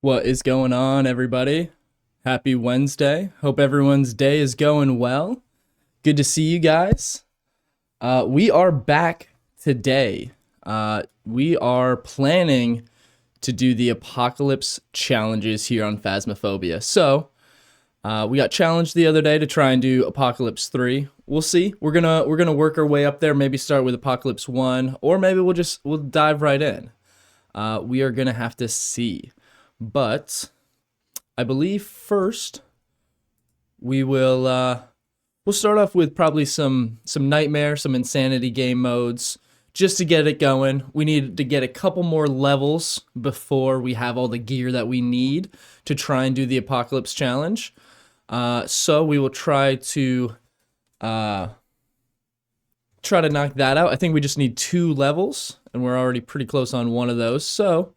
What is going on, everybody? Happy Wednesday. Hope everyone's day is going well. Good to see you guys. We are back today. We are planning to do the apocalypse challenges here on Phasmophobia. So, we got challenged the other day to try and do Apocalypse 3. We'll see. We're gonna work our way up there. Maybe start with Apocalypse 1, or maybe we'll dive right in. We are gonna have to see. But I believe first we'll start off with probably some nightmare, some insanity game modes just to get it going. We need to get a couple more levels before we have all the gear that we need to try and do the apocalypse challenge. So we will try to knock that out. I think we just need 2 levels, and we're already pretty close on one of those. So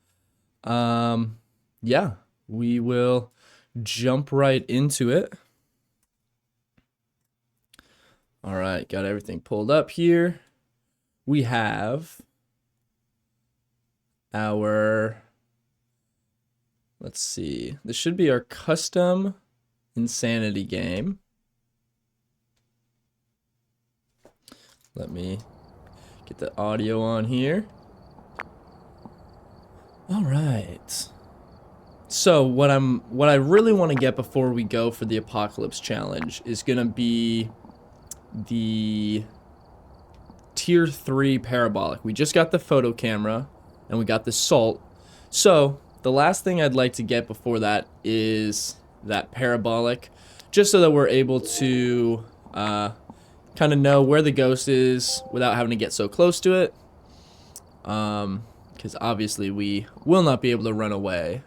yeah, we will jump right into it. All right, got everything pulled up here. We have our, let's see, this should be our custom insanity game. Let me get the audio on here. All right. So what I really want to get before we go for the apocalypse challenge is gonna be the tier 3 parabolic. We just got the photo camera and we got the salt. So the last thing I'd like to get before that is that parabolic, just so that we're able to kind of know where the ghost is without having to get so close to it. Because obviously we will not be able to run away.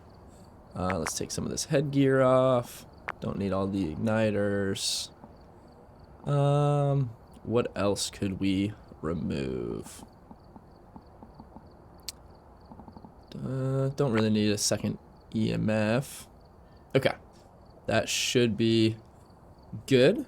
Let's take some of this headgear off. Don't need all the igniters. What else could we remove? Don't really need a second EMF. Okay, that should be good.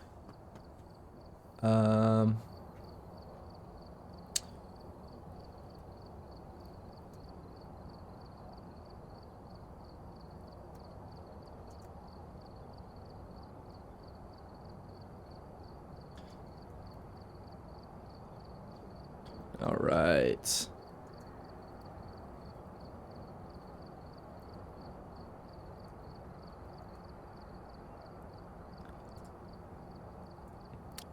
All right.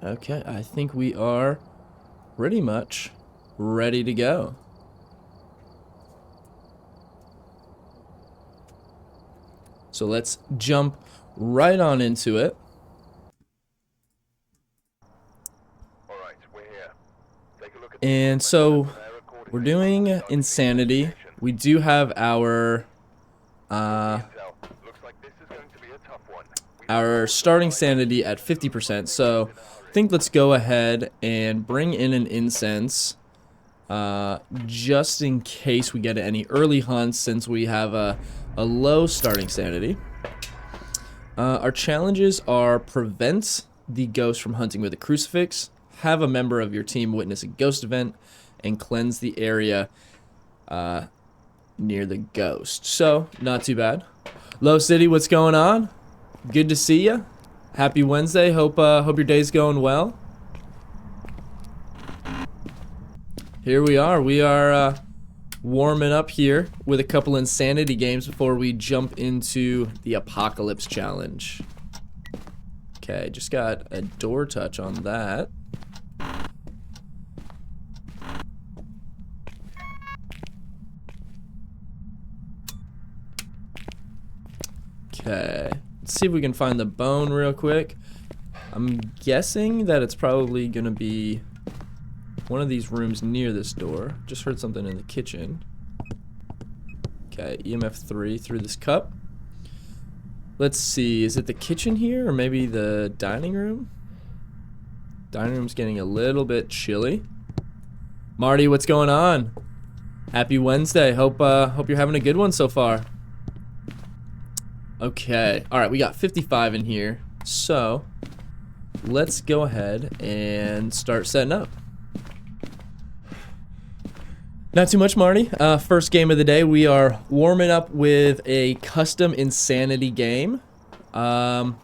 Okay, I think we are pretty much ready to go. So let's jump right on into it. And so we're doing insanity. We do have our starting sanity at 50%. So I think let's go ahead and bring in an incense, just in case we get any early hunts, since we have a low starting sanity. Our challenges are prevent the ghost from hunting with a crucifix, have a member of your team witness a ghost event, and cleanse the area near the ghost. So, not too bad. Low City, what's going on? Good to see ya. Happy Wednesday. Hope your day's going well. Here we are. We are warming up here with a couple insanity games before we jump into the apocalypse challenge. Okay, just got a door touch on that. Okay, let's see if we can find the bone real quick. I'm guessing that it's probably gonna be one of these rooms near this door. Just heard something in the kitchen. Okay, EMF 3 through this cup. Let's see, is it the kitchen here or maybe the dining room? Dining room's getting a little bit chilly. Marty, what's going on? Happy Wednesday. Hope you're having a good one so far. Okay, all right, we got 55 in here, so let's go ahead and start setting up. Not too much, Marty. First game of the day, we are warming up with a custom insanity game. So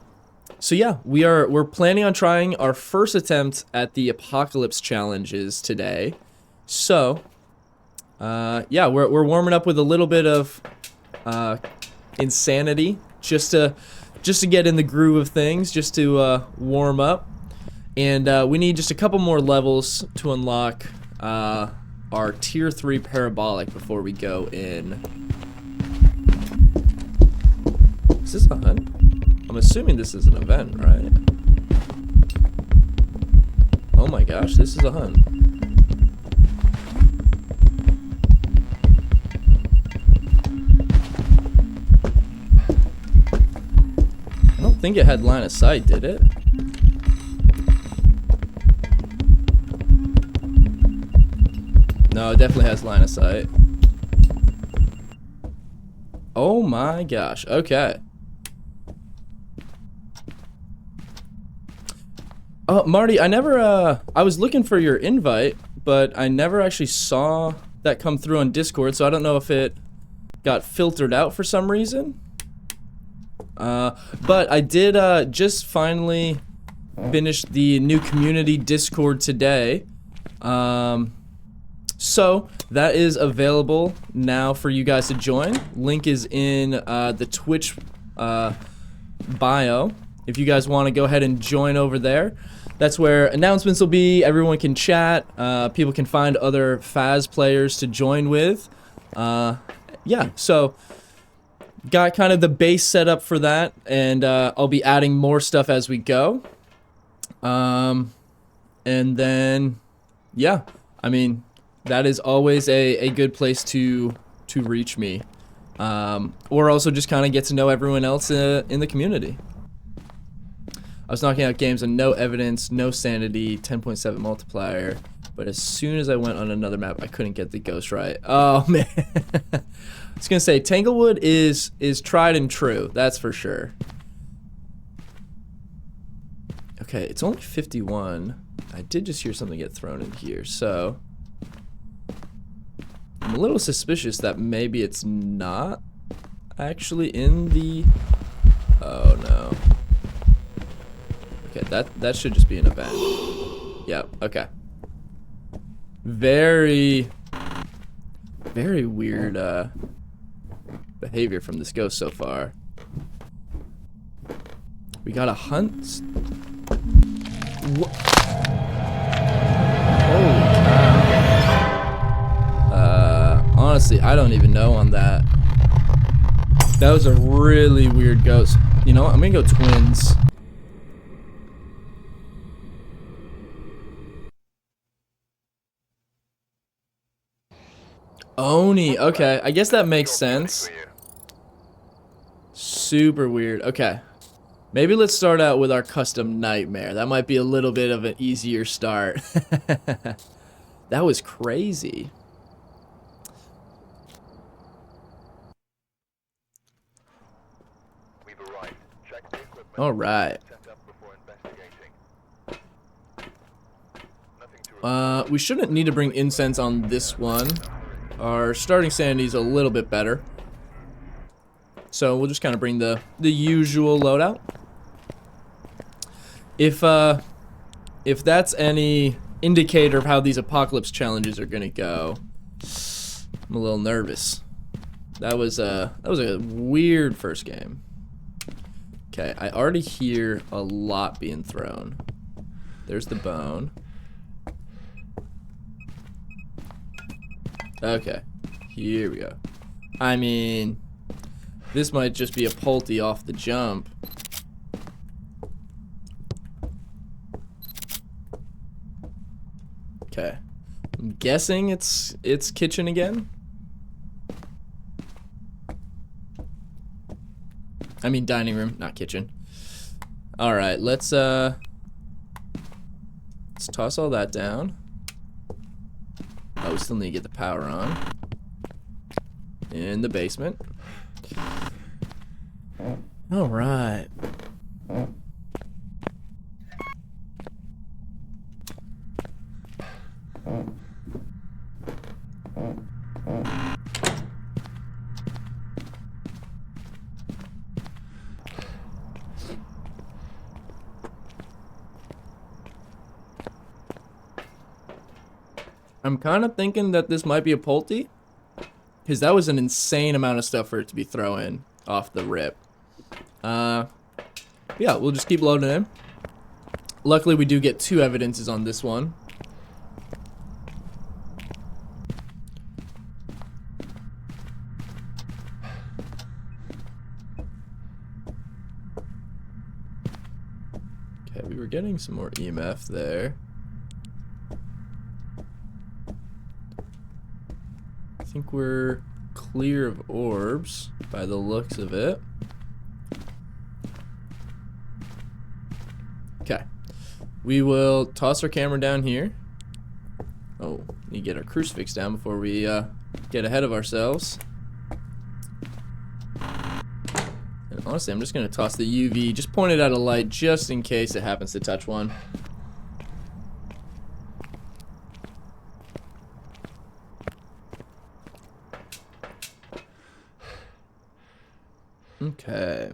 yeah, we're planning on trying our first attempt at the apocalypse challenges today. So, yeah, we're warming up with a little bit of insanity just to get in the groove of things, just to warm up. And we need just a couple more levels to unlock our tier 3 parabolic before we go in. Is this a hunt? I'm assuming this is an event, right? Oh my gosh, this is a hunt. I don't think it had line of sight, did it? No, it definitely has line of sight. Oh my gosh, okay. Marty, I was looking for your invite, but I never actually saw that come through on Discord, so I don't know if it got filtered out for some reason. But I did just finally finish the new community Discord today. So that is available now for you guys to join. Link is in the Twitch bio. If you guys want to go ahead and join over there, that's where announcements will be. Everyone can chat. People can find other Phas players to join with. Yeah, so got kind of the base set up for that, and I'll be adding more stuff as we go. And then, yeah, I mean, that is always a good place to reach me. Or also just kind of get to know everyone else in the community. I was knocking out games on no evidence, no sanity, 10.7 multiplier, but as soon as I went on another map, I couldn't get the ghost right. Oh man. I was gonna say, Tanglewood is tried and true, that's for sure. Okay, it's only 51. I did just hear something get thrown in here, so I'm a little suspicious that maybe it's not actually in the... Oh no. Okay, that should just be an event. Yep, okay. Very weird behavior from this ghost so far. We got a hunt. What? Holy cow. Honestly, I don't even know on that. That was a really weird ghost. You know what? I'm gonna go twins. Oni, okay, I guess that makes sense. Super weird, okay. Maybe let's start out with our custom nightmare. That might be a little bit of an easier start. That was crazy. Alright. We shouldn't need to bring incense on this one. Our starting sanity is a little bit better. So we'll just kind of bring the usual loadout. If that's any indicator of how these apocalypse challenges are gonna go, I'm a little nervous. That was a weird first game. Okay, I already hear a lot being thrown. There's the bone. Okay, here we go. I mean, this might just be a Pulte off the jump. Okay, I'm guessing it's kitchen again. I mean dining room, not kitchen. All right, let's toss all that down. Oh, we still need to get the power on. In the basement. All right. I'm kind of thinking that this might be a Pulte, because that was an insane amount of stuff for it to be throwing off the rip. Yeah, we'll just keep loading in. Luckily, we do get 2 evidences on this one. Okay, we were getting some more EMF there. I think we're clear of orbs by the looks of it. Okay. We will toss our camera down here. Oh, need to get our crucifix down before we get ahead of ourselves. And honestly, I'm just going to toss the UV, just point it at a light just in case it happens to touch one. Okay.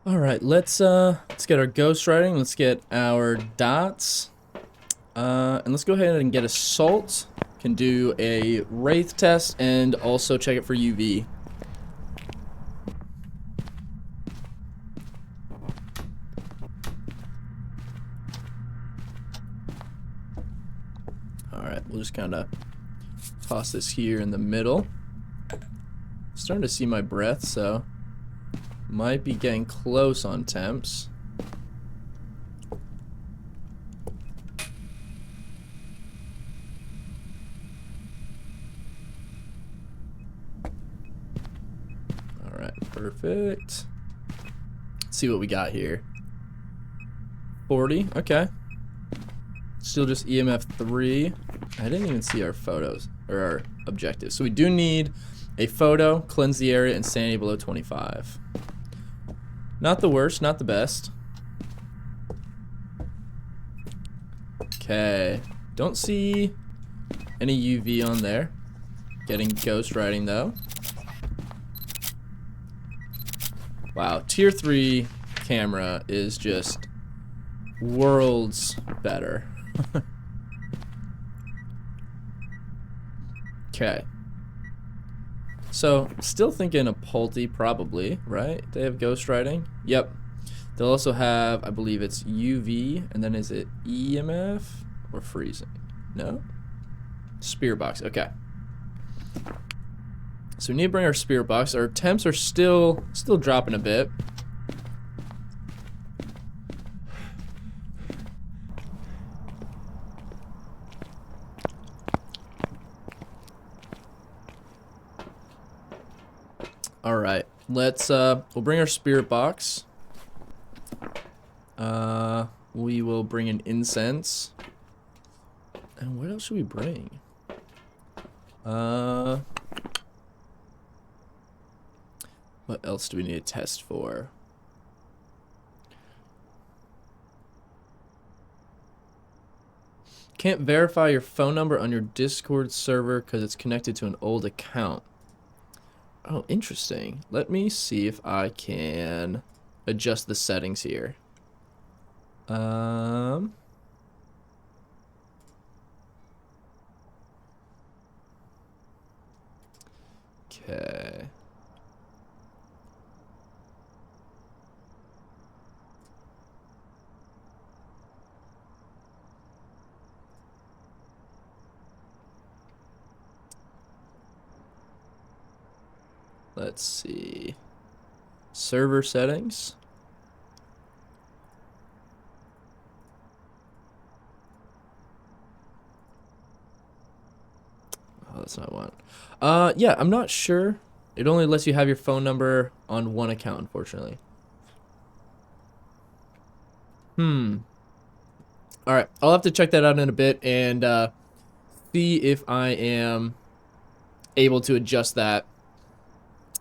All right, let's get our ghost writing. Let's get our dots, and let's go ahead and get assault. Can do a wraith test and also check it for UV. All right, we'll just kind of toss this here in the middle. Starting to see my breath, so. Might be getting close on temps. Alright, perfect. Let's see what we got here. 40, okay. Still just EMF 3. I didn't even see our photos, or our objectives. So we do need a photo, cleanse the area, and sanity below 25. Not the worst, not the best. Okay. Don't see any UV on there. Getting ghost writing though. Wow, tier 3 camera is just worlds better. Okay. So, still thinking a Pulte, probably, right? They have ghost writing. Yep. They'll also have, I believe it's UV, and then is it EMF or freezing? No? Spirit box, okay. So we need to bring our spirit box. Our temps are still dropping a bit. Alright, let's, we'll bring our spirit box. We will bring an incense. And what else should we bring? What else do we need to test for? Can't verify your phone number on your Discord server because it's connected to an old account. Oh, interesting. Let me see if I can adjust the settings here. Okay. Let's see. Server settings. Oh, that's not one. Yeah, I'm not sure. It only lets you have your phone number on one account, unfortunately. Alright, I'll have to check that out in a bit and see if I am able to adjust that.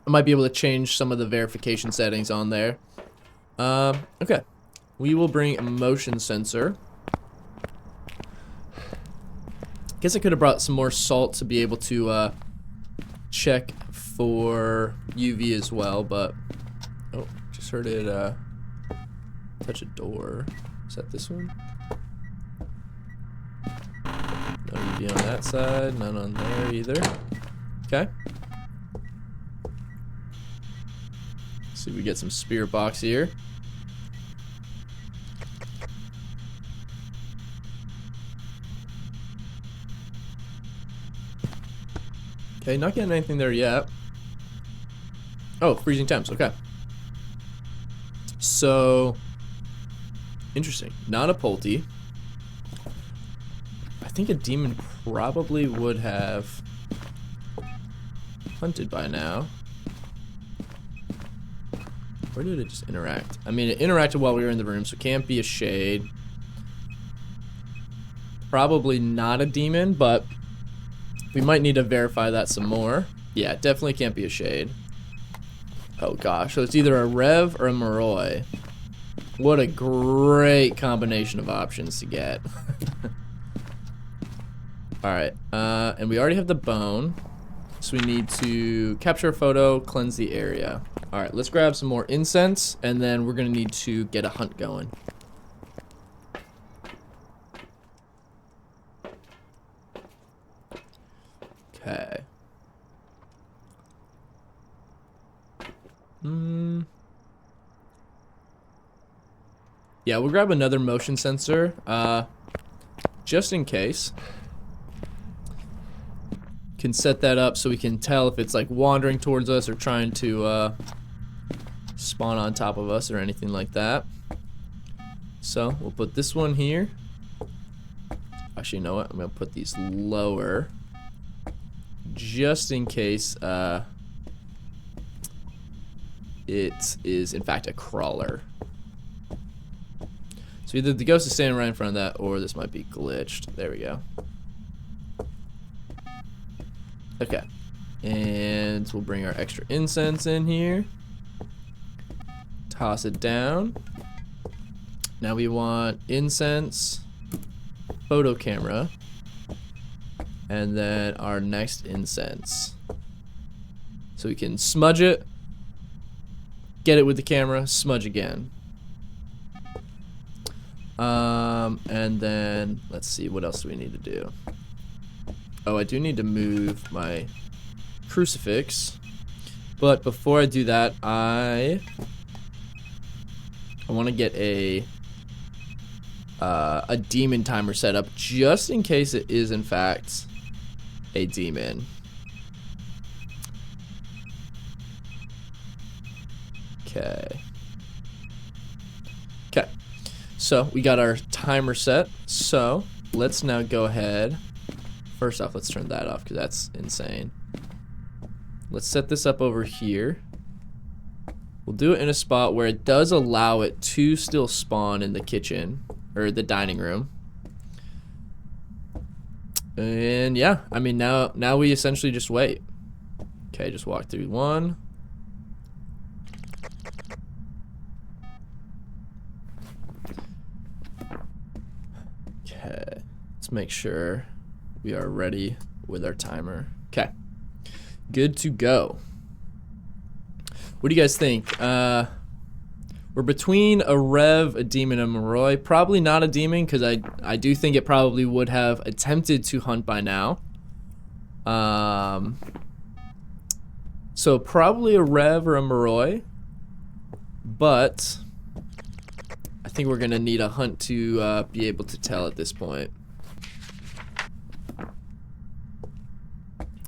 I might be able to change some of the verification settings on there. Okay. We will bring a motion sensor. Guess I could have brought some more salt to be able to check for UV as well, but oh, just heard it touch a door. Is that this one? No UV on that side, none on there either. Okay. See if we get some spirit box here. Okay, not getting anything there yet. Oh, freezing temps, okay. So, interesting. Not a Polty. I think a demon probably would have hunted by now. Where did it just interact? I mean, it interacted while we were in the room, so it can't be a shade. Probably not a demon, but we might need to verify that some more. Yeah, it definitely can't be a shade. Oh gosh, so it's either a Rev or a Moroi. What a great combination of options to get. Alright, and we already have the bone. So we need to capture a photo, cleanse the area. Alright, let's grab some more incense, and then we're gonna need to get a hunt going. Okay. Yeah, we'll grab another motion sensor, just in case. Can set that up so we can tell if it's like wandering towards us or trying to spawn on top of us or anything like that. So we'll put this one here. Actually, you know what? I'm gonna put these lower, just in case it is in fact a crawler. So either the ghost is standing right in front of that, or this might be glitched. There we go. Okay, and we'll bring our extra incense in here. Toss it down. Now we want incense, photo camera, and then our next incense. So we can smudge it, get it with the camera, smudge again. And then let's see, what else do we need to do? Oh, I do need to move my crucifix, but before I do that, I want to get a demon timer set up, just in case it is in fact a demon. Okay. Okay. So we got our timer set. So let's now go ahead. First off, let's turn that off because that's insane. Let's set this up over here. We'll do it in a spot where it does allow it to still spawn in the kitchen or the dining room. And yeah, I mean, now we essentially just wait. Okay, just walk through one. Okay, let's make sure we are ready with our timer. Okay, good to go. What do you guys think? We're between a Rev, a demon, and a Moroi. Probably not a demon, because I do think it probably would have attempted to hunt by now. So probably a Rev or a Moroi, but I think we're gonna need a hunt to be able to tell at this point.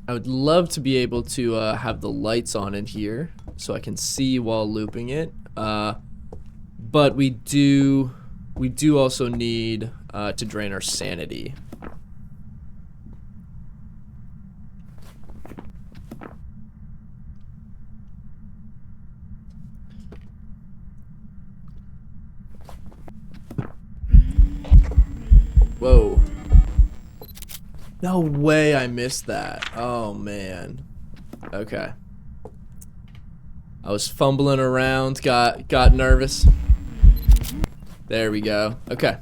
I would love to be able to have the lights on in here so I can see while looping it. But we do also need to drain our sanity. Whoa. No way I missed that. Oh man. Okay. I was fumbling around, got nervous. There we go. Okay.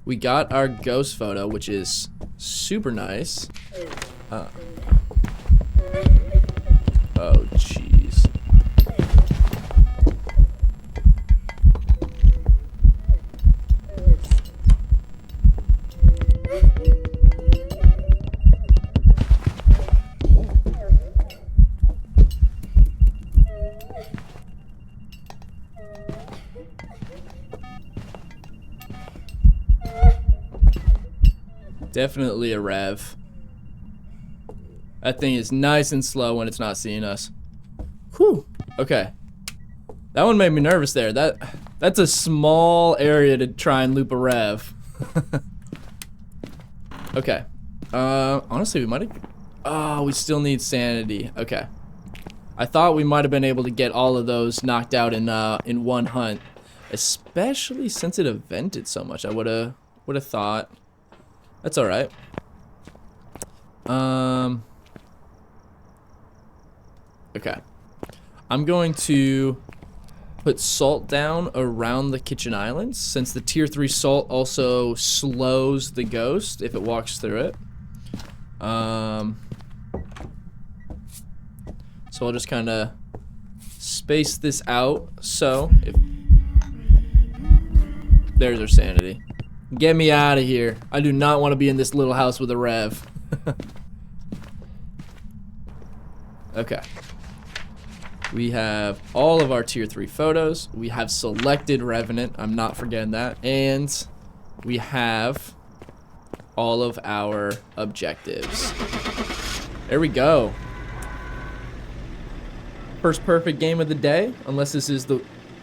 We got our ghost photo, which is super nice. Oh, jeez. Definitely a rev. That thing is nice and slow when it's not seeing us. Whew. Okay. That one made me nervous there. That's a small area to try and loop a rev. Okay. Honestly, we might have... Oh, we still need sanity. Okay. I thought we might have been able to get all of those knocked out in one hunt. Especially since it evented so much. I would have thought... That's alright. Okay. I'm going to put salt down around the kitchen islands, since the tier 3 salt also slows the ghost if it walks through it. So I'll just kind of space this out. So if there's our sanity. Get me out of here. I do not want to be in this little house with a rev. Okay. We have all of our tier 3 photos. We have selected revenant. I'm not forgetting that. And we have all of our objectives. There we go. First perfect game of the day, unless this is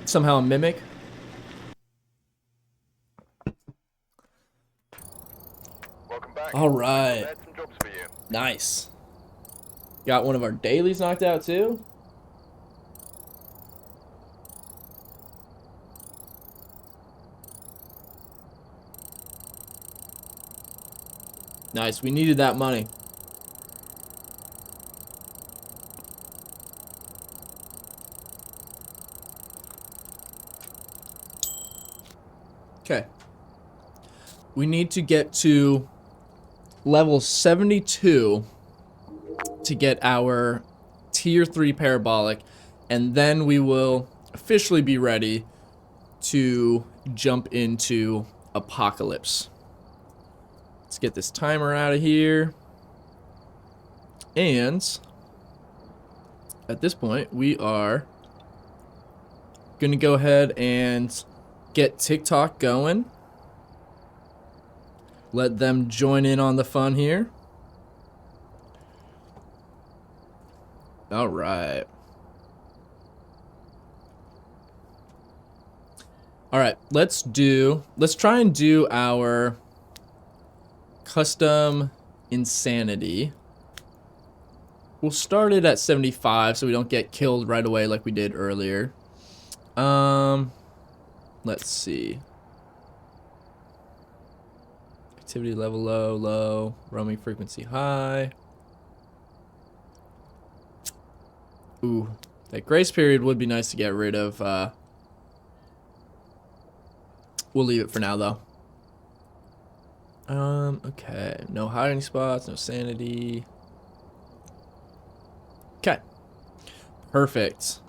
somehow a mimic. All right. Nice. Got one of our dailies knocked out too. Nice. We needed that money. Okay. We need to get to level 72 to get our tier 3 parabolic, and then we will officially be ready to jump into apocalypse. Let's get this timer out of here. And at this point, we are gonna go ahead and get TikTok going. Let them join in on the fun here. All right. All right, let's try and do our custom insanity. We'll start it at 75 so we don't get killed right away like we did earlier. Let's see. Activity level low, low. Roaming frequency high. Ooh, that grace period would be nice to get rid of. We'll leave it for now, though. Okay. No hiding spots, no sanity. Okay. Perfect.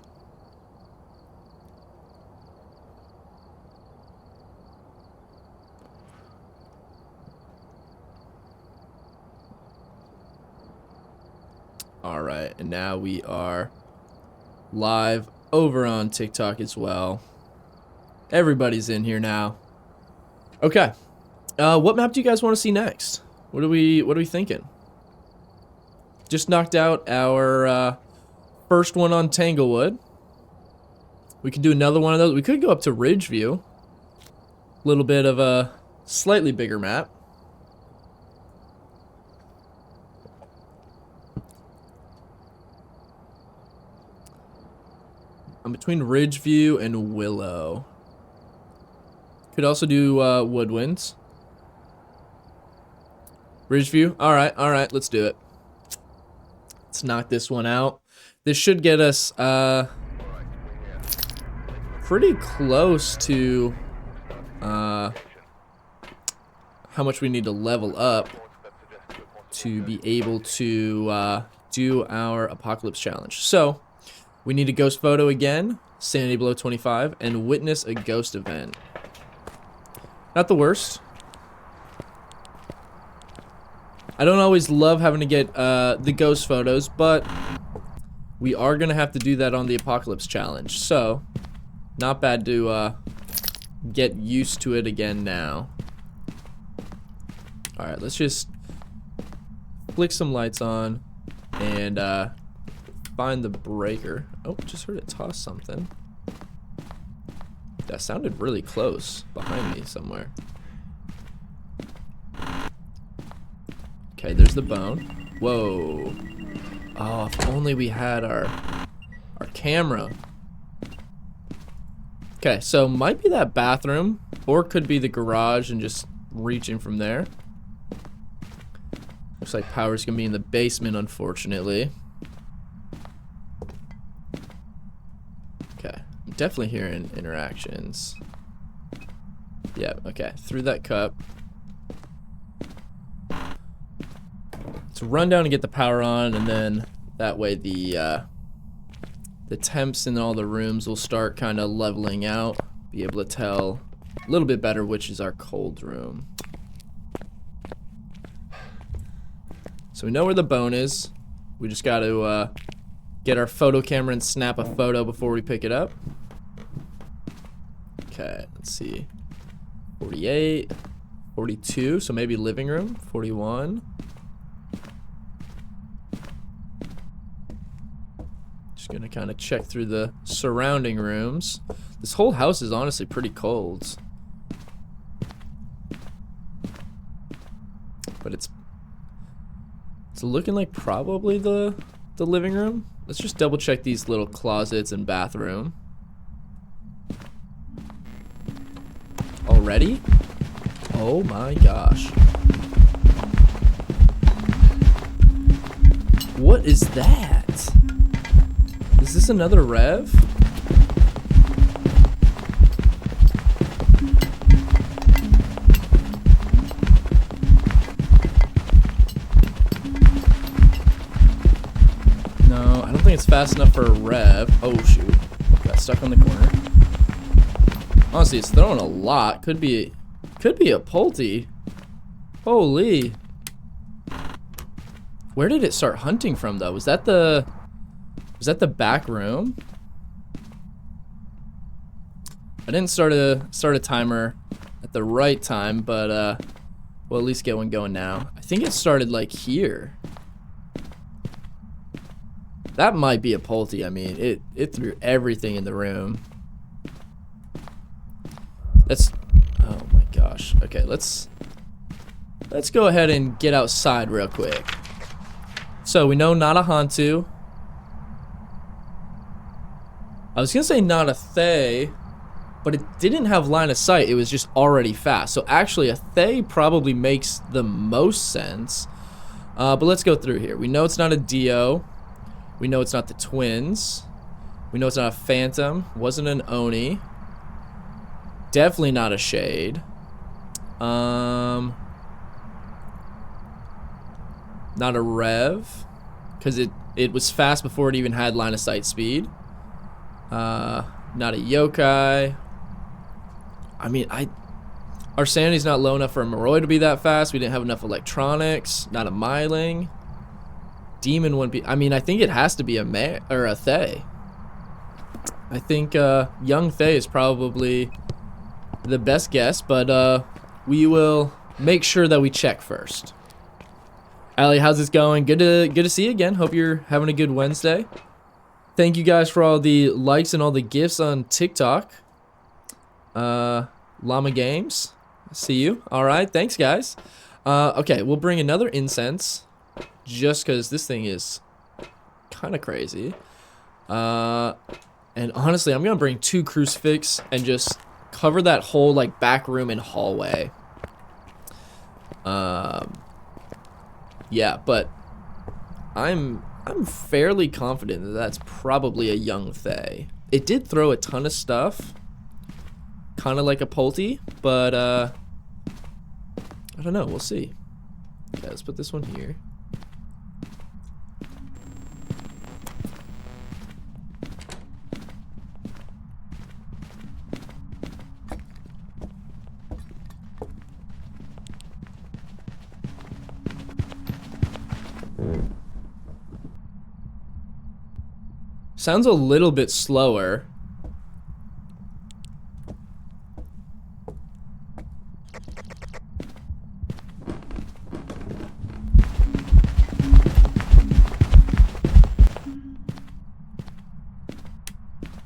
All right, and now we are live over on TikTok as well. Everybody's in here now. Okay. What map do you guys want to see next? What are we thinking? Just knocked out our first one on Tanglewood. We could do another one of those. We could go up to Ridgeview. A little bit of a slightly bigger map. I'm between Ridgeview and Willow. Could also do Woodwinds. Ridgeview? Alright, let's do it. Let's knock this one out. This should get us pretty close to how much we need to level up to be able to do our apocalypse challenge. So we need a ghost photo again, sanity below 25, and witness a ghost event. Not the worst. I don't always love having to get the ghost photos, but we are gonna have to do that on the apocalypse challenge. So not bad to get used to it again now. All right, let's just flick some lights on and find the breaker. Oh, just heard it toss something. That sounded really close behind me somewhere. Okay, there's the bone. Whoa. Oh, if only we had our camera. Okay, so might be that bathroom, or could be the garage and just reaching from there. Looks like power's gonna be in the basement, unfortunately. Okay, I'm definitely hearing interactions. Yeah, okay, through that cup. Let's run down and get the power on, and then that way the temps in all the rooms will start kind of leveling out. Be able to tell a little bit better which is our cold room. So we know where the bone is. We just got to get our photo camera and snap a photo before we pick it up. Okay, let's see. 48, 42, so maybe living room. 41. Just gonna kind of check through the surrounding rooms. This whole house is honestly pretty cold. But it's looking like probably the living room. Let's just double check these little closets and bathroom. Already? Oh my gosh. What is that? Is this another rev? No, I don't think it's fast enough for a rev. Oh shoot, got stuck on the corner. Honestly, it's throwing a lot. Could be a Pulte. Holy. Where did it start hunting from though? Was that the back room? I didn't start a timer at the right time, but we'll at least get one going now. I think it started like here. That might be a Pulte. I mean, it threw everything in the room. Oh my gosh. Okay, let's go ahead and get outside real quick. So we know not a Hantu. I was gonna say not a Thay, but it didn't have line of sight. It was just already fast. So actually a Thay probably makes the most sense. But let's go through here. We know it's not a Dio. We know it's not the twins. We know it's not a Phantom. Wasn't an Oni. Definitely not a Shade. Not a Rev, because it was fast before it even had line of sight speed. Not a Yokai. I mean, our sanity's not low enough for a Moroi to be that fast. We didn't have enough electronics. Not a Myling. Demon wouldn't be. I mean, I think it has to be a Thay. I think young Thay is probably the best guess, but we will make sure that we check first. Allie, how's this going? Good to see you again. Hope you're having a good Wednesday. Thank you guys for all the likes and all the gifts on TikTok. Llama Games, see you. All right, thanks guys. Okay, we'll bring another incense, just because this thing is kind of crazy. And honestly, I'm gonna bring 2 crucifix and just cover that whole like back room and hallway. Yeah, but I'm fairly confident that that's probably a young Thay. It did throw a ton of stuff, kind of like a Pulte, but I don't know. We'll see. Okay, let's put this one here. Sounds a little bit slower.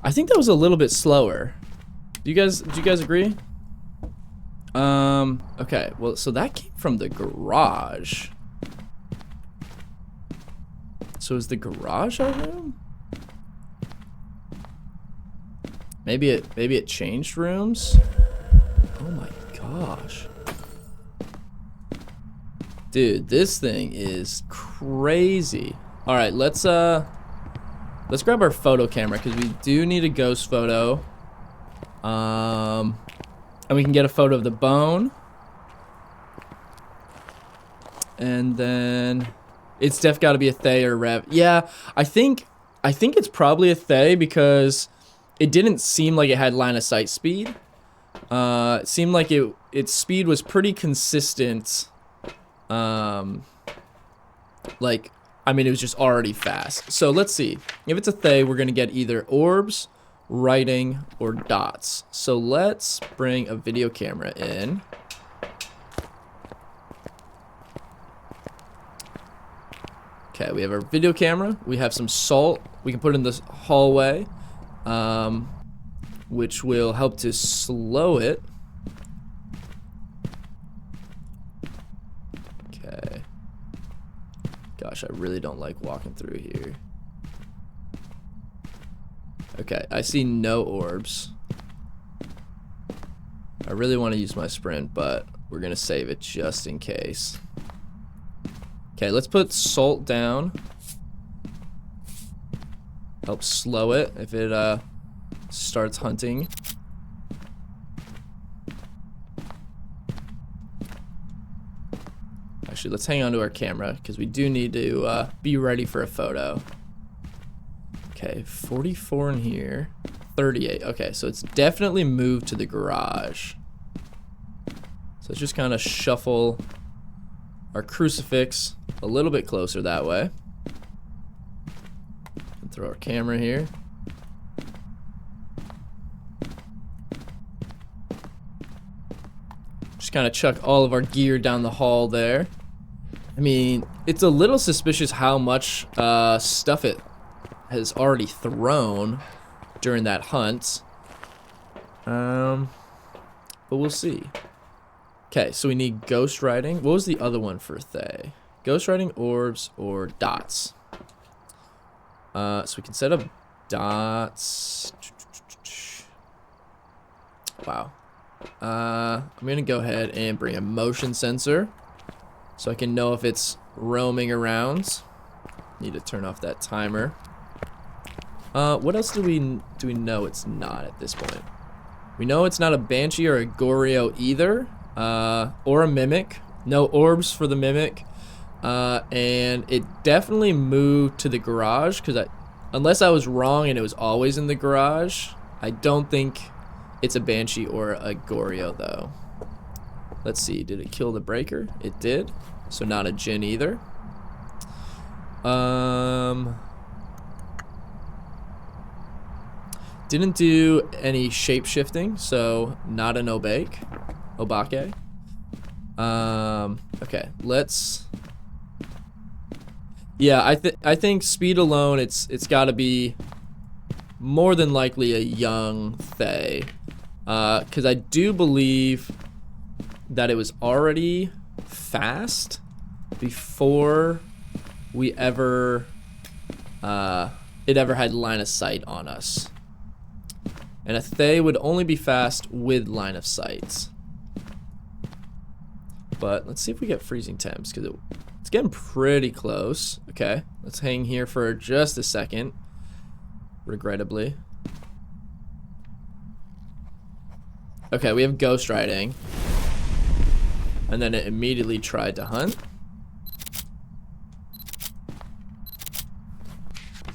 I think that was a little bit slower. Do you guys agree? Okay, well, so that came from the garage. So is the garage our room? Maybe it changed rooms? Oh my gosh. Dude, this thing is crazy. All right, let's grab our photo camera because we do need a ghost photo. And we can get a photo of the bone. And then it's def got to be a Thay or a Rev. Yeah, I think it's probably a Thay because it didn't seem like it had line of sight speed. It seemed like its speed was pretty consistent. Like, I mean, it was just already fast. So let's see. If it's a Thay, we're gonna get either orbs, writing, or dots. So let's bring a video camera in. Okay, we have our video camera. We have some salt. We can put in this hallway, which will help to slow it. Okay. Gosh, I really don't like walking through here. Okay, I see no orbs. I really want to use my sprint, but we're gonna save it just in case. Okay, let's put salt down. Help slow it if it starts hunting. Actually, let's hang on to our camera because we do need to be ready for a photo. Okay, 44 in here, 38. Okay, so it's definitely moved to the garage. So let's just kind of shuffle our crucifix a little bit closer that way. And throw our camera here. Just kind of chuck all of our gear down the hall there. I mean, it's a little suspicious how much stuff it has already thrown during that hunt. But we'll see. Okay, so we need ghost writing. What was the other one for Thay? Ghost writing, orbs, or dots. So we can set up dots. Wow. I'm gonna go ahead and bring a motion sensor so I can know if it's roaming around. Need to turn off that timer. What else do we know it's not at this point? We know it's not a Banshee or a Goryo either, or a Mimic. No orbs for the Mimic, and it definitely moved to the garage because unless I was wrong and it was always in the garage, I don't think it's a Banshee or a Goryo though. Let's see, did it kill the breaker? It did, so not a Jinn either. Didn't do any shape shifting, so not an Obake. Okay, let's. Yeah, I think speed alone, it's got to be more than likely a young Thay, because I do believe that it was already fast before we ever it ever had line of sight on us. And a Thay would only be fast with line of sight. But let's see if we get freezing temps, because it's getting pretty close. Okay, let's hang here for just a second, regrettably. Okay, we have ghost riding. And then it immediately tried to hunt.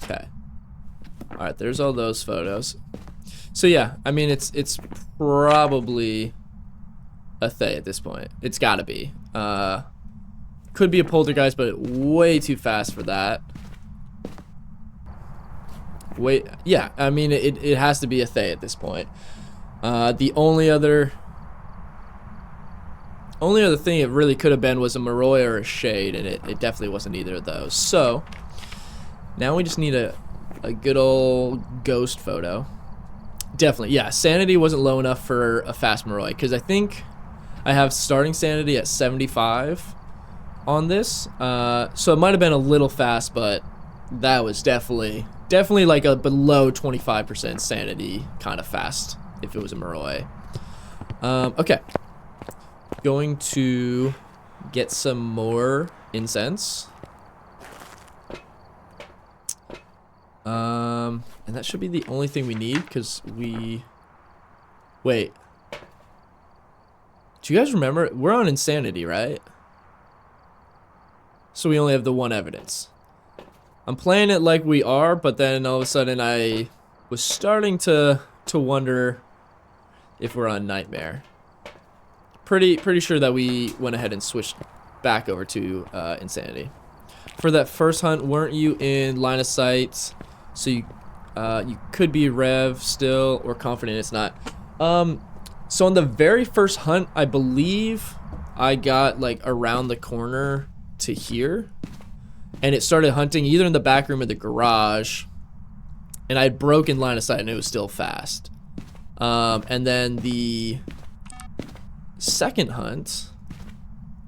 Okay. Alright, there's all those photos. So yeah, I mean, it's probably a Thay at this point. It's gotta be. Could be a poltergeist, but way too fast for that. Wait, yeah, I mean, it has to be a Thay at this point. The only other thing it really could have been was a Moroi or a Shade, and it definitely wasn't either of those. So, now we just need a good old ghost photo. Definitely, yeah, sanity wasn't low enough for a fast Moroi, because I think I have starting sanity at 75 on this. So it might have been a little fast, but that was definitely like a below 25% sanity kind of fast if it was a Moroi. Okay. Going to get some more incense. And that should be the only thing we need, because we... Wait. Do you guys remember? We're on insanity, right? So we only have the one evidence. I'm playing it like we are, but then all of a sudden I was starting to wonder if we're on Nightmare. Pretty sure that we went ahead and switched back over to Insanity. For that first hunt, weren't you in line of sight? So you could be Rev still, or confident it's not. So on the very first hunt, I believe I got like around the corner to here, and it started hunting either in the back room or the garage, and I had broken line of sight and it was still fast. And then the second hunt,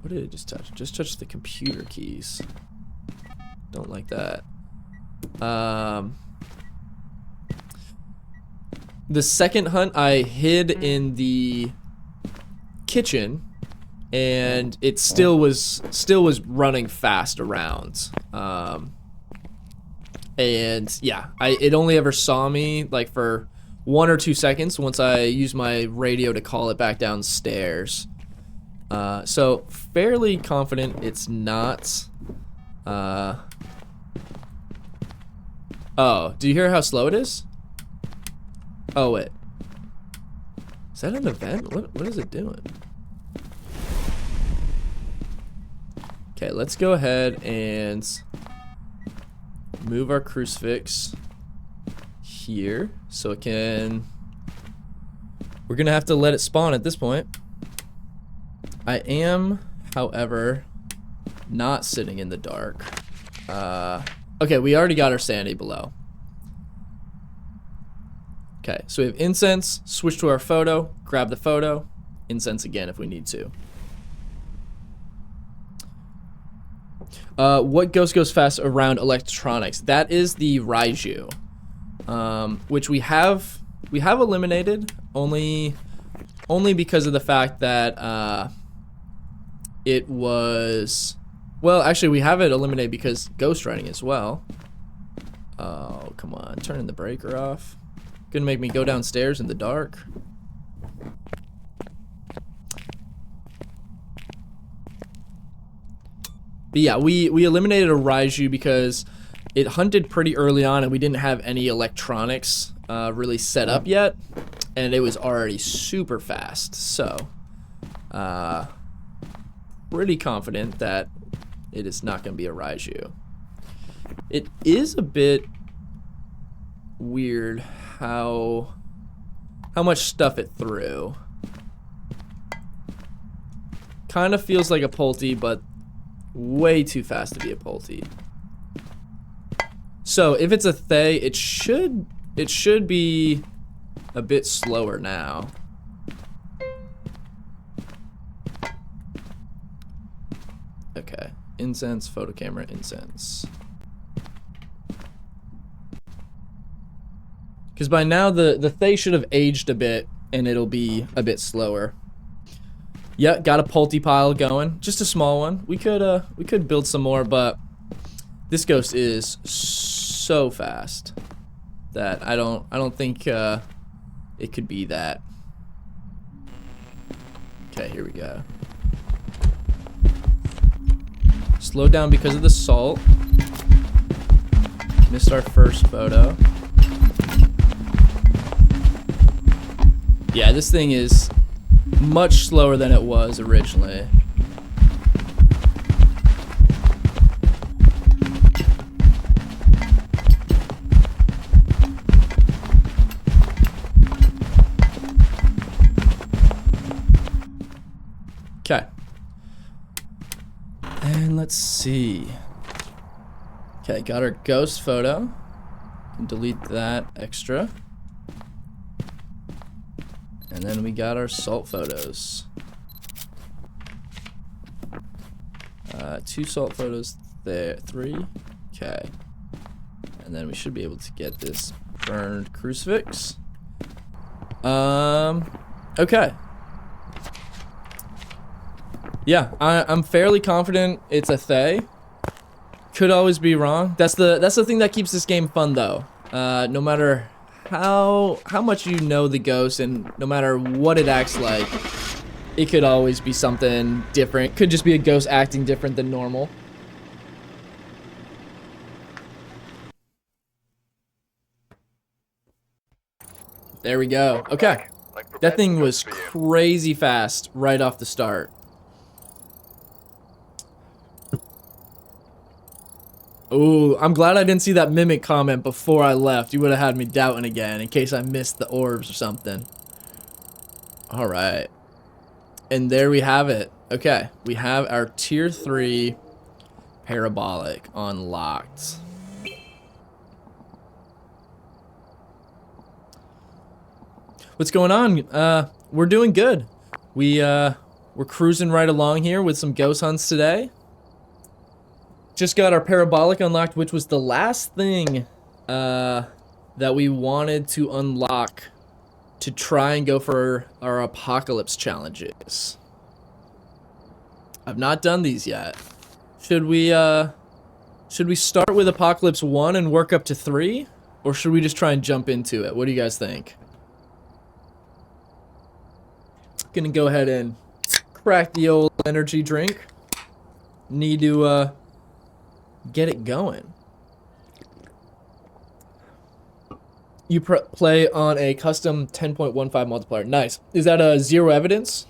what did it just touch? Just touched the computer keys. Don't like that. The second hunt, I hid in the kitchen, and it still was running fast around. And yeah, it only ever saw me like for 1 or 2 seconds once I used my radio to call it back downstairs. So fairly confident it's not. Oh, do you hear how slow it is? Oh wait, is that an event? What is it doing? Okay, let's go ahead and move our crucifix here so it can... We're gonna have to let it spawn at this point. I am, however, not sitting in the dark. Okay, we already got our sanity below. Okay, so we have incense, switch to our photo, grab the photo, incense again if we need to. What ghost goes fast around electronics? That is the Raiju, which we have eliminated only because of the fact that it was, well, actually we have it eliminated because ghost writing as well. Oh, come on, turning the breaker off. Gonna make me go downstairs in the dark. But yeah, we eliminated a Raiju because it hunted pretty early on and we didn't have any electronics really set up yet, and it was already super fast. So pretty confident that it is not gonna be a Raiju. It is a bit weird how much stuff it threw. Kind of feels like a Polty, but way too fast to be a Polty. So if it's a Thay, it should be a bit slower now. Okay, incense, photo camera, incense. Because by now the Thay should have aged a bit and it'll be a bit slower. Yeah, got a Polty pile going, just a small one. We could build some more, but this ghost is so fast that I don't think it could be that. Okay, here we go. Slow down because of the salt. Missed our first photo. Yeah, this thing is much slower than it was originally. And let's see. Okay, got our ghost photo. Delete that extra. And then we got our salt photos. 2 salt photos there. 3. Okay. And then we should be able to get this burned crucifix. Okay. Yeah, I'm fairly confident it's a Thay. Could always be wrong. That's the thing that keeps this game fun, though. No matter how much you know the ghost, and no matter what it acts like, it could always be something different. Could just be a ghost acting different than normal. There we go. Okay. That thing was crazy fast right off the start. Ooh, I'm glad I didn't see that mimic comment before I left. You would have had me doubting again in case I missed the orbs or something. Alright. And there we have it. Okay, we have our tier 3 parabolic unlocked. What's going on? We're doing good. We're cruising right along here with some ghost hunts today. Just got our parabolic unlocked, which was the last thing that we wanted to unlock to try and go for our apocalypse challenges. I've not done these yet. Should we start with Apocalypse 1 and work up to 3? Or should we just try and jump into it? What do you guys think? Gonna go ahead and crack the old energy drink. Need to get it going. You play on a custom 10.15 multiplier. Nice. Is that a 0 evidence?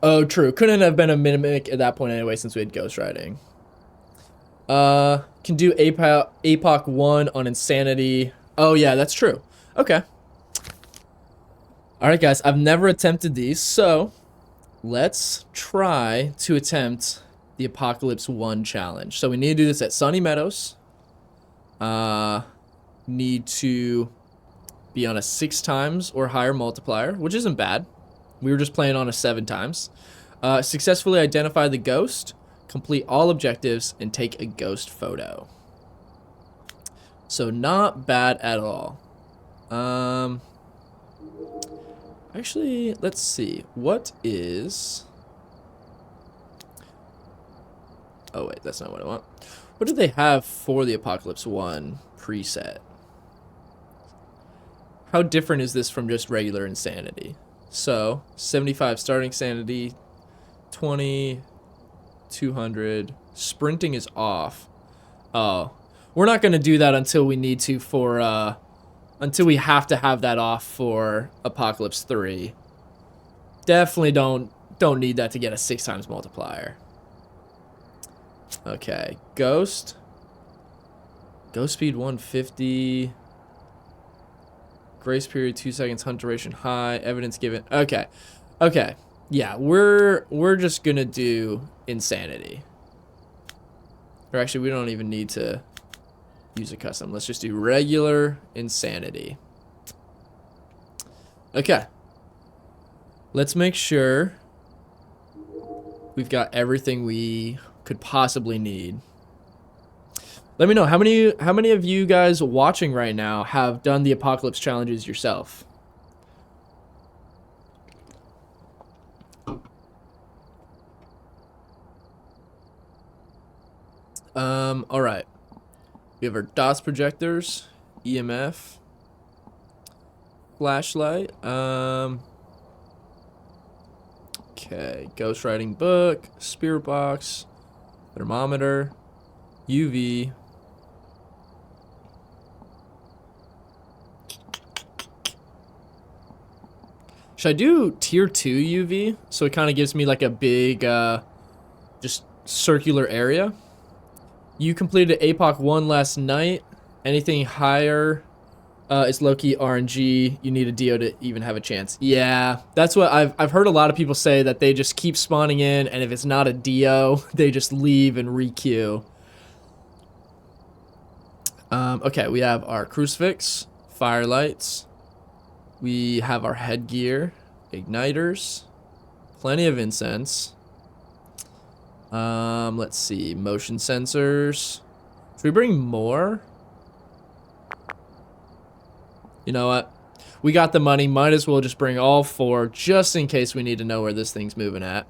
Oh, true. Couldn't have been a mimic at that point anyway, since we had ghost riding. Can do APOC 1 on insanity. Oh yeah, that's true. Okay. Alright guys, I've never attempted these, so let's try to attempt the Apocalypse 1 challenge. So we need to do this at Sunny Meadows. Need to be on a 6 times or higher multiplier, which isn't bad. We were just playing on a 7 times. Successfully identify the ghost, complete all objectives, and take a ghost photo. So not bad at all. Actually, let's see. What is... Oh wait, that's not what I want. What do they have for the Apocalypse 1 preset? How different is this from just regular insanity? So, 75 starting sanity, 20, 200. Sprinting is off. Oh, we're not going to do that until we need to for, until we have to have that off for Apocalypse 3. Definitely don't need that to get a 6 times multiplier. Okay, Ghost speed 150. Grace period 2 seconds. Hunt duration high. Evidence given. Okay, okay. Yeah, we're just gonna do insanity. Or actually, we don't even need to use a custom. Let's just do regular insanity. Okay. Let's make sure we've got everything we could possibly need. Let me know how many of you guys watching right now have done the Apocalypse challenges yourself. All right. We have our DOS projectors, EMF, flashlight. Okay, ghost writing book, spirit box, thermometer, UV. Should I do tier 2 UV? So it kind of gives me like a big, just circular area. You completed APOC 1 last night. Anything higher It's low-key RNG. You need a Dio to even have a chance. Yeah, that's what I've heard a lot of people say, that they just keep spawning in, and if it's not a Dio, they just leave and re-queue. Okay, we have our crucifix, firelights. We have our headgear, igniters, plenty of incense. Let's see, motion sensors. Should we bring more? You know what? We got the money, might as well just bring all 4, just in case we need to know where this thing's moving at.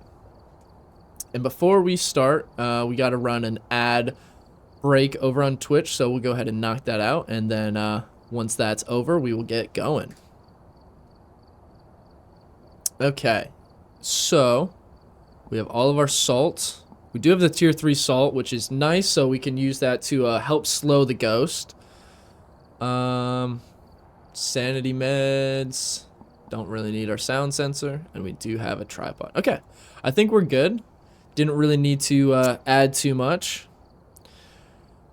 And before we start, we gotta run an ad break over on Twitch, so we'll go ahead and knock that out, and then once that's over, we will get going. Okay, so we have all of our salt. We do have the tier 3 salt, which is nice, so we can use that to help slow the ghost. Sanity meds. Don't really need our sound sensor, and we do have a tripod. Okay, I think we're good. Didn't really need to add too much.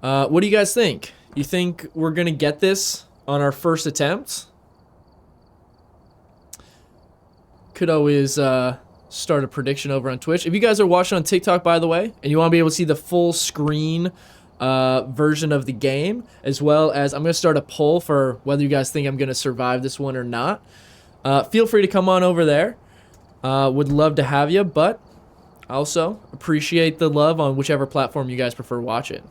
What do you guys think? You think we're gonna get this on our first attempt? Could always start a prediction over on Twitch. If you guys are watching on TikTok, by the way, and you want to be able to see the full screen version of the game, as well as I'm going to start a poll for whether you guys think I'm going to survive this one or not. Feel free to come on over there. Would love to have you, but also appreciate the love on whichever platform you guys prefer watching.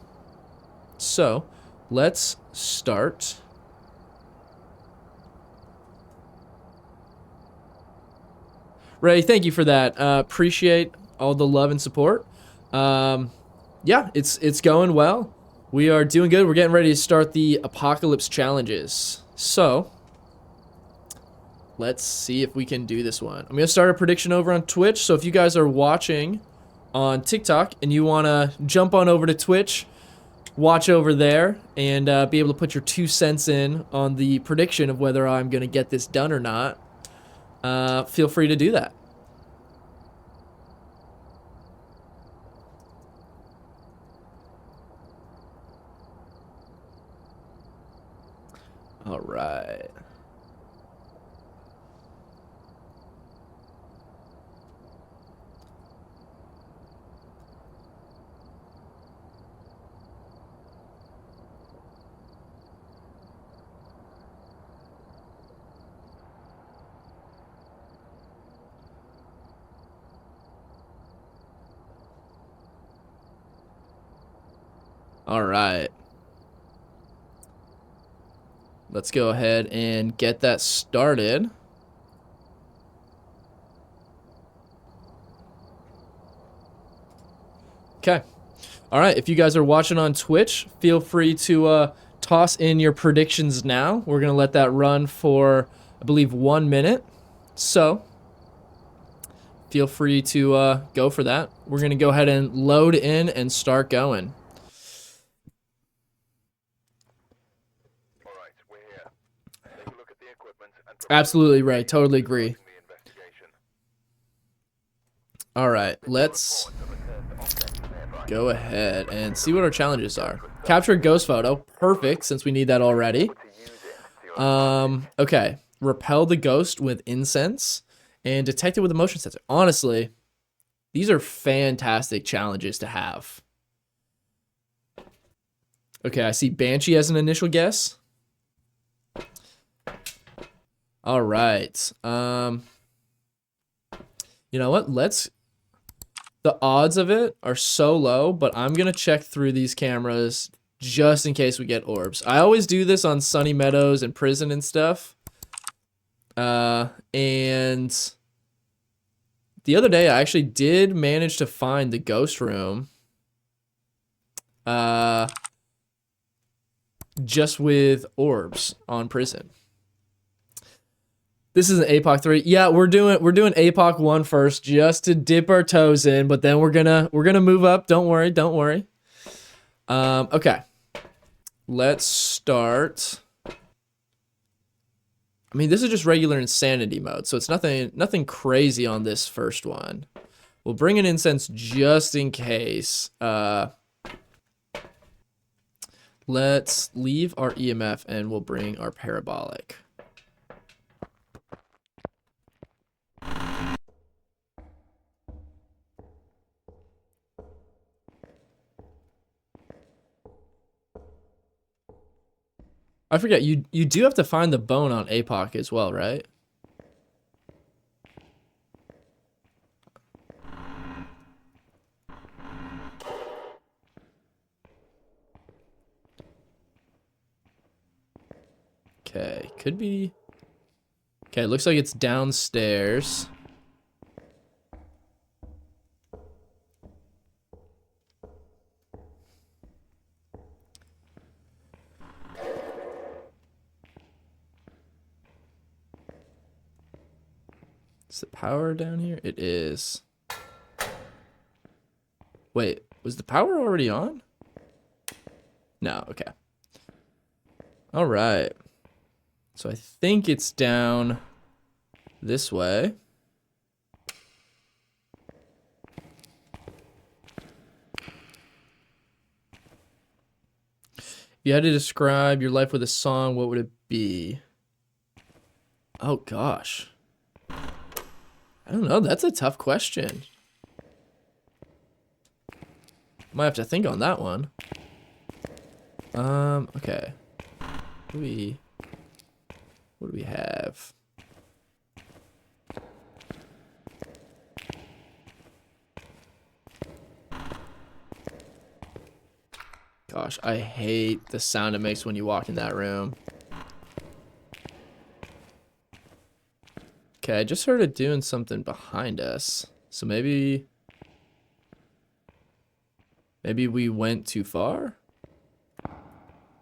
So let's start. Ray, thank you for that. Appreciate all the love and support. Yeah, it's going well. We are doing good. We're getting ready to start the apocalypse challenges. So let's see if we can do this one. I'm gonna start a prediction over on Twitch. So if you guys are watching on TikTok and you wanna jump on over to Twitch, watch over there and be able to put your 2 cents in on the prediction of whether I'm gonna get this done or not, feel free to do that. All right. All right. Let's go ahead and get that started. Okay. All right. If you guys are watching on Twitch, feel free to toss in your predictions now. We're going to let that run for, I believe, 1 minute. So feel free to go for that. We're going to go ahead and load in and start going. Absolutely, Ray. Totally agree. All right, let's go ahead and see what our challenges are. Capture a ghost photo. Perfect, since we need that already. Okay. Repel the ghost with incense and detect it with a motion sensor. Honestly, these are fantastic challenges to have. Okay, I see Banshee as an initial guess. All right. You know what? The odds of it are so low, but I'm going to check through these cameras just in case we get orbs. I always do this on Sunny Meadows and prison and stuff. And the other day I actually did manage to find the ghost room. Just with orbs on prison. This is an APOC 3. Yeah, we're doing APOC 1 first just to dip our toes in, but then we're gonna move up. Don't worry, don't worry. Okay. Let's start. I mean, this is just regular insanity mode, so it's nothing crazy on this first one. We'll bring an incense just in case. Let's Let's leave our EMF and we'll bring our parabolic. I forget, you do have to find the bone on APOC as well, right? Okay, could be... Okay, it looks like it's downstairs. Is the power down here? It is. Wait, was the power already on? No, okay. All right. So I think it's down this way. If you had to describe your life with a song, what would it be? Oh, gosh. I don't know. That's a tough question. Might have to think on that one. Okay. What do we have? Gosh, I hate the sound it makes when you walk in that room. Okay, I just heard it doing something behind us. So maybe we went too far?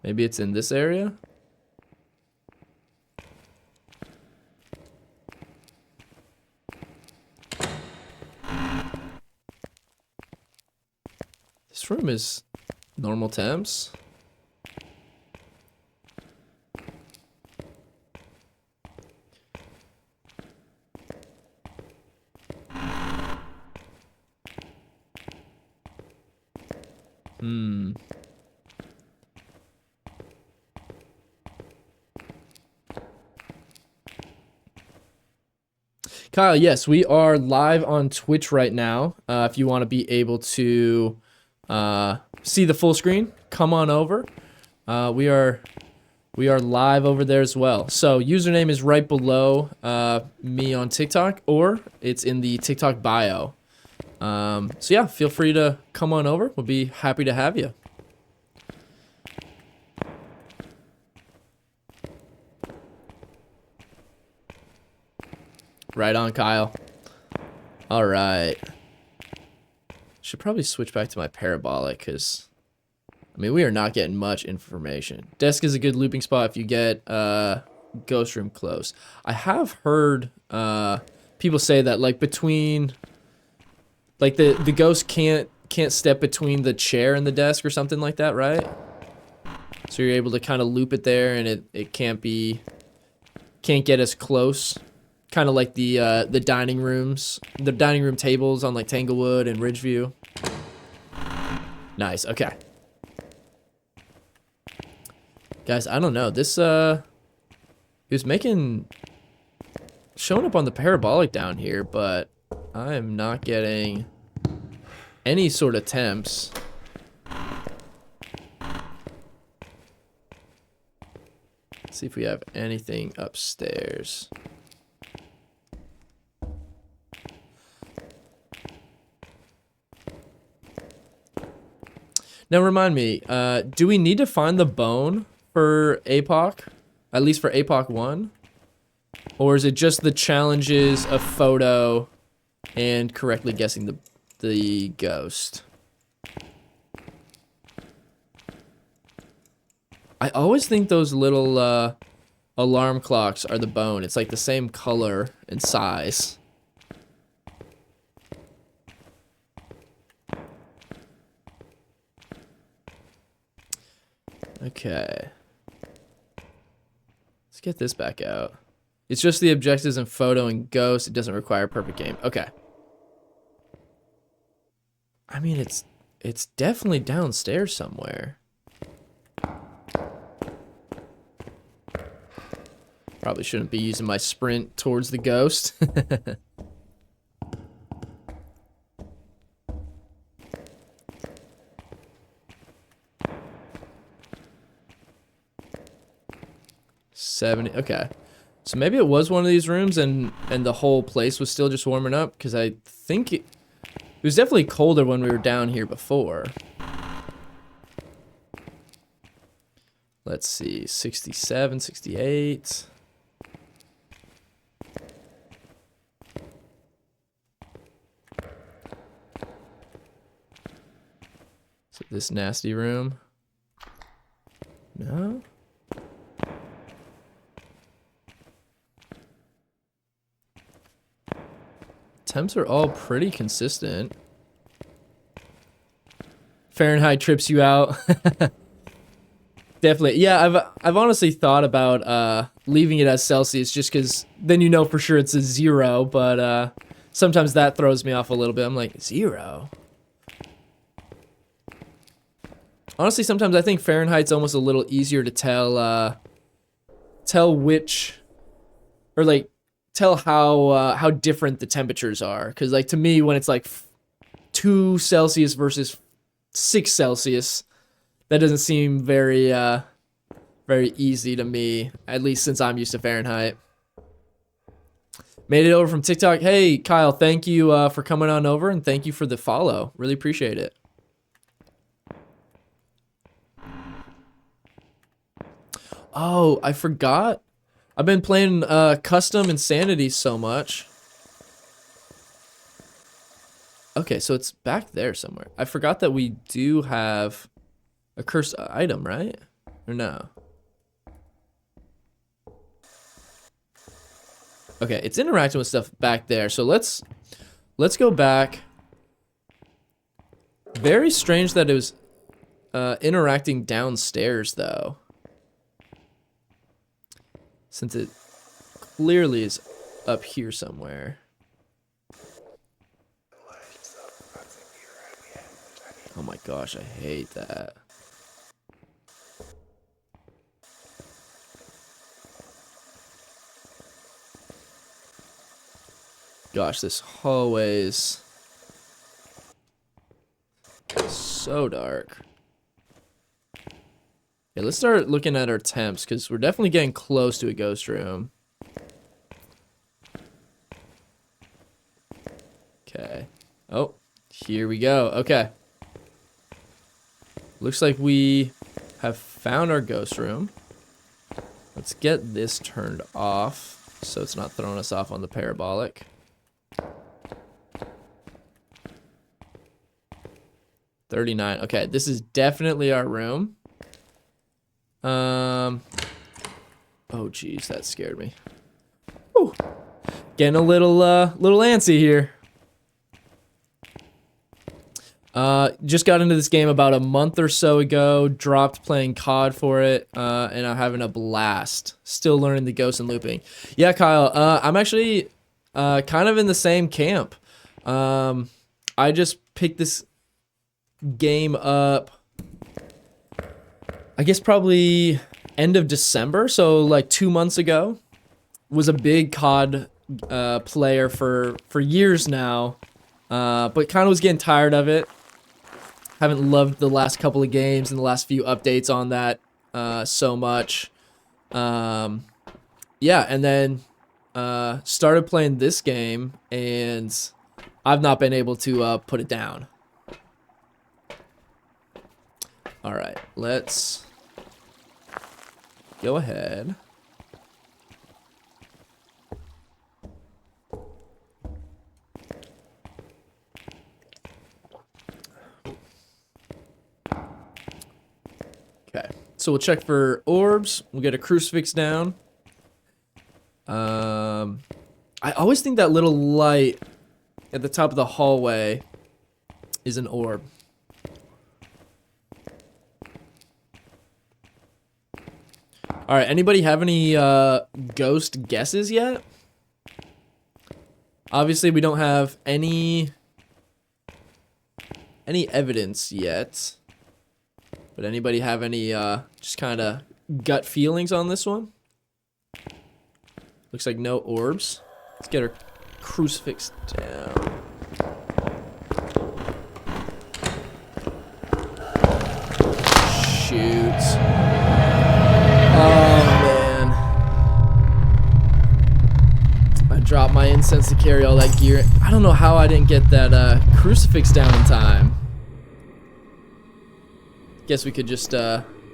Maybe it's in this area? This room is normal temps. Kyle, yes, we are live on Twitch right now. If you want to be able to see the full screen, come on over. We are live over there as well. So username is right below me on TikTok, or it's in the TikTok bio. So yeah, feel free to come on over. We'll be happy to have you. Right on, Kyle. All right. Should probably switch back to my parabolic because, I mean, we are not getting much information. Desk is a good looping spot if you get ghost room close. I have heard people say that like between, like the ghost can't step between the chair and the desk or something like that, right? So you're able to kind of loop it there, and it can't get as close. Kind of like the dining room tables on like Tanglewood and Ridgeview. Nice. Okay. Guys, I don't know. This he was showing up on the parabolic down here, but I am not getting any sort of temps. Let's see if we have anything upstairs. Now remind me, do we need to find the bone for APOC? At least for APOC 1? Or is it just the challenges of photo and correctly guessing the ghost? I always think those little alarm clocks are the bone. It's like the same color and size. Okay. Let's get this back out. It's just the objectives and photo and ghost. It doesn't require a perfect game. Okay. I mean, it's definitely downstairs somewhere. Probably shouldn't be using my sprint towards the ghost. Okay. So maybe it was one of these rooms and the whole place was still just warming up, because I think it was definitely colder when we were down here before. Let's see, 67, 68. Is it this nasty room? No? Temps are all pretty consistent. Fahrenheit trips you out. Definitely. Yeah, I've honestly thought about leaving it as Celsius, just because then you know for sure it's a 0, but sometimes that throws me off a little bit. I'm like, 0? Honestly, sometimes I think Fahrenheit's almost a little easier to tell which, or like tell how different the temperatures are, because like to me, when it's like 2 Celsius versus 6 Celsius, that doesn't seem very very easy to me, at least since I'm used to Fahrenheit. Made it over from TikTok. Hey Kyle, thank you for coming on over, and thank you for the follow. Really appreciate it. Oh, I forgot. I've been playing custom Insanity so much. Okay, so it's back there somewhere. I forgot that we do have a cursed item, right? Or no? Okay, it's interacting with stuff back there. So let's go back. Very strange that it was interacting downstairs though, since it clearly is up here somewhere. Oh my gosh, I hate that. Gosh, this hallway is so dark. Yeah, let's start looking at our temps, because we're definitely getting close to a ghost room. Okay. Oh, here we go. Okay. Looks like we have found our ghost room. Let's get this turned off so it's not throwing us off on the parabolic. $39. Okay, this is definitely our room. Oh geez, that scared me. Whew. Getting a little antsy here. Just got into this game about a month or so ago, dropped playing COD for it, and I'm having a blast. Still learning the ghost and looping. Yeah, Kyle, I'm actually kind of in the same camp. I just picked this game up, I guess probably end of December, so like 2 months ago. Was a big COD player for years now, but kind of was getting tired of it. Haven't loved the last couple of games and the last few updates on that so much. Yeah, and then started playing this game, and I've not been able to put it down. All right, let's go ahead. Okay, so we'll check for orbs. We'll get a crucifix down. I always think that little light at the top of the hallway is an orb. All right, anybody have any ghost guesses yet? Obviously, we don't have any evidence yet. But anybody have any just kind of gut feelings on this one? Looks like no orbs. Let's get our crucifix down. Shoot. Oh, man. I dropped my incense to carry all that gear. I don't know how I didn't get that crucifix down in time. Guess we could just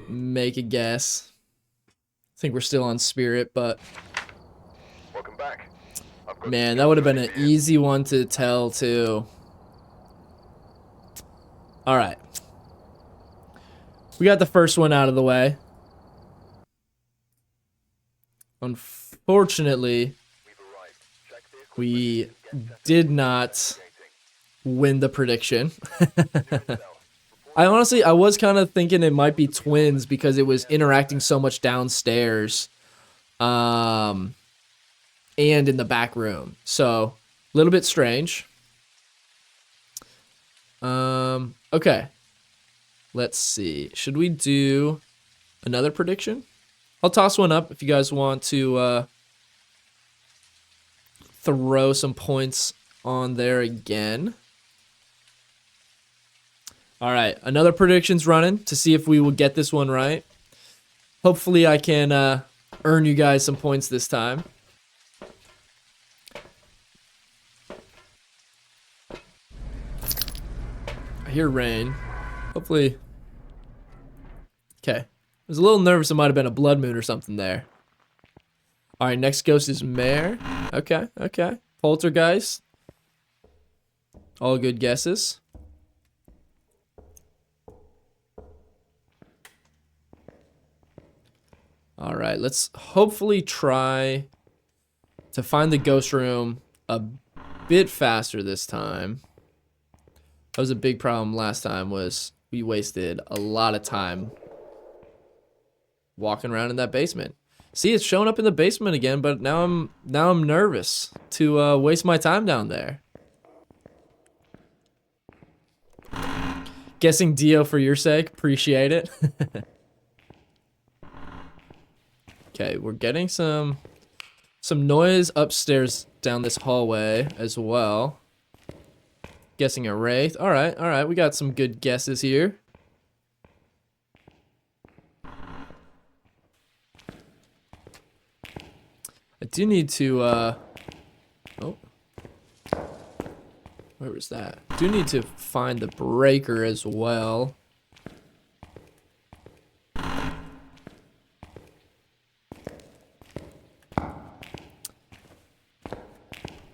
make a guess. I think we're still on spirit, but Welcome back. man, that would have been an easy one to tell too. All right. We got the first one out of the way. Unfortunately, we did not win the prediction. I was kind of thinking it might be twins because it was interacting so much downstairs. And in the back room. So, a little bit strange. Okay. Let's see. Should we do another prediction? I'll toss one up if you guys want to throw some points on there again. All right, another prediction's running to see if we will get this one right. Hopefully I can earn you guys some points this time. I hear rain. Hopefully. Okay. I was a little nervous it might have been a blood moon or something there. All right, next ghost is Mare. Okay, okay. Poltergeist. All good guesses. All right, let's hopefully try to find the ghost room a bit faster this time. That was a big problem last time, was we wasted a lot of time walking around in that basement. See, it's showing up in the basement again, but now I'm nervous to waste my time down there. Guessing Dio for your sake, appreciate it. Okay, we're getting some noise upstairs down this hallway as well. Guessing a wraith. All right, we got some good guesses here. I do need to, oh. Where was that? I do need to find the breaker as well.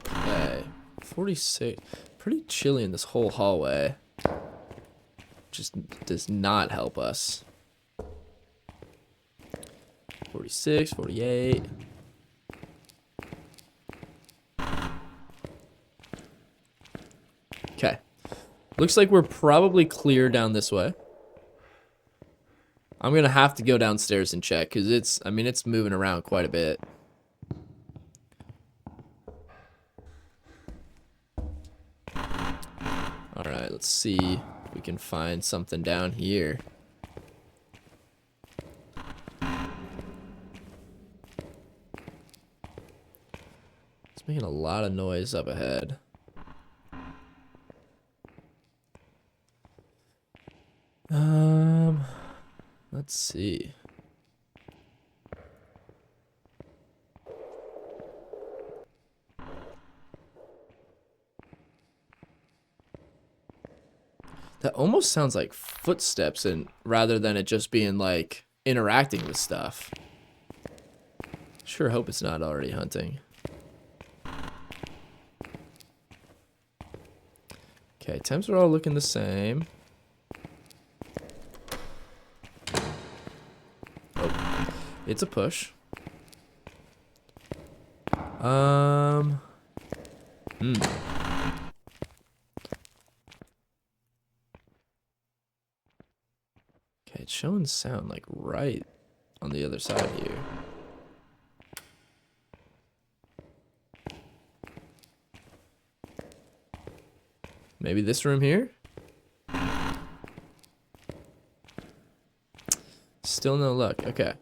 Okay, 46. Pretty chilly in this whole hallway. Just does not help us. 46, 48. Okay. Looks like we're probably clear down this way. I'm gonna have to go downstairs and check because it's moving around quite a bit. Alright, let's see if we can find something down here. It's making a lot of noise up ahead. Let's see. That almost sounds like footsteps, and rather than it just being like interacting with stuff. Sure hope it's not already hunting. Okay, temps are all looking the same. Oh, it's a push. Okay, it's showing sound like right on the other side here. Maybe this room here? Still no luck. Okay.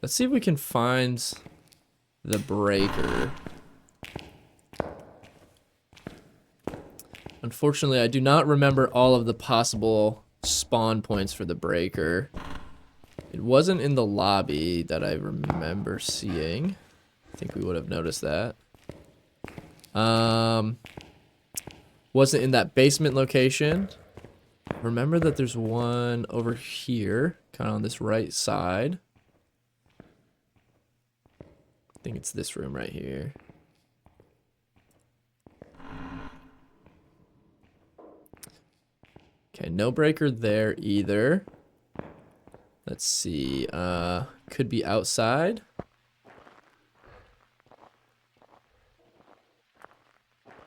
Let's see if we can find the breaker. Unfortunately, I do not remember all of the possible spawn points for the breaker. It wasn't in the lobby that I remember seeing. I think we would have noticed that. Wasn't in that basement location. Remember that there's one over here, kind of on this right side. I think it's this room right here. Okay, no breaker there either. Let's see. Could be outside.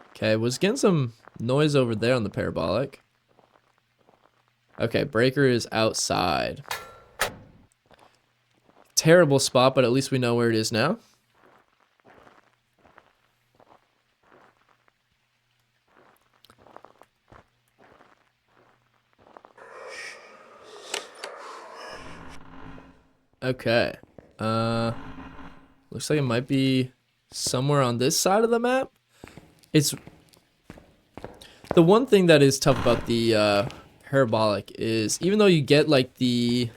Okay, was getting some noise over there on the parabolic. Okay, breaker is outside. Terrible spot, but at least we know where it is now. Okay. Looks like it might be somewhere on this side of the map. It's the one thing that is tough about the parabolic is even though you get like the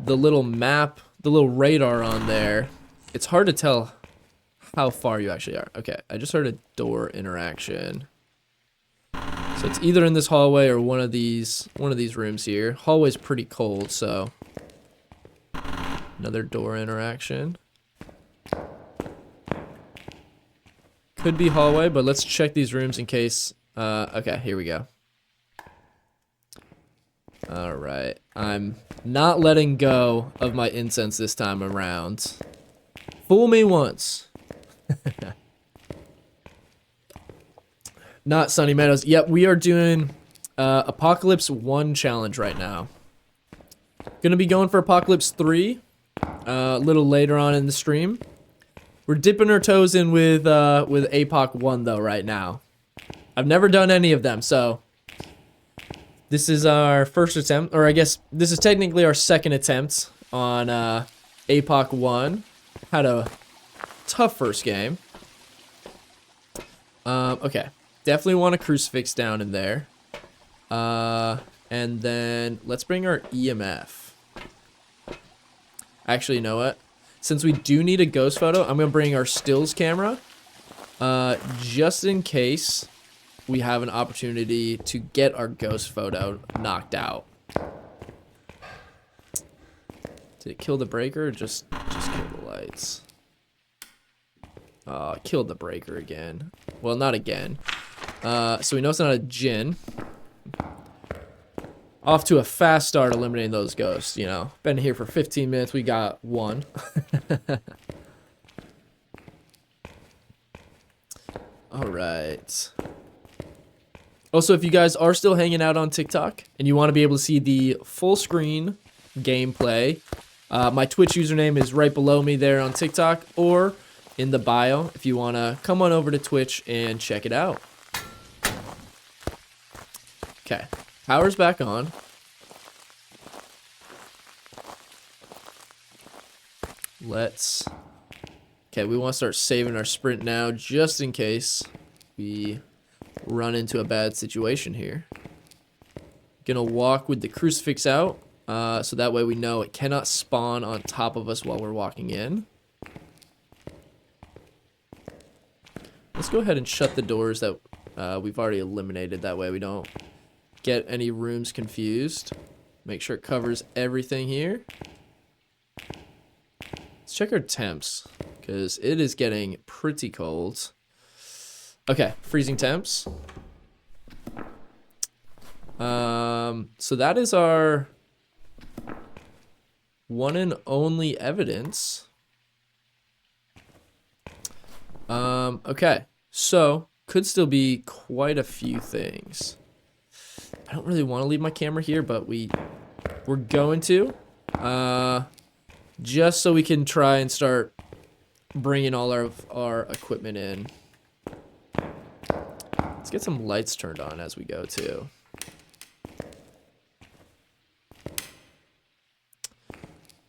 little map, the little radar on there, it's hard to tell how far you actually are. Okay, I just heard a door interaction. So it's either in this hallway or one of these rooms here. Hallway's pretty cold, so another door interaction. Could be hallway, but let's check these rooms in case. Okay, here we go. All right, I'm not letting go of my incense this time around. Fool me once. Not Sunny Meadows. Yep, we are doing Apocalypse 1 challenge right now. Gonna be going for Apocalypse 3 a little later on in the stream. We're dipping our toes in with APOC 1 though right now. I've never done any of them, so this is our first attempt, or I guess this is technically our second attempt on APOC 1. Had a tough first game. Okay, definitely want a crucifix down in there. And then let's bring our EMF. Actually, you know what? Since we do need a ghost photo, I'm gonna bring our stills camera, just in case we have an opportunity to get our ghost photo knocked out. Did it kill the breaker or just kill the lights? Killed the breaker again. Well, not again. So we know it's not a djinn. Off to a fast start eliminating those ghosts, you know. Been here for 15 minutes, we got one. Alright. Also, if you guys are still hanging out on TikTok and you want to be able to see the full screen gameplay, my Twitch username is right below me there on TikTok or in the bio if you want to come on over to Twitch and check it out. Okay. Power's back on. Okay, we want to start saving our sprint now just in case we run into a bad situation here. Gonna walk with the crucifix out, so that way we know it cannot spawn on top of us while we're walking in. Let's go ahead and shut the doors that we've already eliminated. That way we don't get any rooms confused. Make sure it covers everything here. Let's check our temps, because it is getting pretty cold. Okay, freezing temps. So that is our one and only evidence. Okay, so could still be quite a few things. I don't really want to leave my camera here, but we're going to, just so we can try and start bringing all of our equipment in. Let's get some lights turned on as we go too.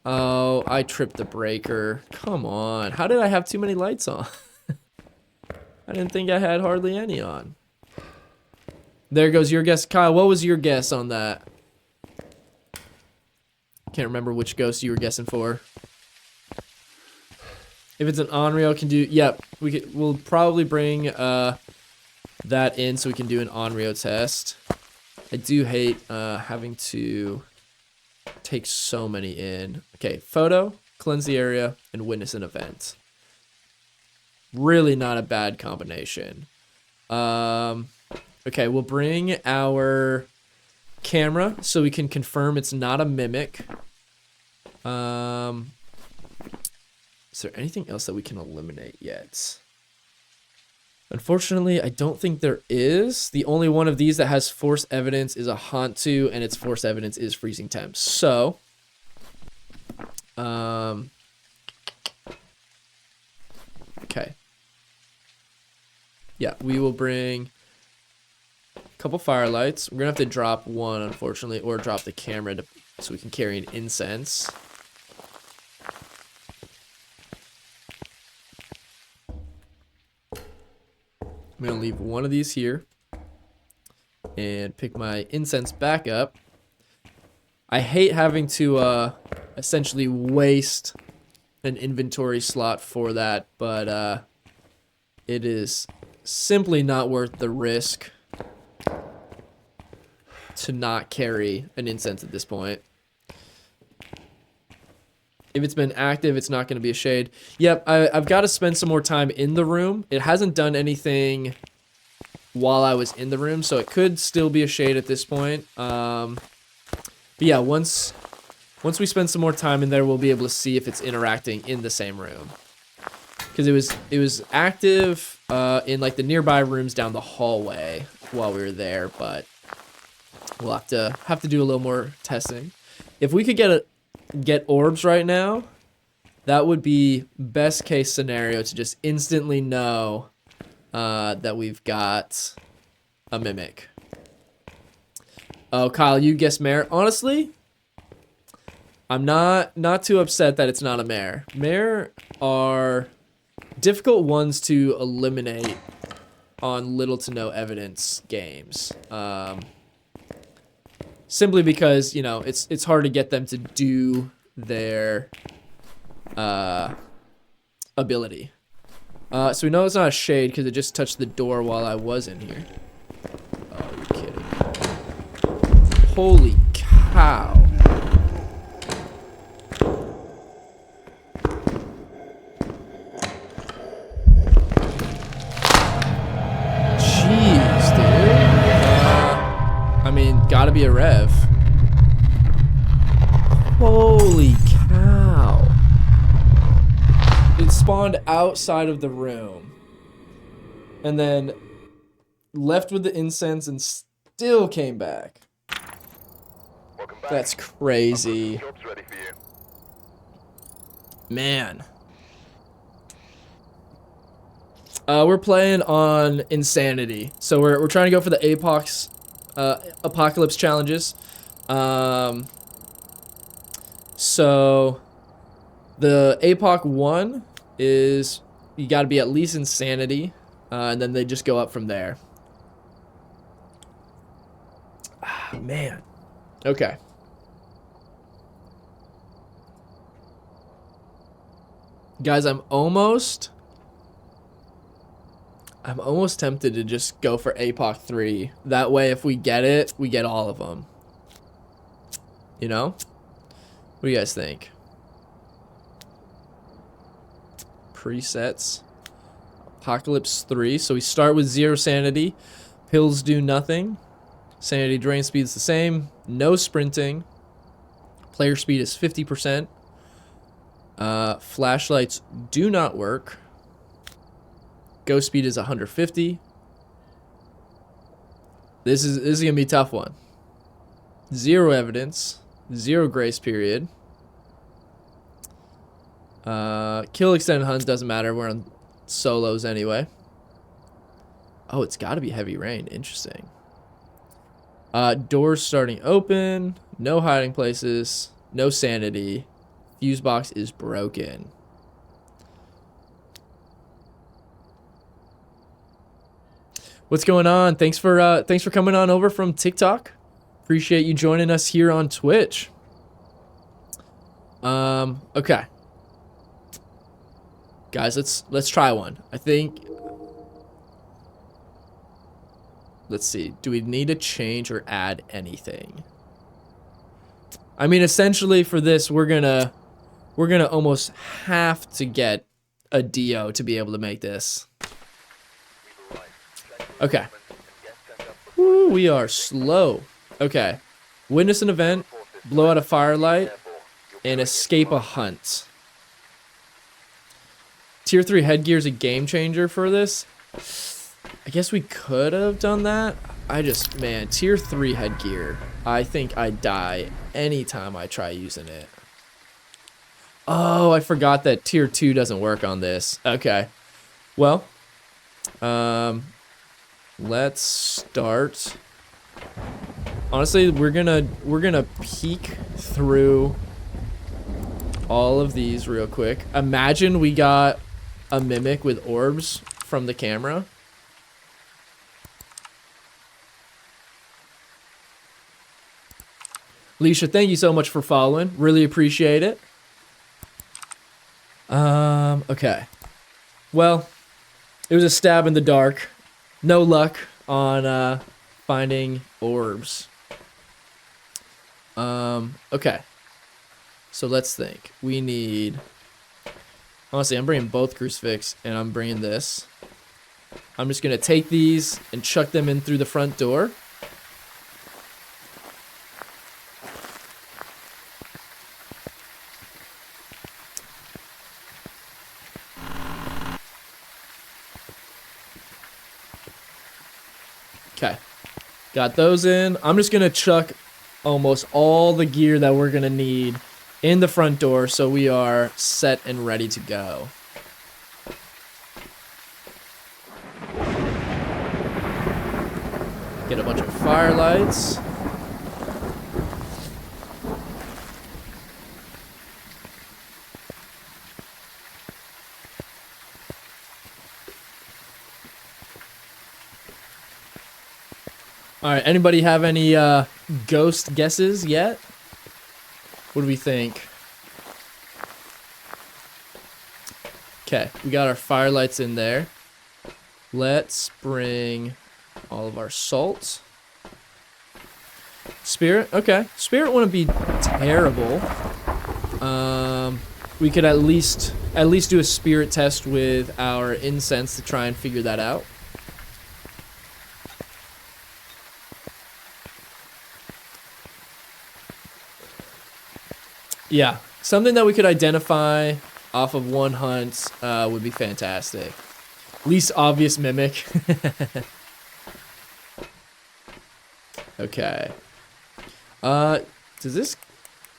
Oh, I tripped the breaker. Come on. How did I have too many lights on? I didn't think I had hardly any on. There goes your guess. Kyle, what was your guess on that? Can't remember which ghost you were guessing for. If it's an Onryo, can do... Yep, we'll probably bring that in so we can do an Onryo test. I do hate having to take so many in. Okay, photo, cleanse the area, and witness an event. Really not a bad combination. Okay, we'll bring our camera so we can confirm it's not a mimic. Is there anything else that we can eliminate yet? Unfortunately, I don't think there is. The only one of these that has force evidence is a Hantu, and its force evidence is freezing temps. So, okay. Yeah, we will bring a couple firelights. We're gonna have to drop one, unfortunately, or drop the camera so we can carry an incense. I'm going to leave one of these here and pick my incense back up. I hate having to essentially waste an inventory slot for that, but it is simply not worth the risk to not carry an incense at this point. If it's been active, it's not going to be a shade. Yep, I've got to spend some more time in the room. It hasn't done anything while I was in the room, so it could still be a shade at this point. But yeah, once we spend some more time in there, we'll be able to see if it's interacting in the same room. Because it was active in like the nearby rooms down the hallway while we were there, but we'll have to do a little more testing. If we could get orbs right now, that would be best case scenario to just instantly know that we've got a mimic. Oh, Kyle, you guessed mare. Honestly, I'm not too upset that it's not a mare. Mare are difficult ones to eliminate on little to no evidence games. Simply because, you know, it's hard to get them to do their ability. So we know it's not a shade because it just touched the door while I was in here. Oh, you're kidding. Holy cow. Jeez, dude. I mean, gotta be a rev. Holy cow. It spawned outside of the room. And then left with the incense and still came back. Welcome back. That's crazy. Job's ready for you. Man. We're playing on Insanity. So we're trying to go for the Apocalypse challenges. So the APOC 1 is you got to be at least Insanity, and then they just go up from there. Ah, man. Okay. Guys, I'm almost tempted to just go for APOC 3. That way, if we get it, we get all of them. You know? What do you guys think? Presets. Apocalypse 3. So we start with 0 sanity. Pills do nothing. Sanity drain speed is the same. No sprinting. Player speed is 50%. Flashlights do not work. Ghost speed is 150. This is gonna be a tough one. 0 evidence. 0 grace period. Kill extended hunts doesn't matter. We're on solos anyway. Oh, it's got to be heavy rain. Interesting. Doors starting open. No hiding places. No sanity. Fuse box is broken. What's going on? Thanks for coming on over from TikTok. Appreciate you joining us here on Twitch. Okay. Guys, let's try one. I think, let's see. Do we need to change or add anything? I mean, essentially for this, we're gonna almost have to get a DO to be able to make this. Okay. Woo, we are slow. Okay. Witness an event, blow out a firelight, and escape a hunt. Tier 3 headgear is a game changer for this. I guess we could have done that. Man, tier 3 headgear. I think I die anytime I try using it. Oh, I forgot that tier 2 doesn't work on this. Okay. Well, let's start. Honestly, we're gonna peek through all of these real quick. Imagine we got a mimic with orbs from the camera. Leisha, thank you so much for following. Really appreciate it. Okay. Well, it was a stab in the dark. No luck on finding orbs. Okay. So let's think. We need... Honestly, I'm bringing both crucifix, and I'm bringing this. I'm just going to take these and chuck them in through the front door. Okay. Got those in. I'm just going to chuck almost all the gear that we're going to need in the front door so we are set and ready to go. Get a bunch of firelights. All right, anybody have any ghost guesses yet? What do we think? Okay, we got our firelights in there. Let's bring all of our salt. Spirit, okay. Spirit wouldn't be terrible. We could at least do a spirit test with our incense to try and figure that out. Yeah, something that we could identify off of one hunt would be fantastic. Least obvious mimic. Okay. Does this...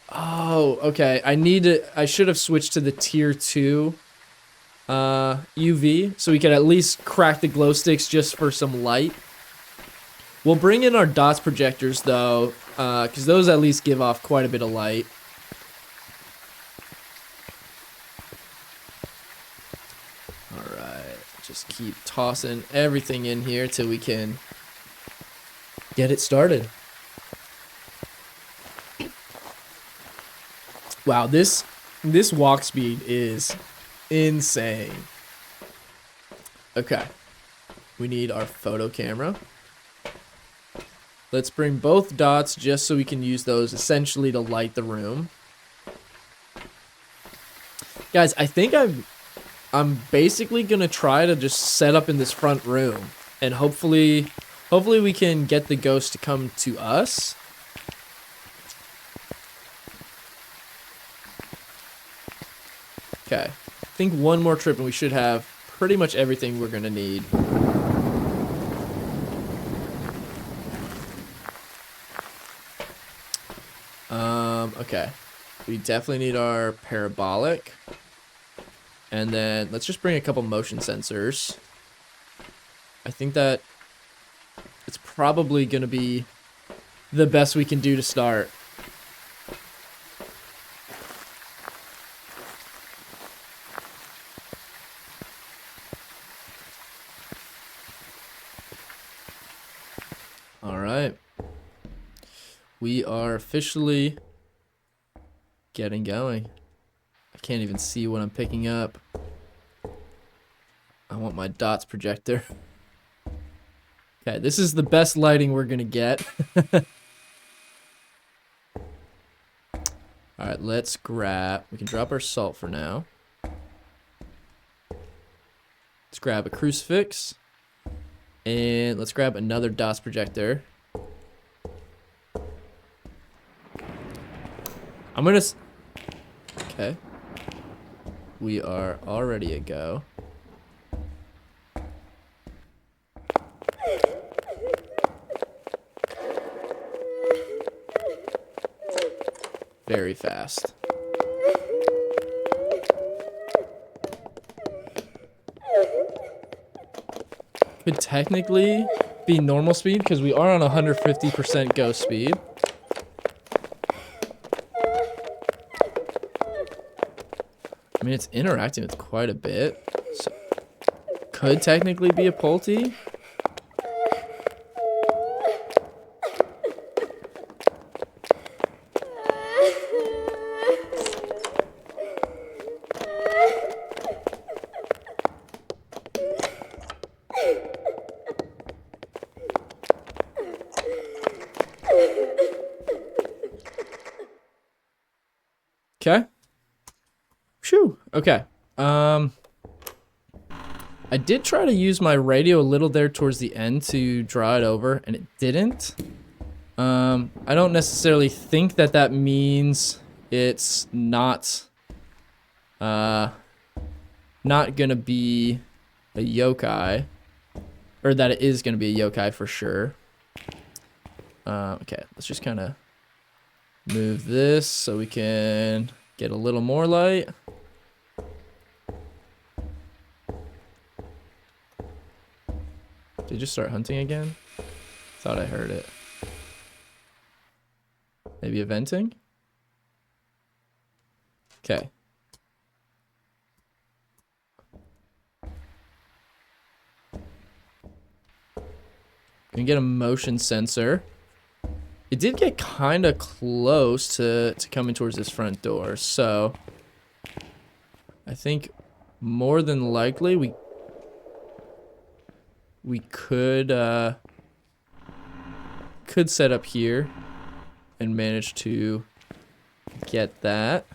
Oh, okay. I should have switched to the tier 2 UV so we could at least crack the glow sticks just for some light. We'll bring in our dots projectors though, because those at least give off quite a bit of light. Alright, just keep tossing everything in here till we can get it started. Wow, this walk speed is insane. Okay. We need our photo camera. Let's bring both dots just so we can use those essentially to light the room. Guys, I think I'm basically gonna try to just set up in this front room and hopefully we can get the ghost to come to us. Okay, I think one more trip and we should have pretty much everything we're gonna need. Okay, we definitely need our parabolic. And then let's just bring a couple motion sensors. I think that it's probably gonna be the best we can do to start. All right. We are officially getting going. I can't even see what I'm picking up. I want my dots projector. Okay, this is the best lighting we're gonna get. Alright, let's grab... We can drop our salt for now. Let's grab a crucifix. And let's grab another dots projector. I'm gonna... Okay. We are already a go. Very fast. Could technically be normal speed because we are on 150% ghost speed. I mean, it's interacting with quite a bit. So could technically be a Pulte. Okay. Phew. Okay. I did try to use my radio a little there towards the end to draw it over, and it didn't. I don't necessarily think that that means it's not gonna be a yokai, or that it is gonna be a yokai for sure. Okay, let's just kind of move this so we can get a little more light. Did you just start hunting again? Thought I heard it. Maybe eventing? Okay. Gonna get a motion sensor. It did get kind of close to coming towards this front door, so I think more than likely we could set up here and manage to get that.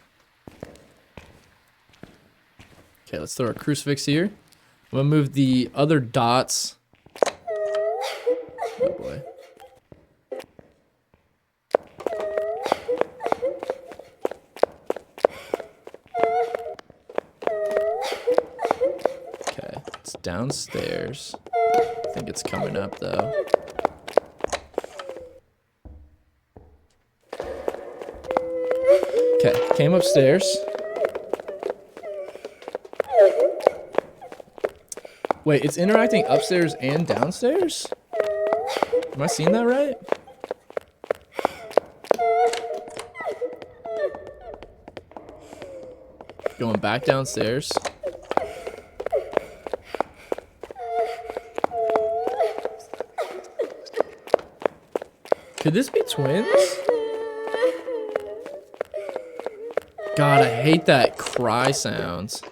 Okay, let's throw a crucifix here. I'm gonna move the other dots. Oh boy. Okay, it's downstairs. I think it's coming up though. Okay, came upstairs. Wait, it's interacting upstairs and downstairs? Am I seeing that right? Going back downstairs. Could this be twins? God, I hate that cry sounds.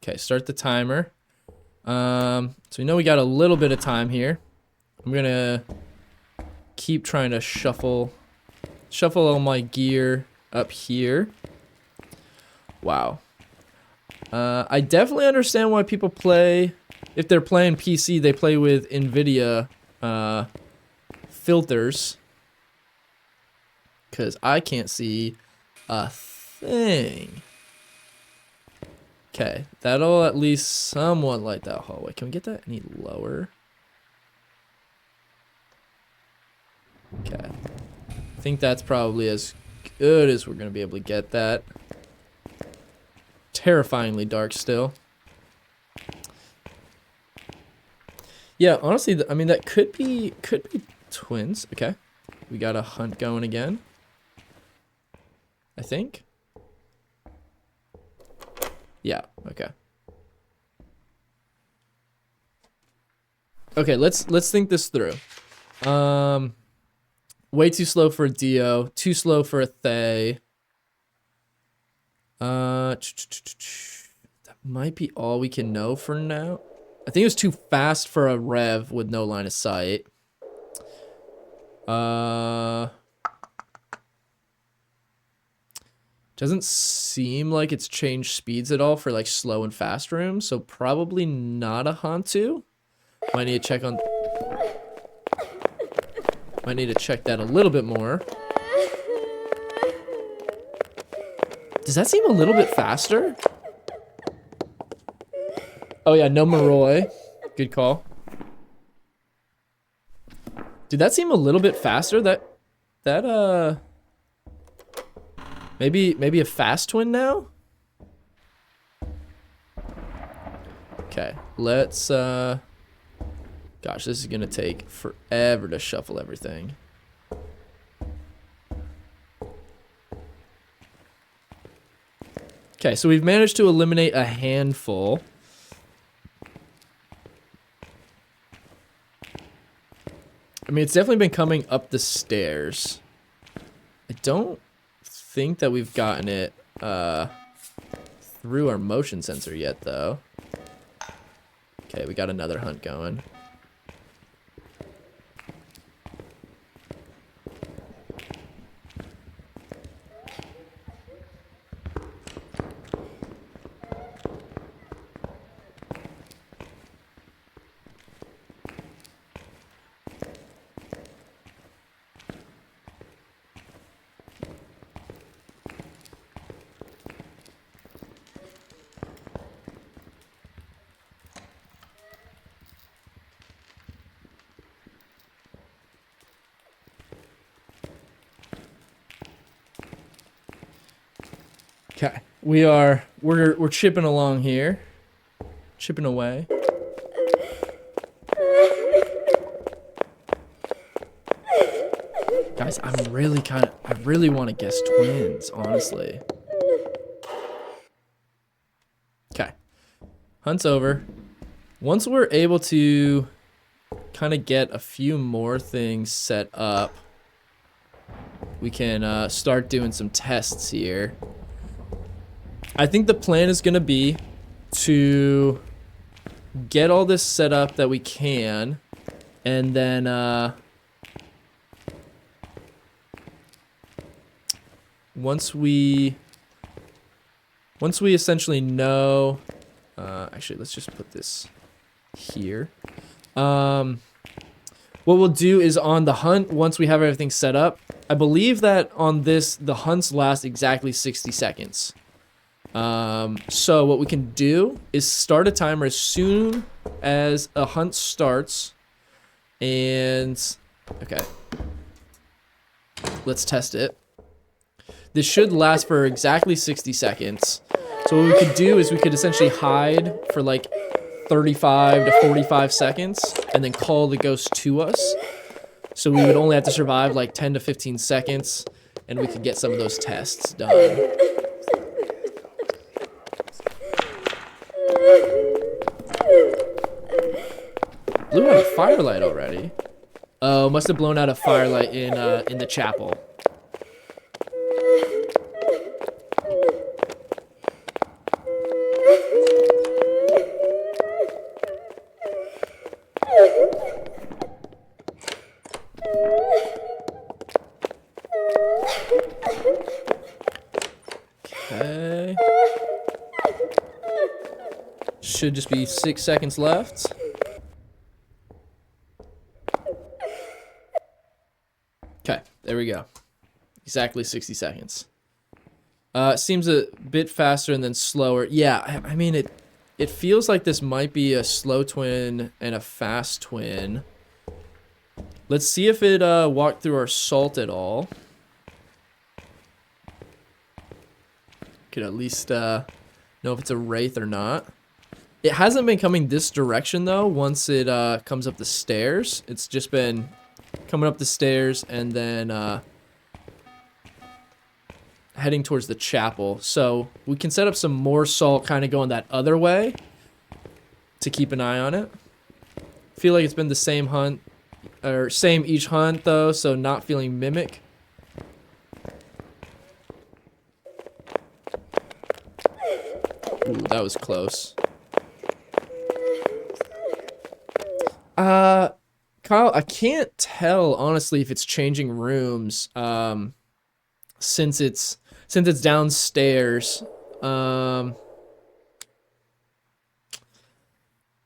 Okay, start the timer. So we know we got a little bit of time here. I'm gonna keep trying to shuffle all my gear up here. Wow. I definitely understand why people play, if they're playing PC, they play with NVIDIA filters. Because I can't see a thing. Okay, that'll at least somewhat light that hallway. Can we get that any lower? Okay. I think that's probably as good as we're going to be able to get that. Terrifyingly dark still. Yeah, honestly, I mean, that could be twins. Okay. We got a hunt going again. I think. Yeah, okay. Okay, let's think this through. Way too slow for a Dio, too slow for a Thay. That might be all we can know for now. I think it was too fast for a Rev with no line of sight. Doesn't seem like it's changed speeds at all for like slow and fast rooms, so probably not a Hantu. Might need to check on. Might need to check that a little bit more. Does that seem a little bit faster? Oh yeah, no Moroi. Good call. Did that seem a little bit faster? Maybe a fast twin now? Okay, let's gosh, this is gonna take forever to shuffle everything. Okay, so we've managed to eliminate a handful. I mean, it's definitely been coming up the stairs. I don't think that we've gotten it through our motion sensor yet, though. Okay, we got another hunt going. Okay, we're chipping along here, chipping away. Guys, I really want to guess twins, honestly. Okay, hunt's over. Once we're able to kind of get a few more things set up, we can start doing some tests here. I think the plan is going to be to get all this set up that we can, and then once we essentially know, actually let's just put this here. What we'll do is on the hunt, once we have everything set up, I believe that on this the hunts last exactly 60 seconds. So what we can do is start a timer as soon as a hunt starts, and okay, let's test it. This should last for exactly 60 seconds. So what we could do is we could essentially hide for like 35 to 45 seconds and then call the ghost to us. So we would only have to survive like 10 to 15 seconds, and we could get some of those tests done. Blew out a firelight already. Oh, must have blown out a firelight in the chapel. Okay. Should just be 6 seconds left. Okay, there we go. Exactly 60 seconds. Seems a bit faster and then slower. Yeah, I mean, it feels like this might be a slow twin and a fast twin. Let's see if it walked through our salt at all. Could at least know if it's a wraith or not. It hasn't been coming this direction, though, once it comes up the stairs. It's just been coming up the stairs and then heading towards the chapel. So we can set up some more salt kind of going that other way to keep an eye on it. Feel like it's been the same hunt, or same each hunt though, so not feeling mimic. Ooh, that was close. Kyle, I can't tell honestly if it's changing rooms since it's downstairs.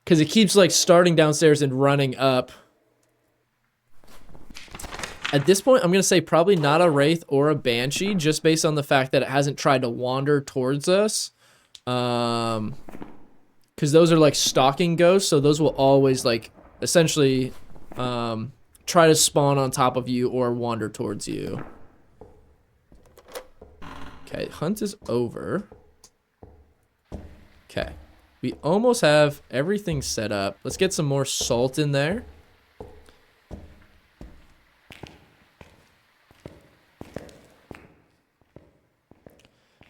Because it keeps like starting downstairs and running up. At this point, I'm gonna say probably not a wraith or a banshee, just based on the fact that it hasn't tried to wander towards us. Because those are like stalking ghosts, so those will always like essentially try to spawn on top of you or wander towards you. Okay, hunt is over. Okay, we almost have everything set up. Let's get some more salt in there.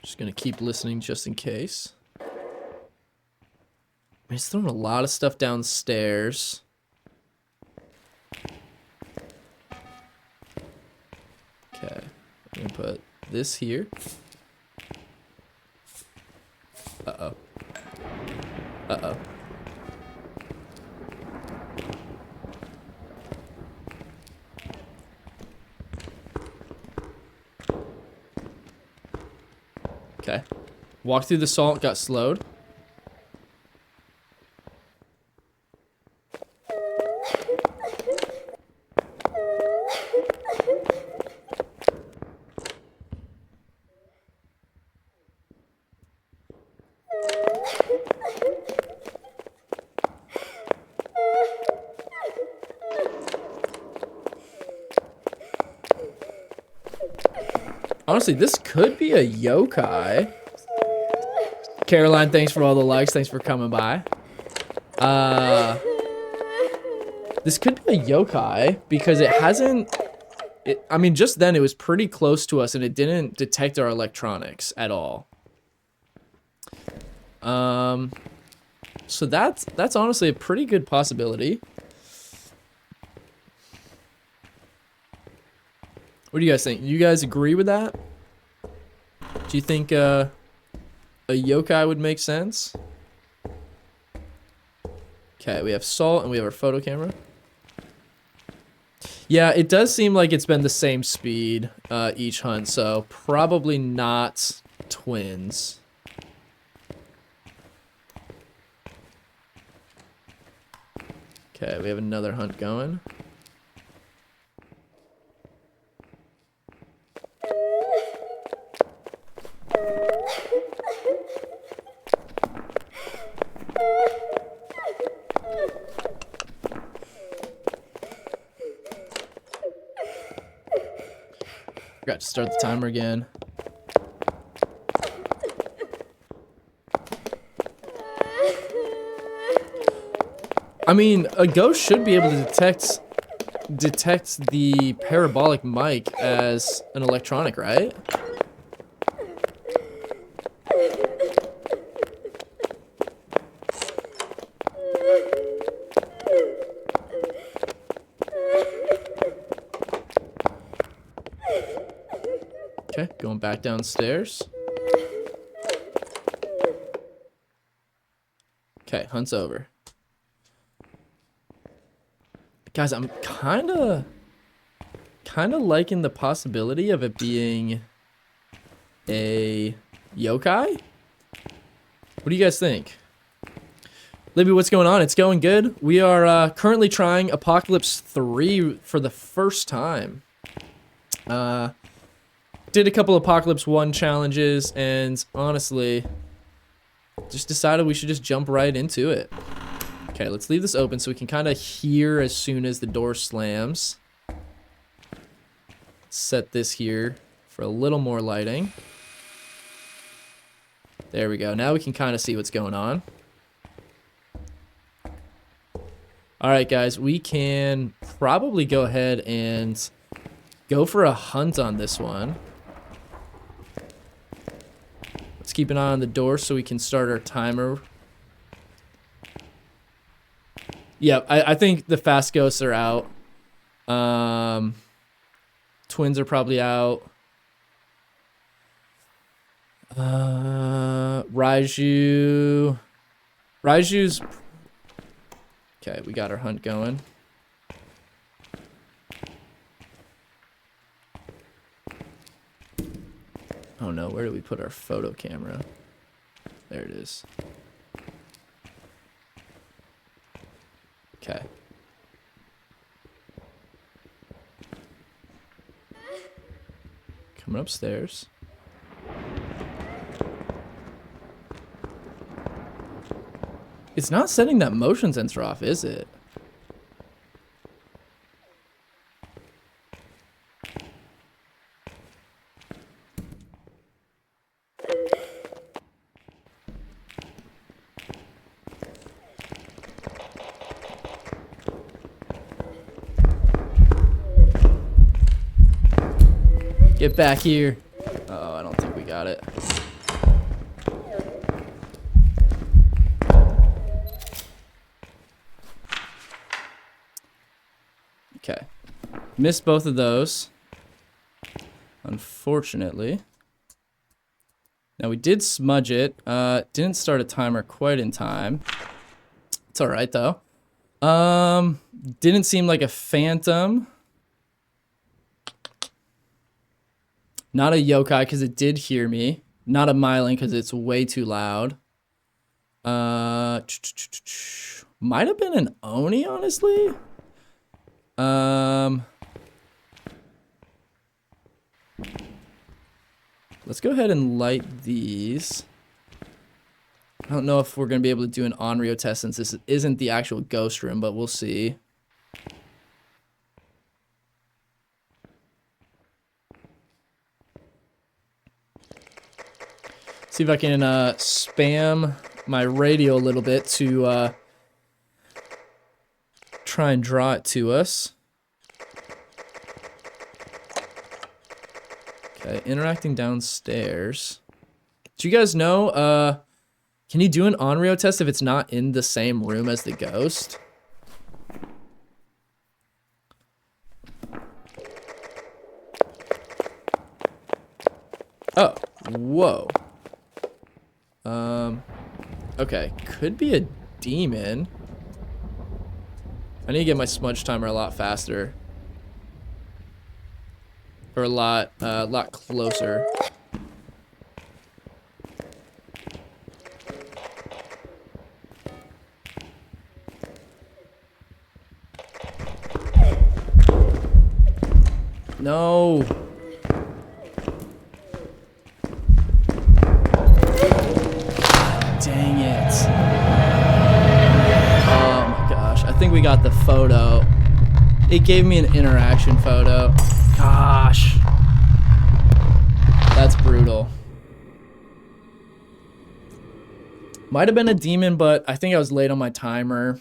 Just gonna keep listening just in case. He's throwing a lot of stuff downstairs. Okay, I'm gonna put this here. Uh-oh. Uh-oh. Okay. Walked through the salt, got slowed. Honestly, this could be a yokai. Caroline, thanks for all the likes. Thanks for coming by. This could be a yokai because it hasn't... I mean, just then it was pretty close to us and it didn't detect our electronics at all. So that's honestly a pretty good possibility. What do you guys think? You guys agree with that? Do you think a yokai would make sense? Okay, we have salt and we have our photo camera. Yeah, it does seem like it's been the same speed each hunt, so probably not twins. Okay, we have another hunt going. Forgot to start the timer again. I mean, a ghost should be able to detect the parabolic mic as an electronic, right? Okay, going back downstairs. Okay, hunt's over. Guys, I'm kind of liking the possibility of it being a yokai. What do you guys think? Libby, what's going on? It's going good. We are currently trying Apocalypse 3 for the first time. Did a couple Apocalypse 1 challenges, and honestly, just decided we should just jump right into it. Okay, let's leave this open so we can kind of hear as soon as the door slams. Set this here for a little more lighting. There we go. Now we can kind of see what's going on. All right, guys, we can probably go ahead and go for a hunt on this one. Let's keep an eye on the door so we can start our timer. Yeah, I think the fast ghosts are out. Twins are probably out. Raiju's... Okay, we got our hunt going. Oh no, where do we put our photo camera? There it is. Okay. Coming upstairs. It's not setting that motion sensor off, is it? Get back here. Oh, I don't think we got it. Okay. Missed both of those. Unfortunately. Now we did smudge it. Didn't start a timer quite in time. It's alright though. Didn't seem like a phantom. Not a yokai because it did hear me. Not a myling because it's way too loud. Might have been an Oni, honestly. Let's go ahead and light these. I don't know if we're going to be able to do an Onryo test since this isn't the actual ghost room, but we'll see. See if I can spam my radio a little bit to try and draw it to us. Okay, interacting downstairs. Do you guys know, can you do an Onryo test if it's not in the same room as the ghost? Oh, whoa. Okay, could be a demon. I need to get my smudge timer a lot faster. Or a lot closer. No. Dang it. Oh my gosh. I think we got the photo. It gave me an interaction photo. Gosh. That's brutal. Might have been a demon, but I think I was late on my timer.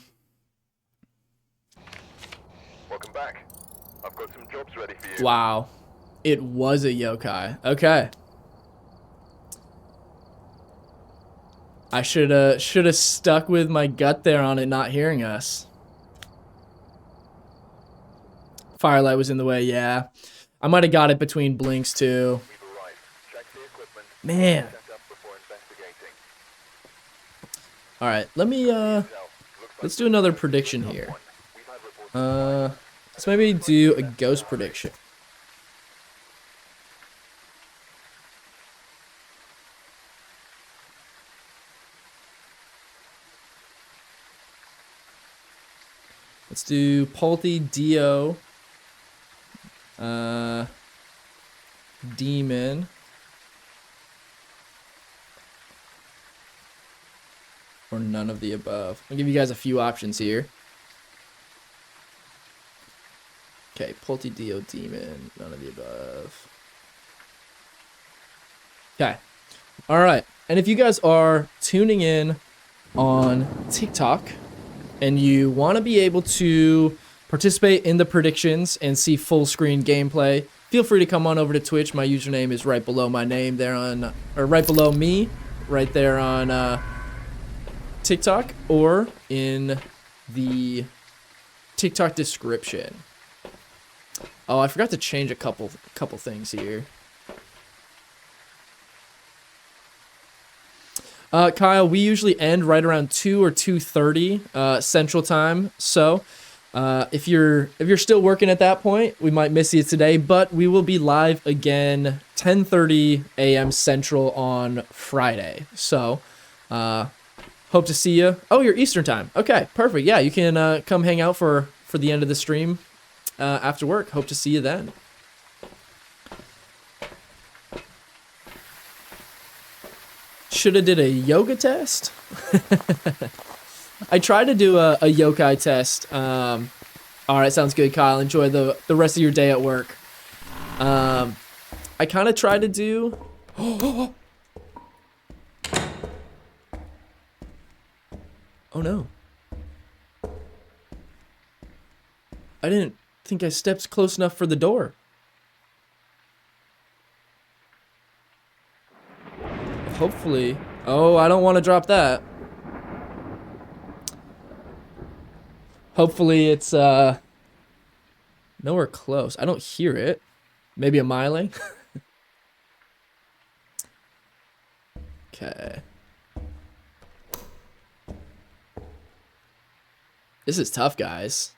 Welcome back. I've got some jobs ready for you. Wow. It was a yokai. Okay. I should have stuck with my gut there on it not hearing us. Firelight was in the way, yeah. I might have got it between blinks too. We've arrived. Check the equipment. Man. Set up before investigating. All right, let me let's do another prediction here. We've had reports. Let's maybe do a ghost prediction. Let's do Polty, Dio, Demon, or none of the above. I'll give you guys a few options here. Okay, Polty, Dio, Demon, none of the above. Okay, all right. And if you guys are tuning in on TikTok, and you want to be able to participate in the predictions and see full screen gameplay, feel free to come on over to Twitch. My username is right below my name there on, or right below me, right there on TikTok, or in the TikTok description. Oh, I forgot to change a couple things here. Kyle, we usually end right around 2 or 2:30 Central Time. So, if you're still working at that point, we might miss you today, but we will be live again 10:30 a.m. Central on Friday. So, hope to see you. Oh, you're Eastern Time. Okay, perfect. Yeah, you can come hang out for the end of the stream after work. Hope to see you then. Should have did a yoga test. I tried to do a yokai test. All right, sounds good, Kyle. Enjoy the rest of your day at work. I kind of tried to do. Oh no! I didn't think I stepped close enough for the door. Hopefully. Oh, I don't want to drop that. Hopefully it's nowhere close. I don't hear it. Maybe a miling. Okay. This is tough, guys.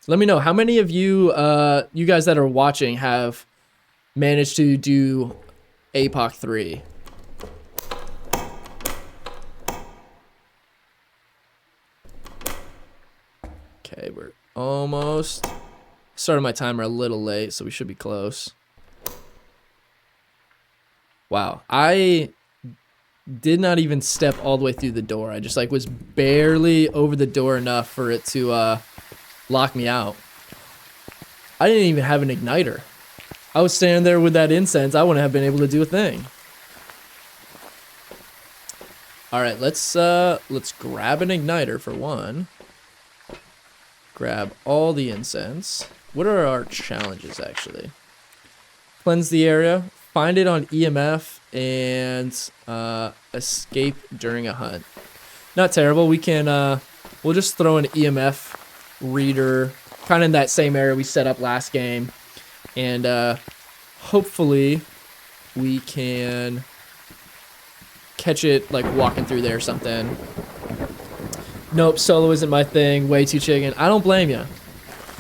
Let me know how many of you you guys that are watching have managed to do APOC 3. Okay, we're almost. Started my timer a little late, so we should be close. Wow, I did not even step all the way through the door. I just was barely over the door enough for it to lock me out. I didn't even have an igniter. I was standing there with that incense. I wouldn't have been able to do a thing. All right, let's grab an igniter for one. Grab all the incense. What are our challenges, actually? Cleanse the area, find it on EMF, and escape during a hunt. Not terrible. We can, we'll just throw an EMF reader kind of in that same area we set up last game. And hopefully we can catch it walking through there or something. Nope, solo isn't my thing. Way too chicken. I don't blame you.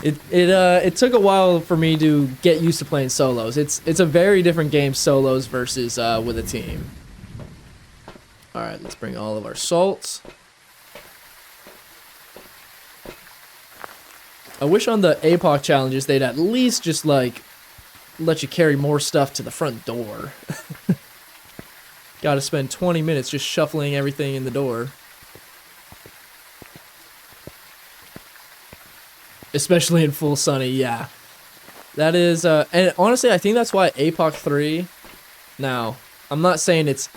It took a while for me to get used to playing solos. It's a very different game, solos versus with a team. All right, let's bring all of our salts. I wish on the APOC challenges they'd at least just let you carry more stuff to the front door. Got to spend 20 minutes just shuffling everything in the door. Especially in full sunny, yeah. That is, and honestly, I think that's why APOC 3, now, I'm not saying it's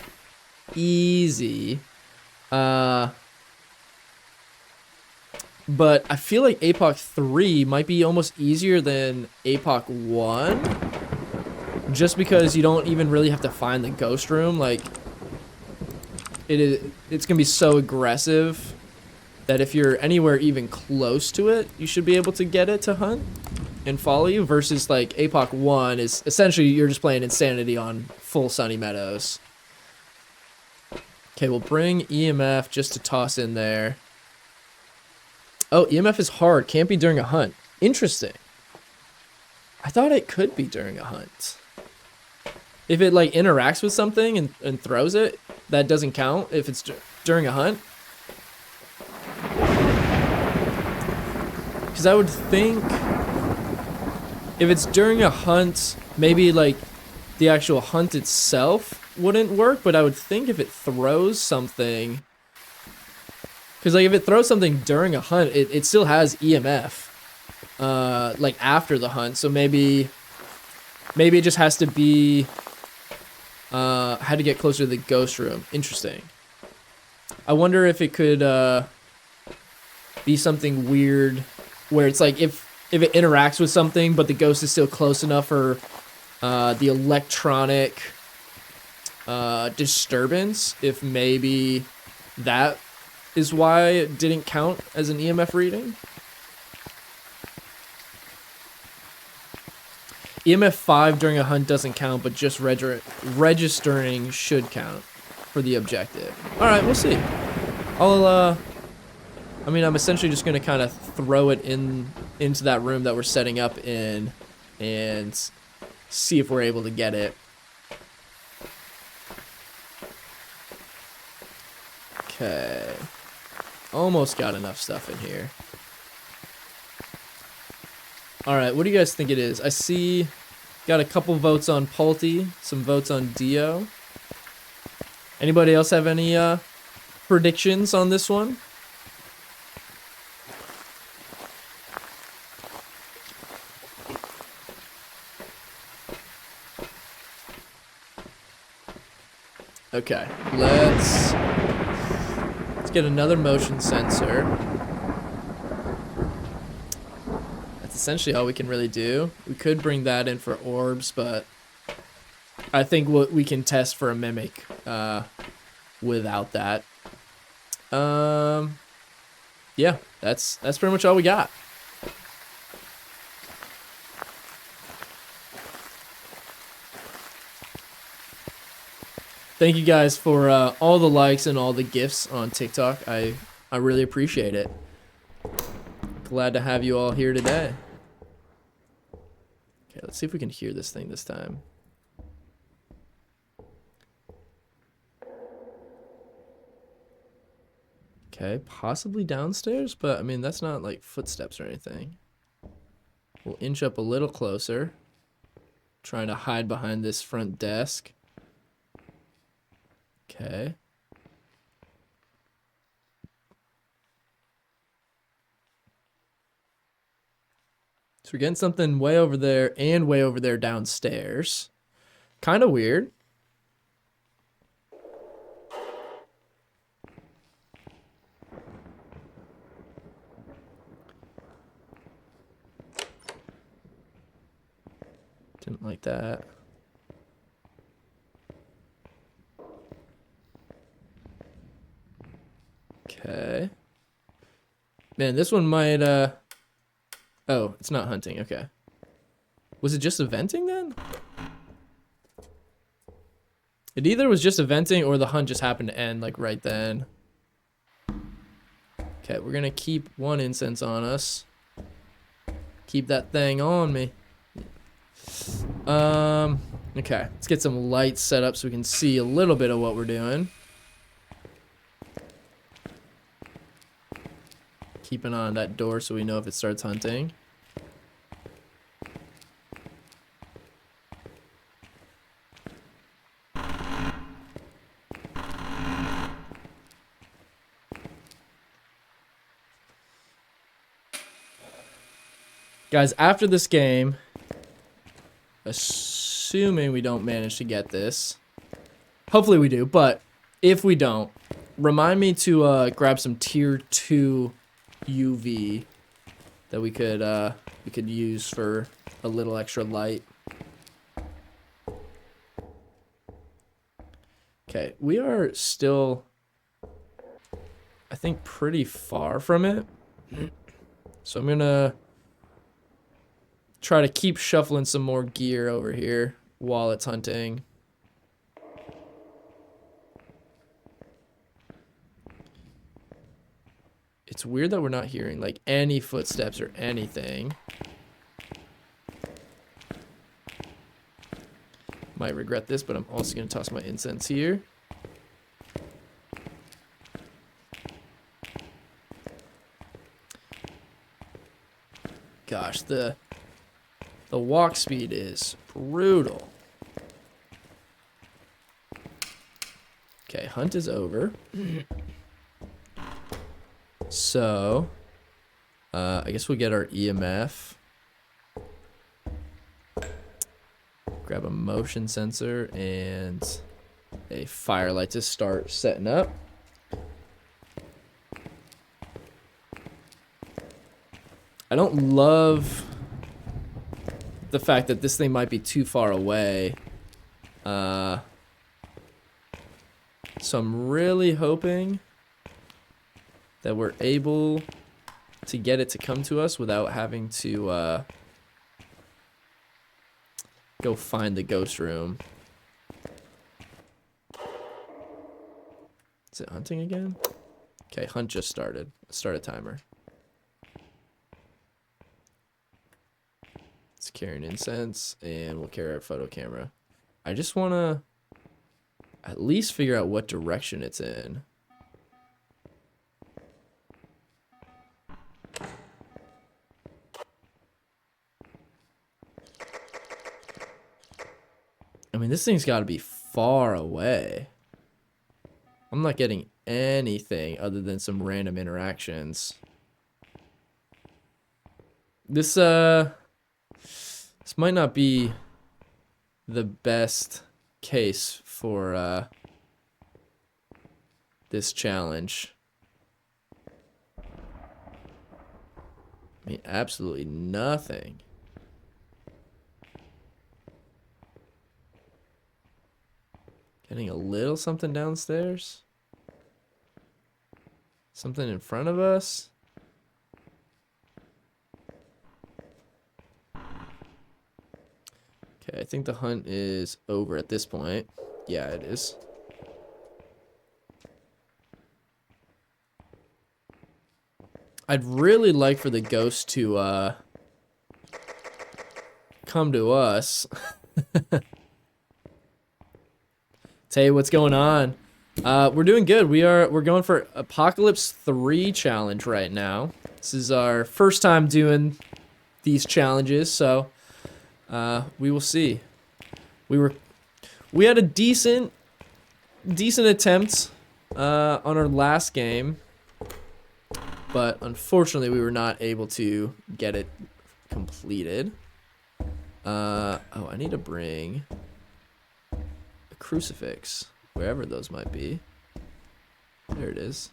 easy, but I feel like APOC 3 might be almost easier than APOC 1, just because you don't even really have to find the ghost room. It's gonna be so aggressive that if you're anywhere even close to it, you should be able to get it to hunt and follow you, versus APOC 1 is essentially you're just playing Insanity on full sunny meadows. Okay, we'll bring EMF just to toss in there. Oh, EMF is hard. Can't be during a hunt. Interesting. I thought it could be during a hunt. If it interacts with something and throws it, that doesn't count if it's during a hunt. Because I would think if it's during a hunt, maybe the actual hunt itself wouldn't work, but I would think if it throws something, because if it throws something during a hunt, it still has EMF after the hunt. So maybe it just has to be had to get closer to the ghost room. Interesting. I wonder if it could be something weird where it's if it interacts with something but the ghost is still close enough for the electronic disturbance, if maybe that is why it didn't count as an EMF reading. EMF 5 during a hunt doesn't count, but just registering should count for the objective. Alright, we'll see. I mean, I'm essentially just going to kind of throw it into that room that we're setting up in and see if we're able to get it. Okay. Almost got enough stuff in here. Alright, what do you guys think it is? I see got a couple votes on Pulty, some votes on Dio. Anybody else have any predictions on this one? Okay, let's get another motion sensor. That's essentially all we can really do. We could bring that in for orbs, but I think we can test for a mimic without that. Yeah, that's pretty much all we got. Thank you guys for all the likes and all the gifts on TikTok. I really appreciate it. Glad to have you all here today. Okay, let's see if we can hear this thing this time. Okay, possibly downstairs, but I mean, that's not like footsteps or anything. We'll inch up a little closer. Trying to hide behind this front desk. Okay. So we're getting something way over there and way over there downstairs. Kind of weird. Didn't like that. Okay. Man, this one might, oh, it's not hunting, okay. Was it just eventing then? It either was just eventing or the hunt just happened to end, like, right then. Okay, we're gonna keep one incense on us. Keep that thing on me. Okay, let's get some lights set up so we can see a little bit of what we're doing. Keep an eye on that door so we know if it starts hunting. Guys, after this game, assuming we don't manage to get this, hopefully we do, but if we don't, remind me to grab some tier 2 UV that we could use for a little extra light. Okay, we are still, I think, pretty far from it. So I'm gonna try to keep shuffling some more gear over here while it's hunting. It's weird that we're not hearing like any footsteps or anything. Might regret this, but I'm also gonna toss my incense here. Gosh, the walk speed is brutal. Okay, hunt is over. So, I guess we'll get our EMF. Grab a motion sensor and a firelight to start setting up. I don't love the fact that this thing might be too far away. So I'm really hoping that we're able to get it to come to us without having to go find the ghost room. Is it hunting again? Okay, hunt just started. Start a timer. Let's carry an incense, and we'll carry our photo camera. I just want to at least figure out what direction it's in. I mean, this thing's got to be far away. I'm not getting anything other than some random interactions. This might not be the best case for this challenge. I mean, absolutely nothing. Getting a little something downstairs. Something in front of us. Okay, I think the hunt is over at this point. Yeah, it is. I'd really like for the ghost to come to us. Tell you what's going on. We're doing good. We're going for Apocalypse 3 challenge right now. This is our first time doing these challenges, so we will see. We had a decent attempt on our last game, but unfortunately we were not able to get it completed. Oh, I need to bring a crucifix, wherever those might be. There it is.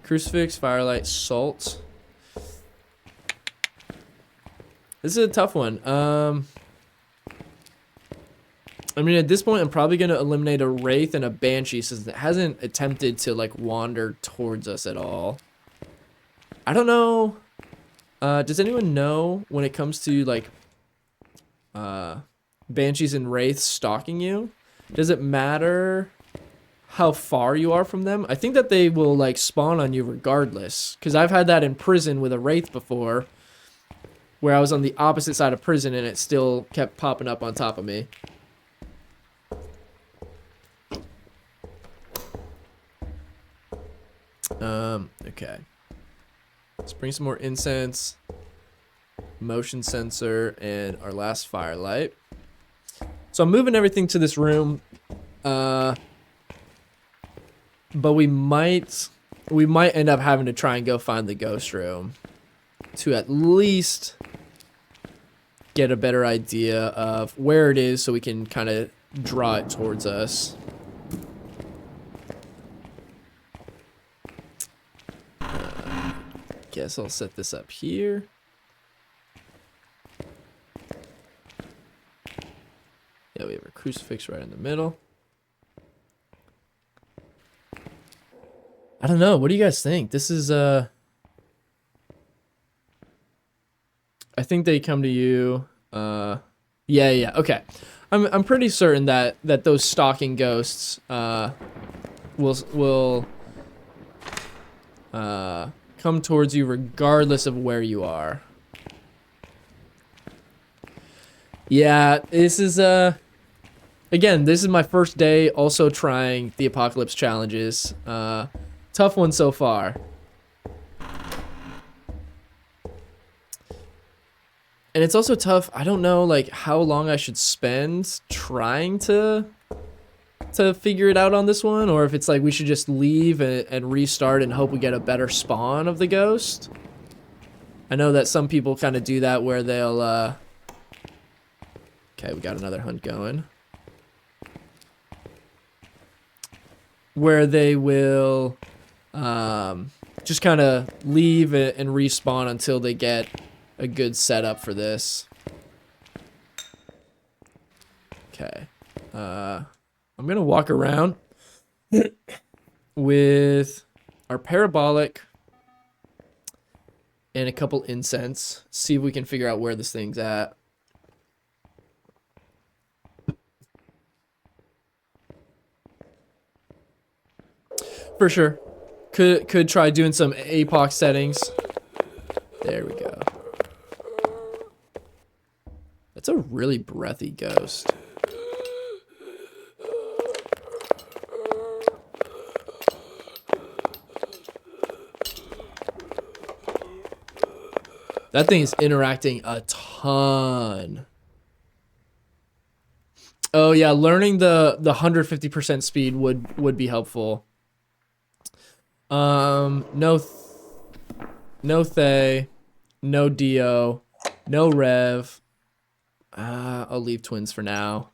Crucifix, firelight, salt. This is a tough one. I mean, at this point, I'm probably going to eliminate a Wraith and a Banshee since it hasn't attempted to, like, wander towards us at all. I don't know. Does anyone know when it comes to, like, Banshees and Wraiths stalking you? Does it matter how far you are from them? I think that they will, like, spawn on you regardless. Because I've had that in prison with a Wraith before, where I was on the opposite side of prison and it still kept popping up on top of me. Okay. Let's bring some more incense, motion sensor, and our last firelight. So I'm moving everything to this room, but we might end up having to try and go find the ghost room to at least get a better idea of where it is so we can kind of draw it towards us. Guess I'll set this up here. Yeah, we have a crucifix right in the middle. I don't know. What do you guys think? This is I think they come to you. Yeah. Okay. I'm pretty certain that those stalking ghosts will come towards you regardless of where you are. Yeah, this is again, this is my first day also trying the Apocalypse challenges. Tough one so far. And it's also tough. I don't know like how long I should spend trying to figure it out on this one, or if it's like we should just leave and restart and hope we get a better spawn of the ghost. I know that some people kind of do that where they'll okay, we got another hunt going. Where they will just kind of leave it and respawn until they get a good setup for this. Okay. I'm gonna walk around with our parabolic and a couple incense. See if we can figure out where this thing's at. For sure. Could try doing some APOC settings. There we go. That's a really breathy ghost. That thing is interacting a ton. Oh yeah, learning the 150% speed would be helpful. No Thay, no Dio, no Rev. I'll leave twins for now.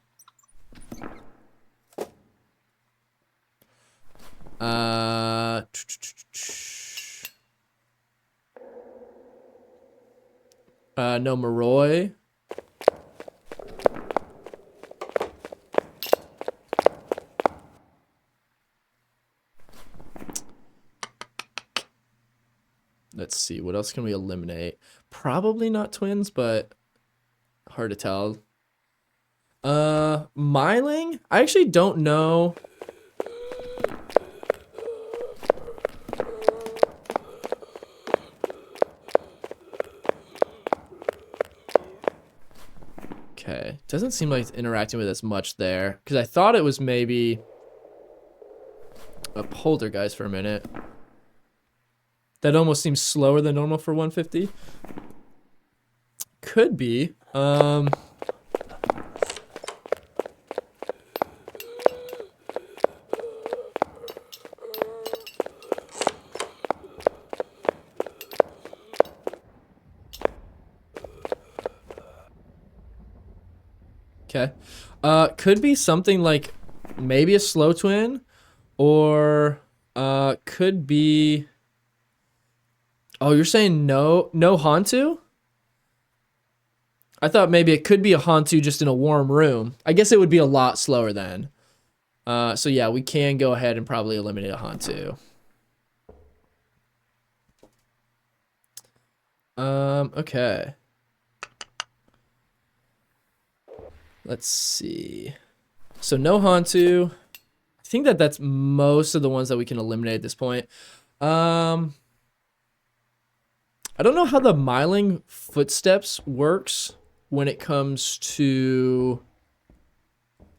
No Moroi. Let's see, what else can we eliminate? Probably not twins, but hard to tell. Myling? I actually don't know. Okay, doesn't seem like it's interacting with us much there, because I thought it was maybe a poltergeist for a minute. That almost seems slower than normal for 150. Could be. Okay. Could be something like maybe a slow twin, or could be. Oh, you're saying no Hantu? I thought maybe it could be a Hantu just in a warm room. I guess it would be a lot slower then. So yeah, we can go ahead and probably eliminate a Hantu. Okay. Let's see. So no Hantu. I think that's most of the ones that we can eliminate at this point. I don't know how the Myling footsteps works when it comes to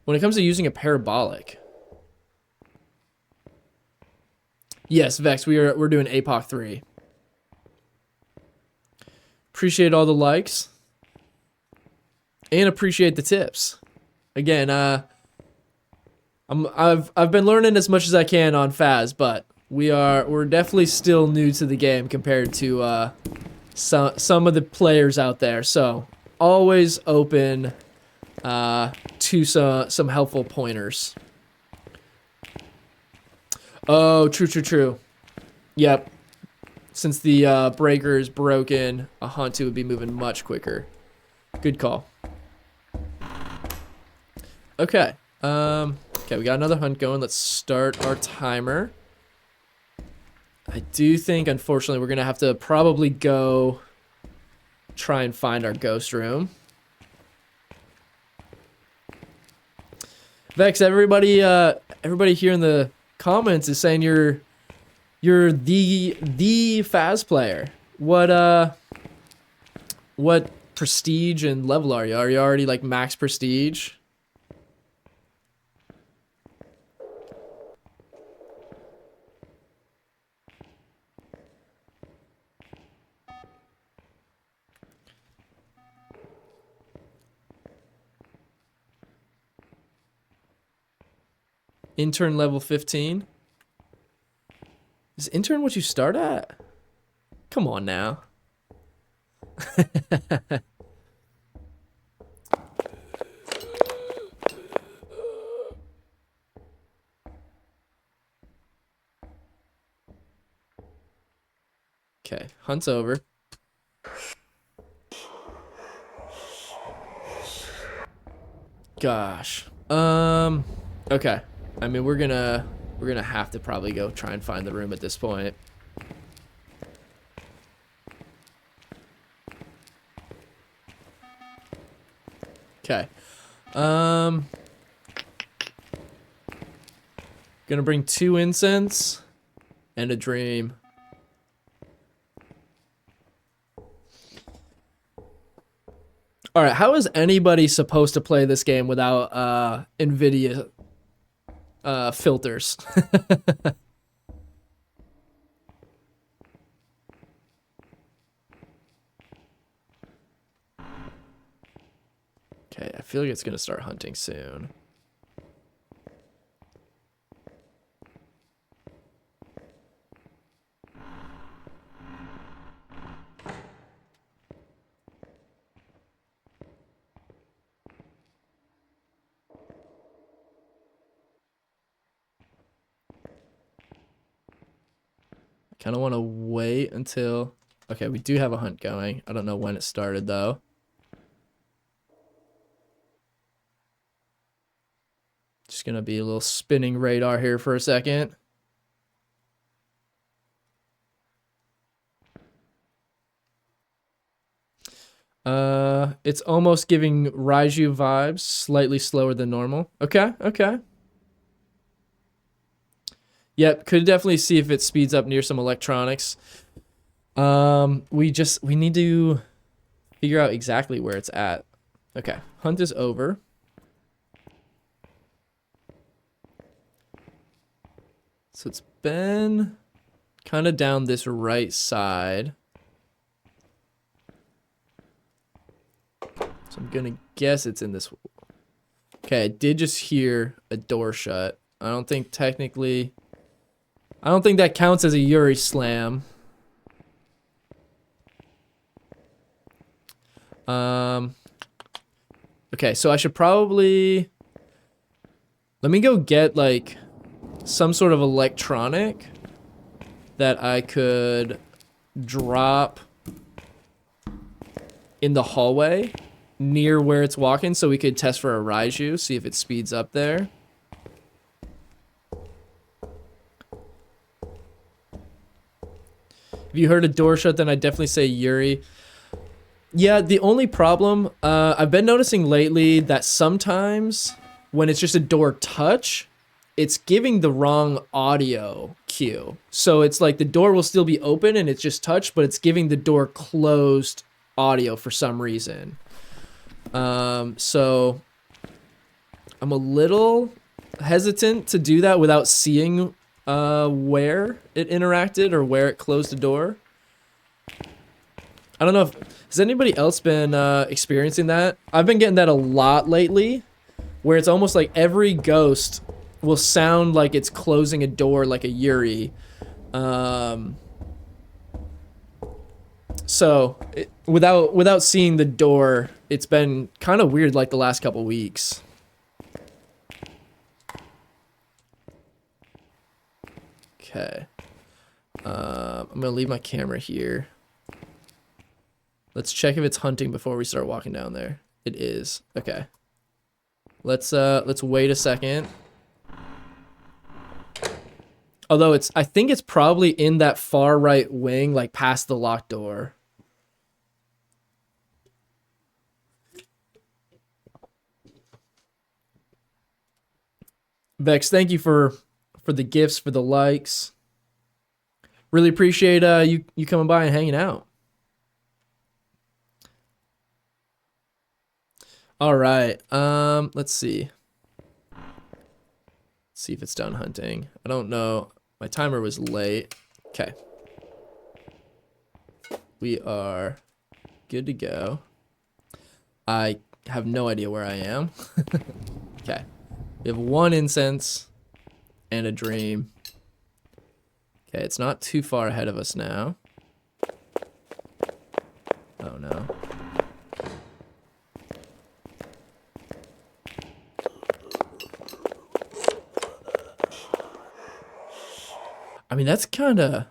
using a parabolic. Yes, Vex, we're doing APOC 3. Appreciate all the likes. And appreciate the tips. Again, I've been learning as much as I can on Phas, but we're definitely still new to the game compared to some of the players out there. So always open to some helpful pointers. Oh, true. Yep. Since the breaker is broken, a Hantu would be moving much quicker. Good call. Okay. Okay, we got another hunt going. Let's start our timer. I do think, unfortunately, we're going to have to probably go try and find our ghost room. Vex, everybody here in the comments is saying you're the Phas player. What prestige and level are you? Are you already like max prestige? Intern level 15. Is intern what you start at? Come on now. Okay, hunt's over. Gosh. Okay. I mean, we're gonna We're gonna have to probably go try and find the room at this point. Okay. Gonna bring 2 incense and a dream. All right, how is anybody supposed to play this game without NVIDIA filters? Okay, I feel like it's gonna start hunting soon. Kind of want to wait until... Okay, we do have a hunt going. I don't know when it started, though. Just gonna be a little spinning radar here for a second. It's almost giving Raiju vibes, slightly slower than normal. Okay, okay. Yep, could definitely see if it speeds up near some electronics. We need to figure out exactly where it's at. Okay, hunt is over. So it's been kind of down this right side. So I'm gonna guess it's in this. Okay, I did just hear a door shut. I don't think technically... I don't think that counts as a Yuri slam. Okay, so I should probably... Let me go get, like, some sort of electronic that I could drop in the hallway near where it's walking so we could test for a Raiju, see if it speeds up there. If you heard a door shut, then I'd definitely say Yuri. Yeah, the only problem, I've been noticing lately that sometimes when it's just a door touch, it's giving the wrong audio cue. So it's like the door will still be open and it's just touched, but it's giving the door closed audio for some reason. So I'm a little hesitant to do that without seeing where it interacted or where it closed the door. I don't know if... Has anybody else been experiencing that? I've been getting that a lot lately, where it's almost like every ghost will sound like it's closing a door like a Yuri. So, without seeing the door, it's been kind of weird like the last couple weeks. Okay. I'm gonna leave my camera here. Let's check if it's hunting before we start walking down there. It is. Okay. Let's wait a second. Although I think it's probably in that far right wing, like past the locked door. Vex, thank you for the gifts, for the likes. Really appreciate you coming by and hanging out. All right. Let's see. See if it's done hunting. I don't know. My timer was late. Okay. We are good to go. I have no idea where I am. Okay. We have 1 incense and a dream. Okay, it's not too far ahead of us now. Oh no. I mean, that's kind of...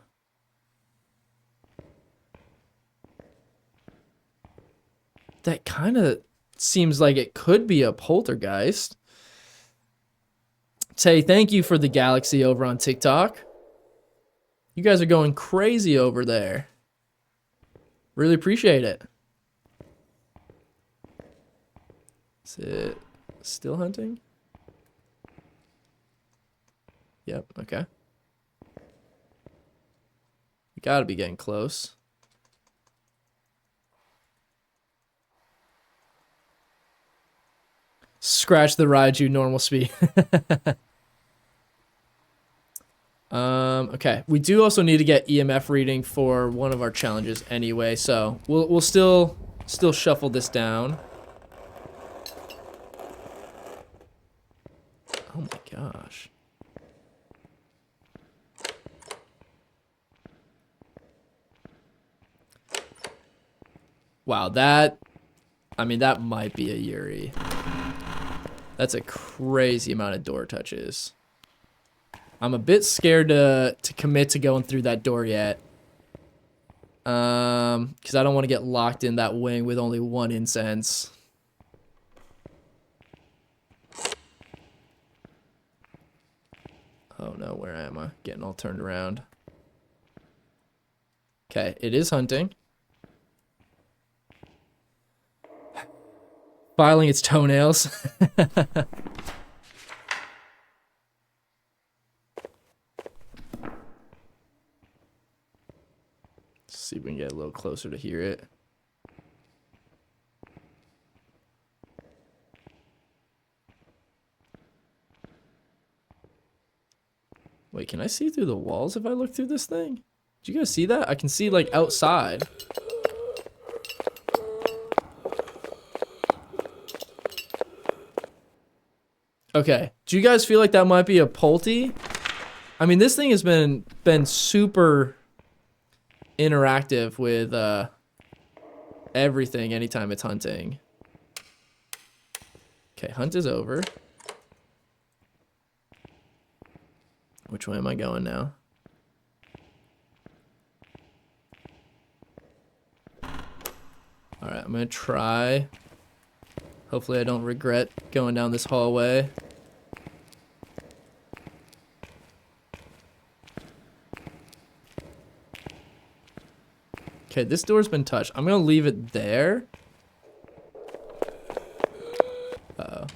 That kind of seems like it could be a poltergeist. Tay, thank you for the galaxy over on TikTok. You guys are going crazy over there. Really appreciate it. Is it still hunting? Yep, okay. We gotta be getting close. Scratch the Raiju normal speed. Okay. We do also need to get EMF reading for one of our challenges anyway, so we'll still shuffle this down. Oh my gosh. Wow, that might be a Yuri. That's a crazy amount of door touches. I'm a bit scared to commit to going through that door yet. Because I don't want to get locked in that wing with only one incense. Oh no, where am I? Getting all turned around. Okay, it is hunting. Filing its toenails. See if we can get a little closer to hear it. Wait, can I see through the walls if I look through this thing? Did you guys see that? I can see like outside. Okay, do you guys feel like that might be a Pulte? I mean, this thing has been super interactive with everything anytime it's hunting. Okay, hunt is over. Which way am I going now? Alright, I'm gonna try. Hopefully I don't regret going down this hallway. Okay, this door's been touched. I'm gonna leave it there. Uh-oh.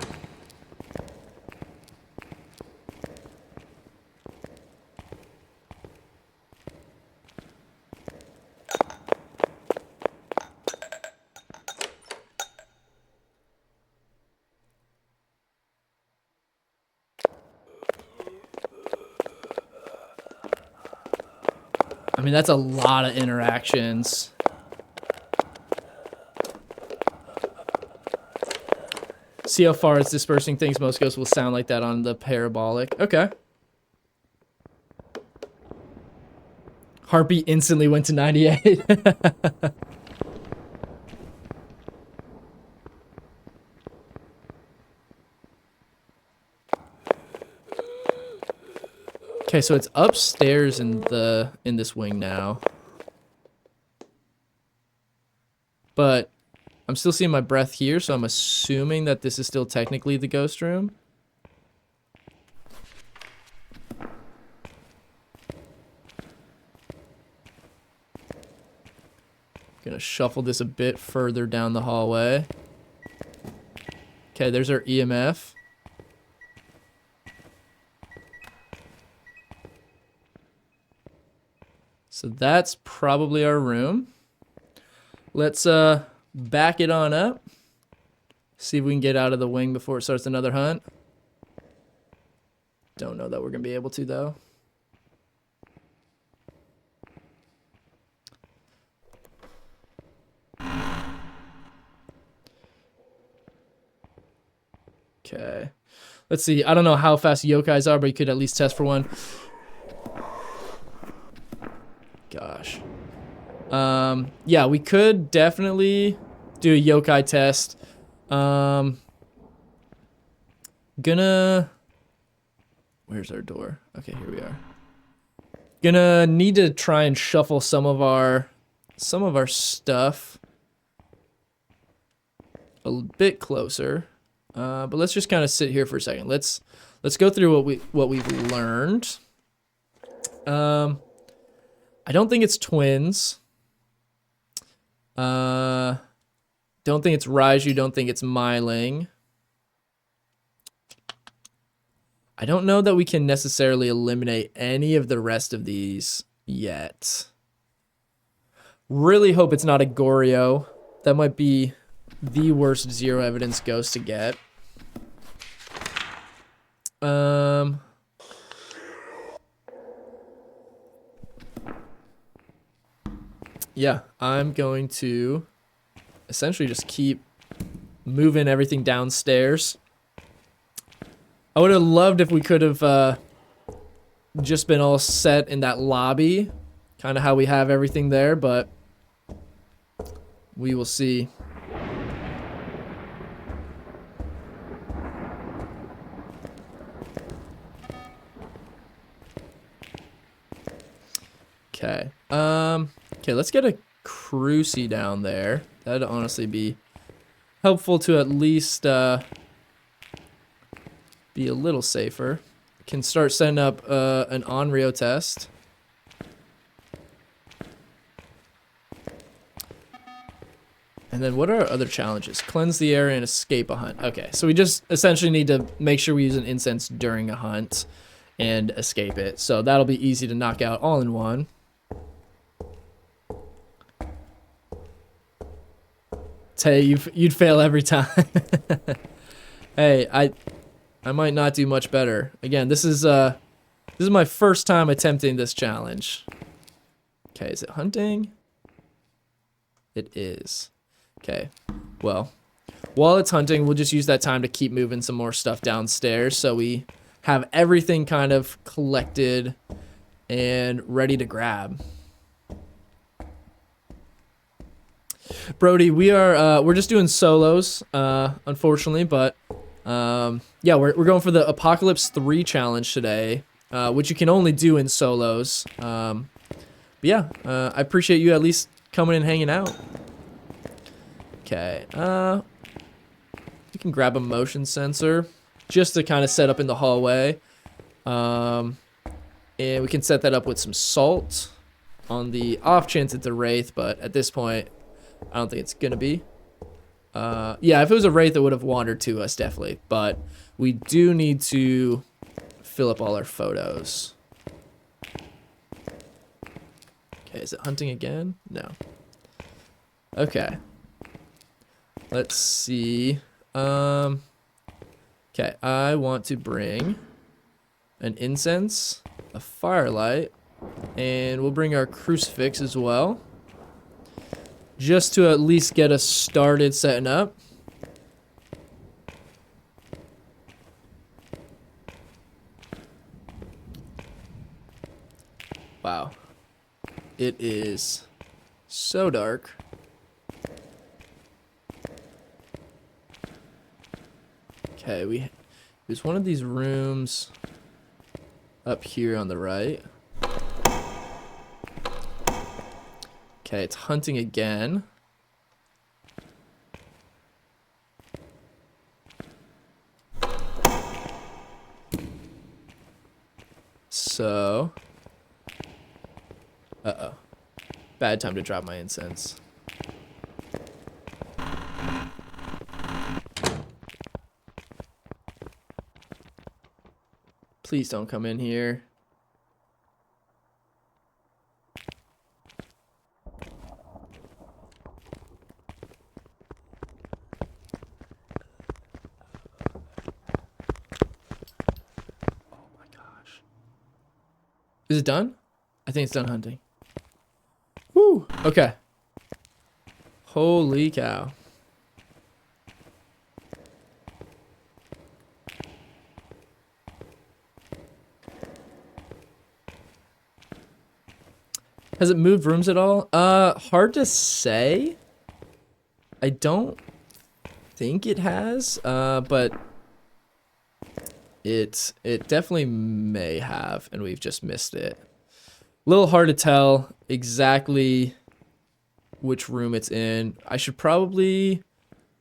I mean, that's a lot of interactions. See how far it's dispersing things. Most ghosts will sound like that on the parabolic. Okay. Heartbeat instantly went to 98. Okay, so it's upstairs in this wing now. But I'm still seeing my breath here, so I'm assuming that this is still technically the ghost room. Gonna shuffle this a bit further down the hallway. Okay, there's our EMF. So that's probably our room. Let's back it on up. See if we can get out of the wing before it starts another hunt. Don't know that we're gonna be able to though. Okay. Let's see. I don't know how fast yokais are, but you could at least test for one. Gosh. Yeah, we could definitely do a yokai test. Gonna... Where's our door? Okay, here we are. Gonna need to try and shuffle some of our stuff a bit closer. But let's just kind of sit here for a second. Let's let's go through what we've learned. I don't think it's twins. Don't think it's Raiju. Don't think it's Myling. I don't know that we can necessarily eliminate any of the rest of these yet. Really hope it's not a Goryo. That might be the worst zero evidence ghost to get. Yeah, I'm going to essentially just keep moving everything downstairs. I would have loved if we could have just been all set in that lobby, kind of how we have everything there, but we will see. Okay. Okay, let's get a Cruci down there. That'd honestly be helpful to at least be a little safer. Can start setting up an Onryo test. And then what are our other challenges? Cleanse the area and escape a hunt. Okay, so we just essentially need to make sure we use an incense during a hunt and escape it. So that'll be easy to knock out all in one. Hey, you'd fail every time. Hey, I might not do much better. Again, this is my first time attempting this challenge. Okay, is it hunting? It is. Okay, well, while it's hunting, we'll just use that time to keep moving some more stuff downstairs so we have everything kind of collected and ready to grab. Brody, we're just doing solos, unfortunately, but yeah, we're going for the Apocalypse 3 challenge today, which you can only do in solos. But yeah, I appreciate you at least coming and hanging out. Okay, we can grab a motion sensor just to kind of set up in the hallway, and we can set that up with some salt on the off chance it's a wraith, but at this point I don't think it's gonna be. Yeah, if it was a wraith, it would have wandered to us, definitely. But we do need to fill up all our photos. Okay, is it hunting again? No. Okay. Let's see. Okay, I want to bring an incense, a firelight, and we'll bring our crucifix as well. Just to at least get us started setting up. Wow. It is so dark. Okay, there's one of these rooms up here on the right. Okay, it's hunting again. So, uh-oh. Bad time to drop my incense. Please don't come in here. Is it done? I think it's done hunting. Woo! Okay. Holy cow. Has it moved rooms at all? Hard to say. I don't think it has, but it definitely may have, and we've just missed it. A little hard to tell exactly which room it's in. I should probably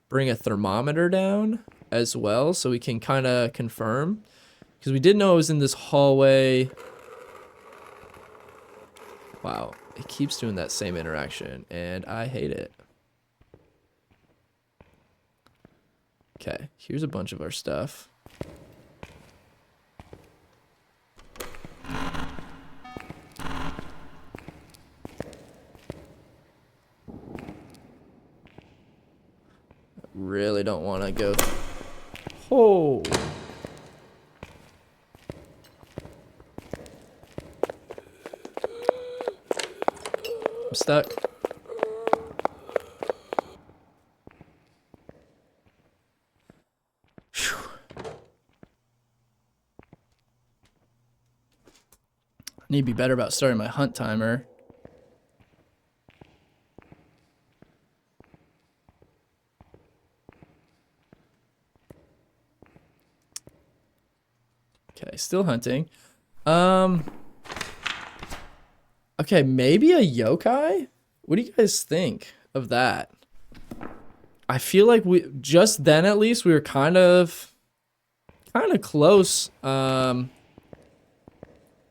bring a thermometer down as well so we can kind of confirm. Because we did know it was in this hallway. Wow, it keeps doing that same interaction, and I hate it. Okay, here's a bunch of our stuff. Really don't want to go. Oh. I'm stuck. Whew. I need to be better about starting my hunt timer. Okay, still hunting. Okay, maybe a yokai? What do you guys think of that? I feel like we just then at least we were kind of close. I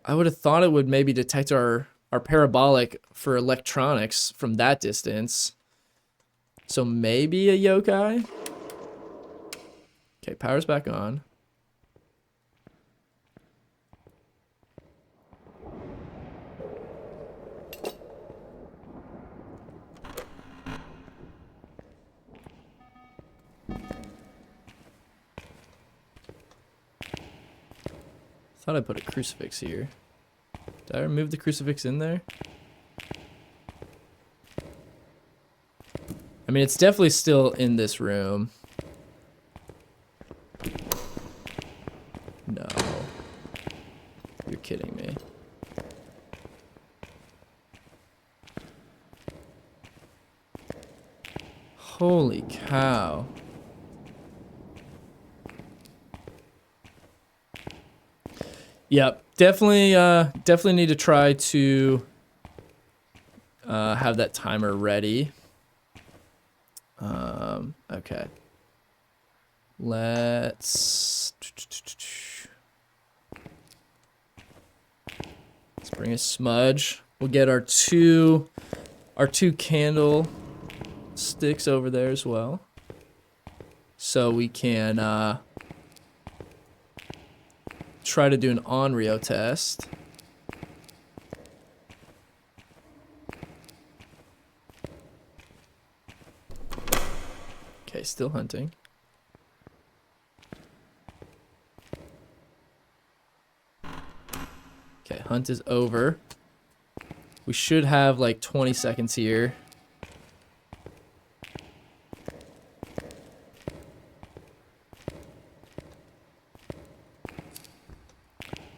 would have thought it would maybe detect our parabolic for electronics from that distance. So maybe a yokai? Okay, power's back on. Thought I put a crucifix here. Did I remove the crucifix in there? I mean, it's definitely still in this room. No. You're kidding me. Holy cow. Yep, definitely need to try to have that timer ready. Okay. Let's bring a smudge. We'll get our two candle sticks over there as well, so we can try to do an Onryo test. Okay, still hunting. Okay, hunt is over. We should have like 20 seconds here.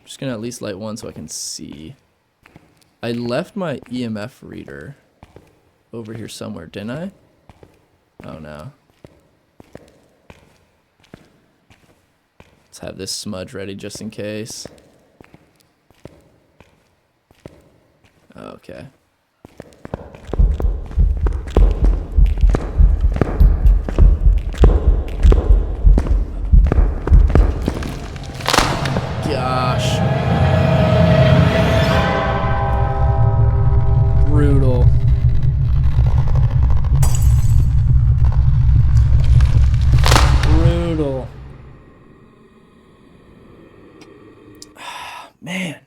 Just gonna at least light one so I can see. I left my EMF reader over here somewhere, didn't I? Oh no. Let's have this smudge ready just in case. Okay. Gosh. Brutal. Brutal. Man.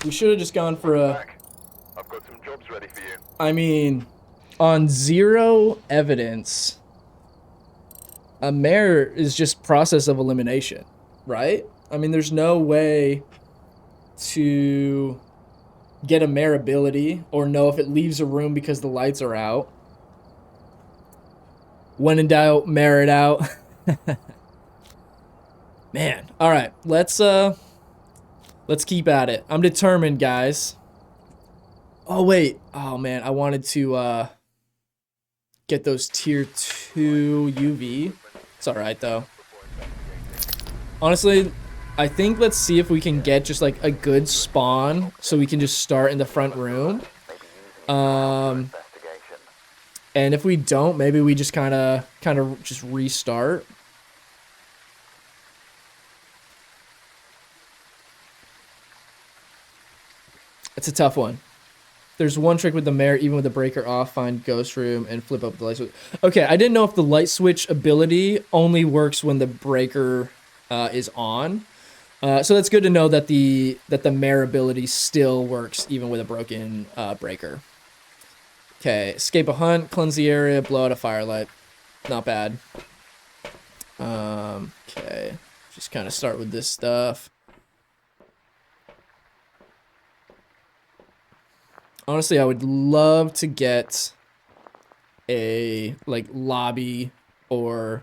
We should have just gone for a... I've got some jobs ready for you. I mean, on 0 evidence, a mare is just process of elimination, right? I mean, there's no way to get a mare ability or know if it leaves a room because the lights are out. When in doubt, mare it out. Man, all right, let's keep at it. I'm determined, guys. Oh wait, oh man, I wanted to get those tier 2 UV. It's all right though. Honestly, I think let's see if we can get just like a good spawn so we can just start in the front room. And if we don't, maybe we just kind of just restart. It's a tough one. There's one trick with the mare, even with the breaker off, find ghost room and flip up the light switch. Okay, I didn't know if the light switch ability only works when the breaker is on. So that's good to know that the mare ability still works even with a broken breaker. Okay, escape a hunt, cleanse the area, blow out a firelight. Not bad. Okay, just kind of start with this stuff. Honestly, I would love to get a like lobby or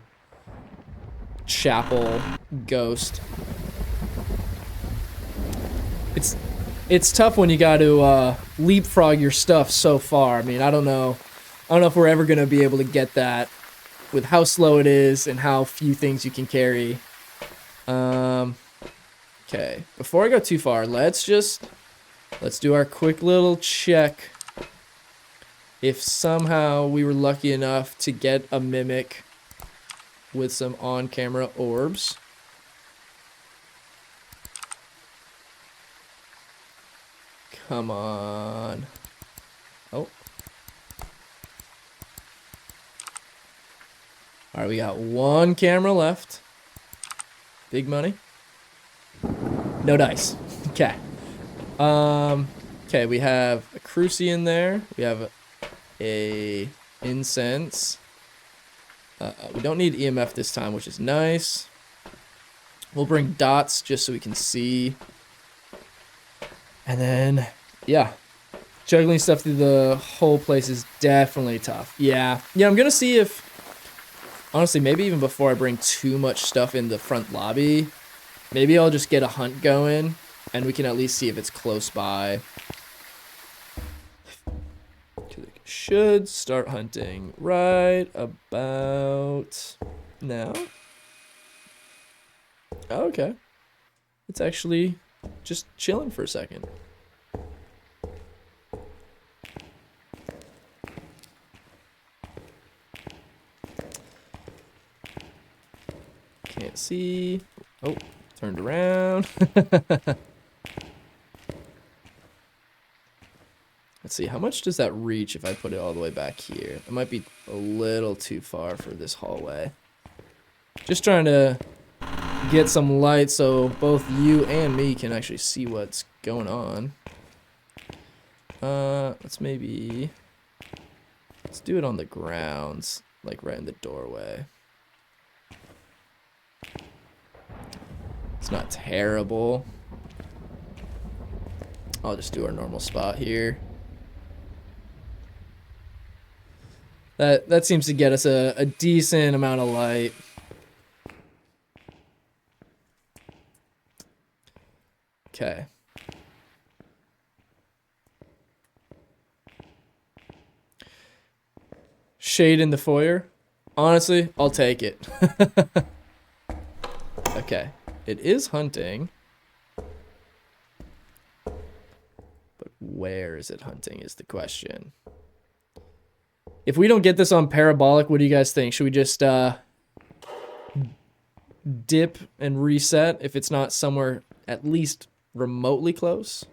chapel ghost. It's tough when you got to leapfrog your stuff so far. I mean, I don't know if we're ever gonna be able to get that with how slow it is and how few things you can carry. Okay, before I go too far, let's do our quick little check. If somehow we were lucky enough to get a mimic with some on-camera orbs. Come on. Oh. All right, we got one camera left. Big money. No dice. Okay. Okay, we have a cruci in there. We have a incense. We don't need EMF this time, which is nice. We'll bring dots just so we can see. And then, yeah. Juggling stuff through the whole place is definitely tough. Yeah, I'm gonna see if... Honestly, maybe even before I bring too much stuff in the front lobby, maybe I'll just get a hunt going, and we can at least see if it's close by. Should start hunting right about now. Oh, okay. It's actually just chilling for a second. Can't see. Oh, turned around. Let's see, how much does that reach if I put it all the way back here? It might be a little too far for this hallway. Just trying to get some light so both you and me can actually see what's going on. Let's do it on the grounds, like right in the doorway. It's not terrible. I'll just do our normal spot here. That seems to get us a decent amount of light. Okay. Shade in the foyer. Honestly, I'll take it. Okay. It is hunting. But where is it hunting is the question. If we don't get this on parabolic, what do you guys think? Should we just dip and reset if it's not somewhere at least remotely close?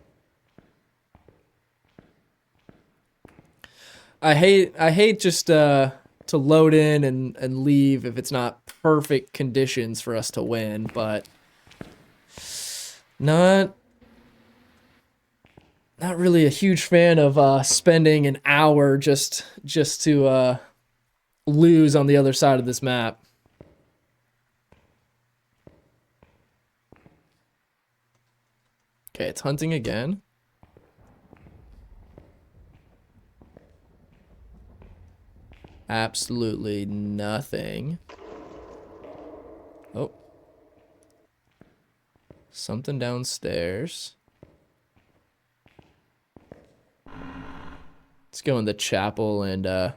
I hate just to load in and leave if it's not perfect conditions for us to win, but not really a huge fan of spending an hour just to lose on the other side of this map. Okay, it's hunting again. Absolutely nothing. Oh. Something downstairs. Let's go in the chapel and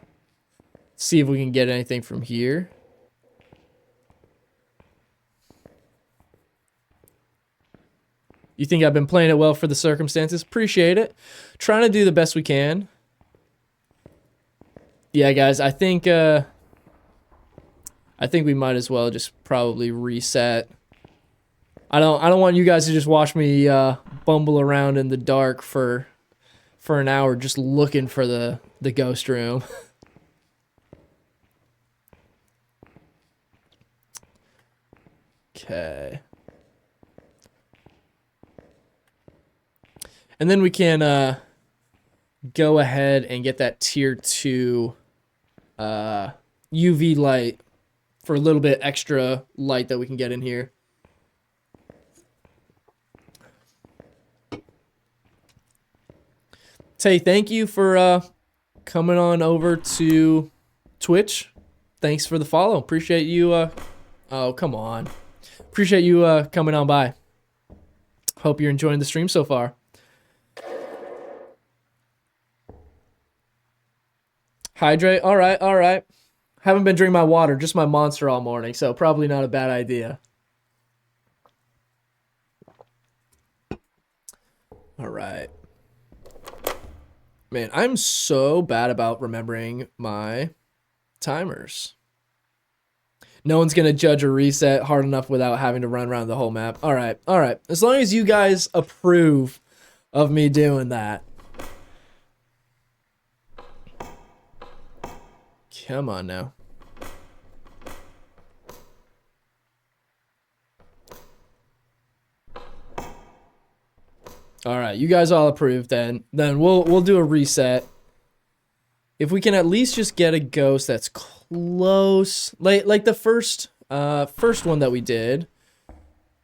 see if we can get anything from here. You think I've been playing it well for the circumstances? Appreciate it. Trying to do the best we can. Yeah, guys, I think we might as well just probably reset. I don't want you guys to just watch me bumble around in the dark for an hour just looking for the ghost room. Okay. And then we can go ahead and get that tier 2 UV light for a little bit extra light that we can get in here. Tay, thank you for coming on over to Twitch. Thanks for the follow. Appreciate you. Oh, come on. Appreciate you coming on by. Hope you're enjoying the stream so far. Hydrate. All right, all right. Haven't been drinking my water, just my Monster all morning, so probably not a bad idea. All right. Man, I'm so bad about remembering my timers. No one's going to judge a reset hard enough without having to run around the whole map. All right, all right. As long as you guys approve of me doing that. Come on now. All right, you guys all approve then. Then we'll do a reset. If we can at least just get a ghost that's close, like the first one that we did,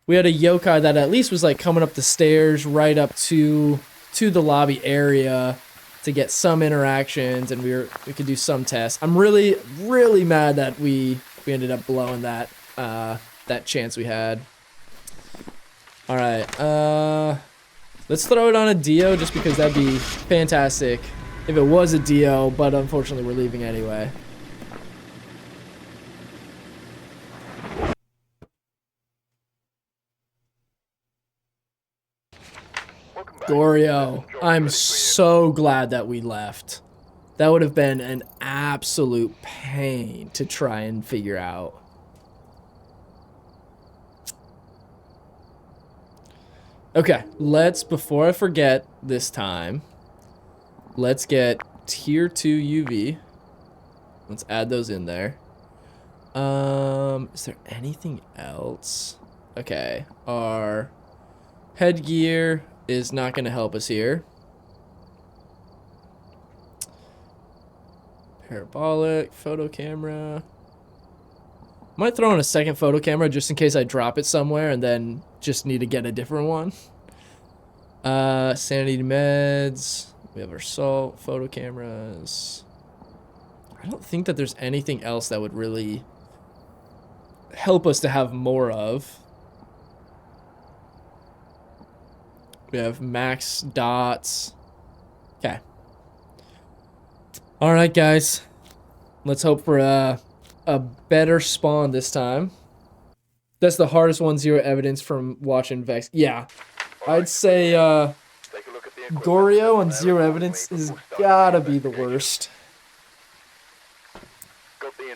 we had a yokai that at least was like coming up the stairs right up to the lobby area to get some interactions, and we could do some tests. I'm really mad that we ended up blowing that that chance we had. All right, let's throw it on a Dio just because that'd be fantastic if it was a Dio, but unfortunately we're leaving anyway. Gorio, I'm so glad that we left. That would have been an absolute pain to try and figure out. Okay, before I forget this time, let's get tier 2 UV. Let's add those in there. Is there anything else? Okay, our headgear is not going to help us here. Parabolic, photo camera. Might throw in a second photo camera just in case I drop it somewhere and then just need to get a different one. Sanity meds. We have our salt, photo cameras. I don't think that there's anything else that would really help us to have more of. We have max dots. Okay. All right, guys. Let's hope for a better spawn this time. That's the hardest one, zero evidence from watching Vex. Yeah. I'd say Gorio on zero evidence is gotta be the worst.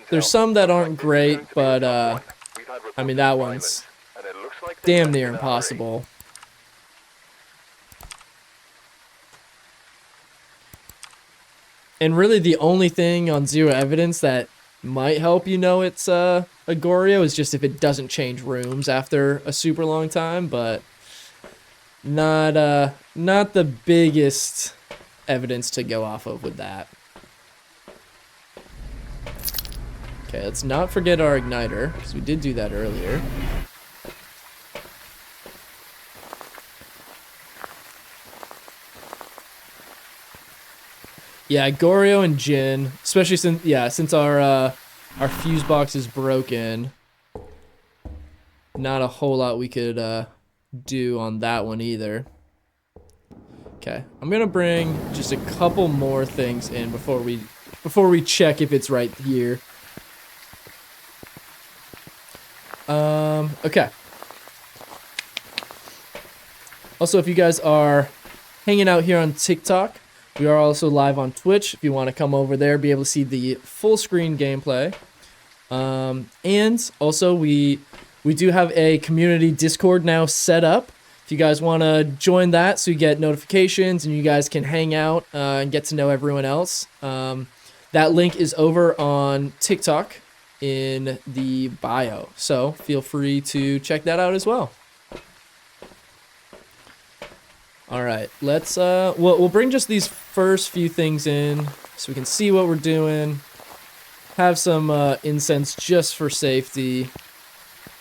There's some that aren't great, but I mean that one's damn near impossible. And really the only thing on zero evidence that might help you know it's a Gorio is just if it doesn't change rooms after a super long time, but not the biggest evidence to go off of with that. Okay, let's not forget our igniter, because we did do that earlier. Yeah, Gorio and Jin, especially since our fuse box is broken, not a whole lot we could do on that one either. Okay, I'm gonna bring just a couple more things in before we check if it's right here. Okay. Also, if you guys are hanging out here on TikTok, we are also live on Twitch. If you want to come over there, be able to see the full screen gameplay. And also we do have a community Discord now set up. If you guys want to join that so you get notifications and you guys can hang out and get to know everyone else, that link is over on TikTok in the bio. So feel free to check that out as well. All right, let's we'll bring just these first few things in so we can see what we're doing. Have some incense just for safety,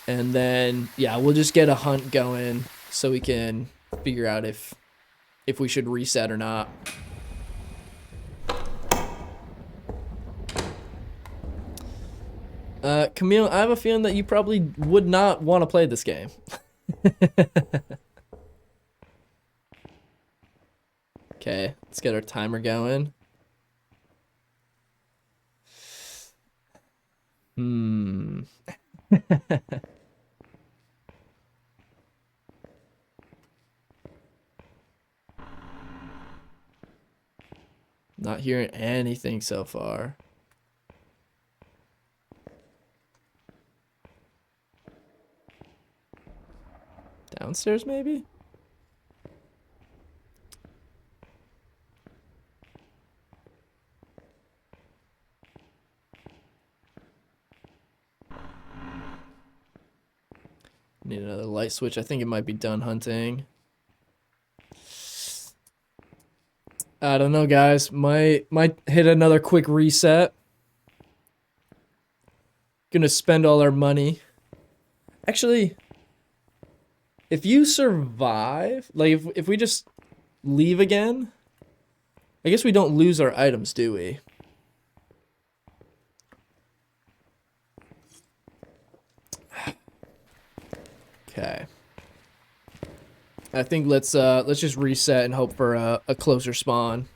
and then yeah, we'll just get a hunt going so we can figure out if we should reset or not. Camille, I have a feeling that you probably would not want to play this game. Okay, let's get our timer going. Not hearing anything so far. Downstairs, maybe? Need another light switch. I think it might be done hunting. I don't know, guys. Might hit another quick reset. Gonna spend all our money. Actually, if you survive, like if we just leave again, I guess we don't lose our items, do we? Okay. I think let's just reset and hope for a closer spawn.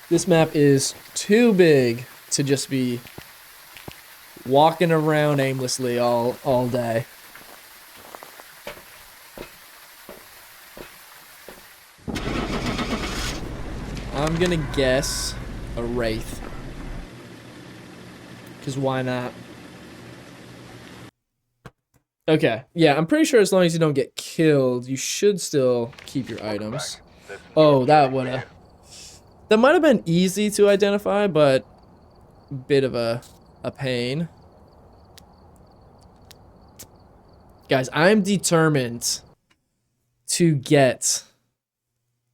This map is too big to just be walking around aimlessly all day. I'm gonna guess a wraith. 'Cause why not? Okay, yeah, I'm pretty sure as long as you don't get killed, you should still keep your items. Oh, that might have been easy to identify, but a bit of a pain. Guys, I'm determined to get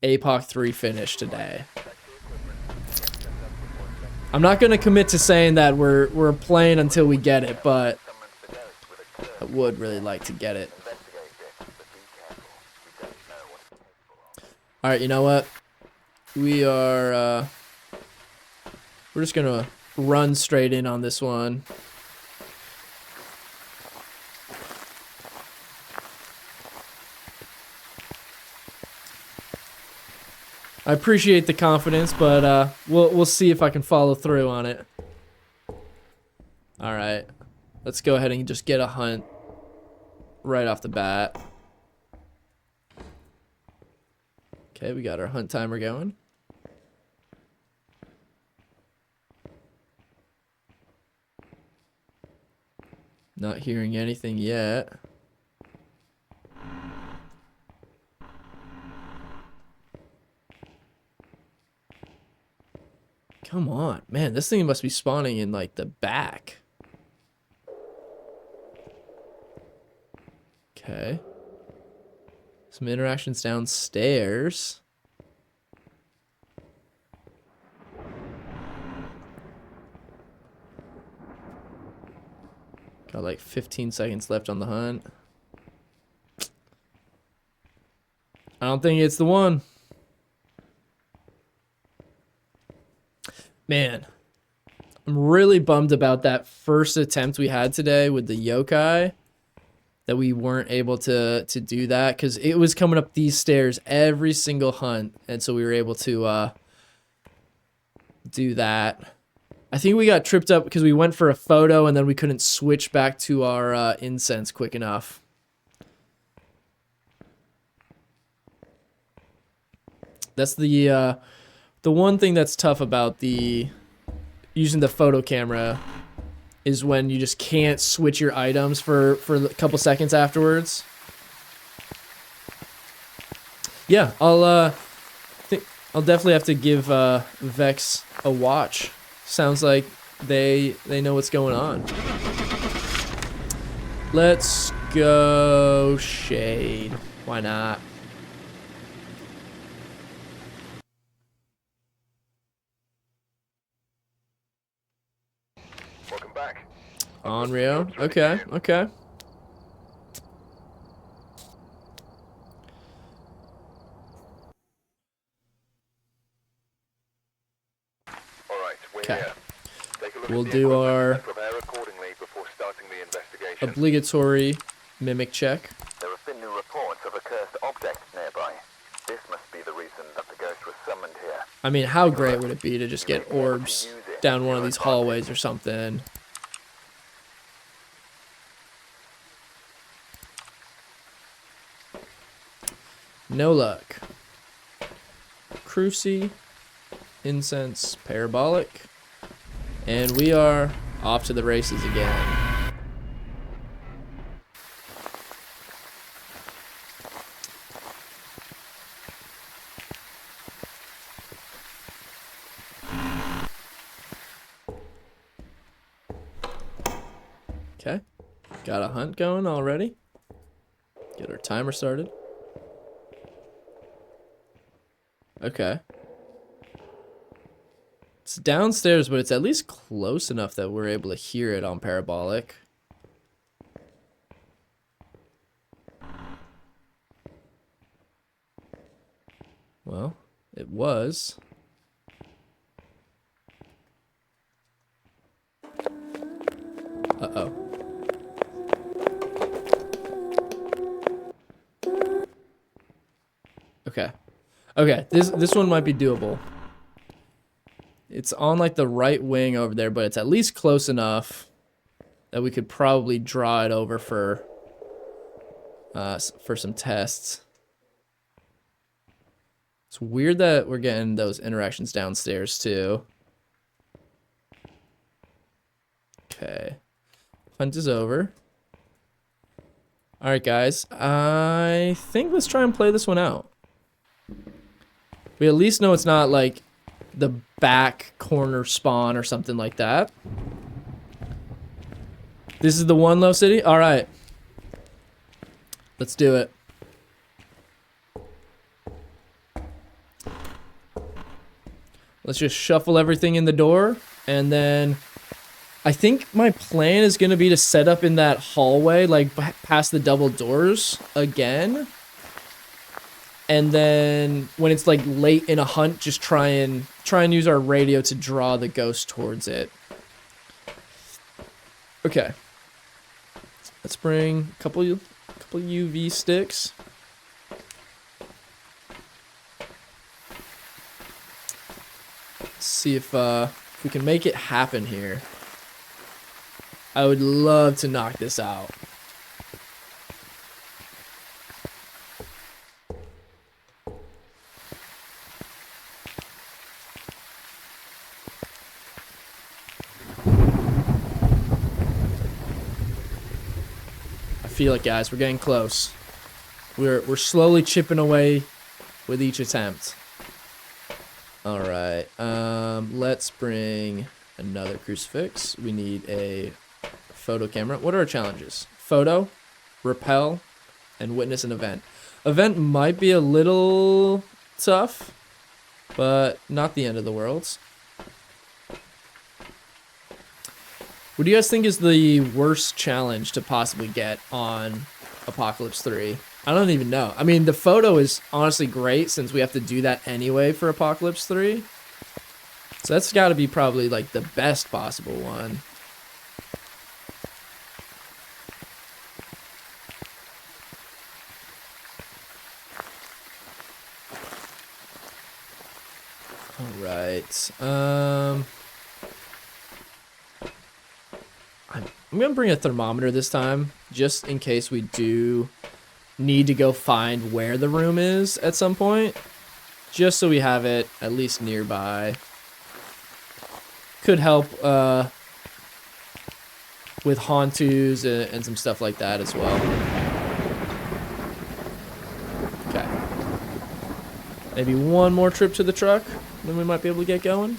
APOC 3 finished today. I'm not gonna commit to saying that we're playing until we get it, but I would really like to get it. Alright, you know what? We're just gonna run straight in on this one. I appreciate the confidence, but we'll see if I can follow through on it. All right, let's go ahead and just get a hunt right off the bat. Okay, we got our hunt timer going. Not hearing anything yet. Come on, man, this thing must be spawning in like the back. Okay. Some interactions downstairs. Got like 15 seconds left on the hunt. I don't think it's the one. Man, I'm really bummed about that first attempt we had today with the yokai, that we weren't able to do that, because it was coming up these stairs every single hunt, and so we were able to do that. I think we got tripped up because we went for a photo and then we couldn't switch back to our incense quick enough. That's the one thing that's tough about using the photo camera is when you just can't switch your items for a couple seconds afterwards. Yeah, I'll definitely have to give Vex a watch. Sounds like they know what's going on. Let's go Shade. Why not? Welcome back. On Rio. Okay, okay. Alright, we're Okay. here. Take a look We'll at the do equipment our and prepare accordingly before starting the investigation. obligatory mimic check. There have been new reports of a cursed object nearby. This must be the reason that the ghost was summoned here. I mean, how great would it be to just get orbs down one of these hallways or something? No luck. Cruci, incense, parabolic, and we are off to the races again. Okay, got a hunt going already. Get our timer started. Okay. It's downstairs, but it's at least close enough that we're able to hear it on parabolic. Well, it was. Uh-oh. Okay. Okay, this one might be doable. It's on like the right wing over there, but it's at least close enough that we could probably draw it over for some tests. It's weird that we're getting those interactions downstairs too. Okay. Hunt is over. Alright guys, I think let's try and play this one out. We at least know it's not like the back corner spawn or something like that. This is the one, Low City? Alright. Let's do it. Let's just shuffle everything in the door, and then I think my plan is going to be to set up in that hallway, like past the double doors again. And then when it's like late in a hunt, just try and use our radio to draw the ghost towards it. Okay. Let's bring a couple UV sticks. Let's see if we can make it happen here. I would love to knock this out. I feel it, guys. We're getting close. We're slowly chipping away with each attempt. All right. Let's bring another crucifix. We need a photo camera. What are our challenges? Photo, repel, and witness an event. Event might be a little tough, but not the end of the world. What do you guys think is the worst challenge to possibly get on Apocalypse 3? I don't even know. I mean, the photo is honestly great since we have to do that anyway for Apocalypse 3. So that's got to be probably like the best possible one. All right. I'm gonna bring a thermometer this time, just in case we do need to go find where the room is at some point, just so we have it at least nearby. Could help with Hontus and some stuff like that as well. Okay. Maybe one more trip to the truck, then we might be able to get going.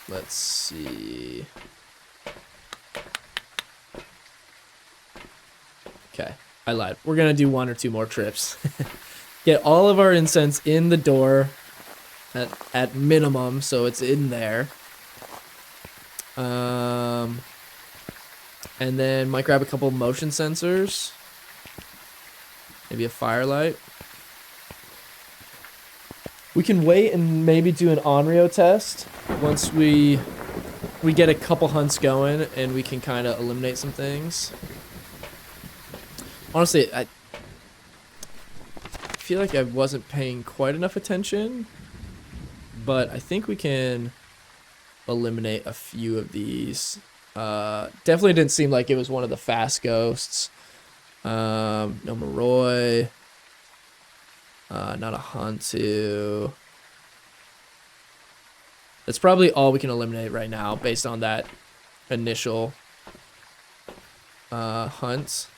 Let's see. Okay, I lied. We're gonna do 1 or 2 more trips. Get all of our incense in the door at minimum, so it's in there. And then might grab a couple motion sensors. Maybe a firelight. We can wait and maybe do an Onryo test once we get a couple hunts going and we can kind of eliminate some things. Honestly, I feel like I wasn't paying quite enough attention, but I think we can eliminate a few of these. Definitely didn't seem like it was one of the fast ghosts. No Moroi. Not a Hantu. That's probably all we can eliminate right now based on that initial hunt.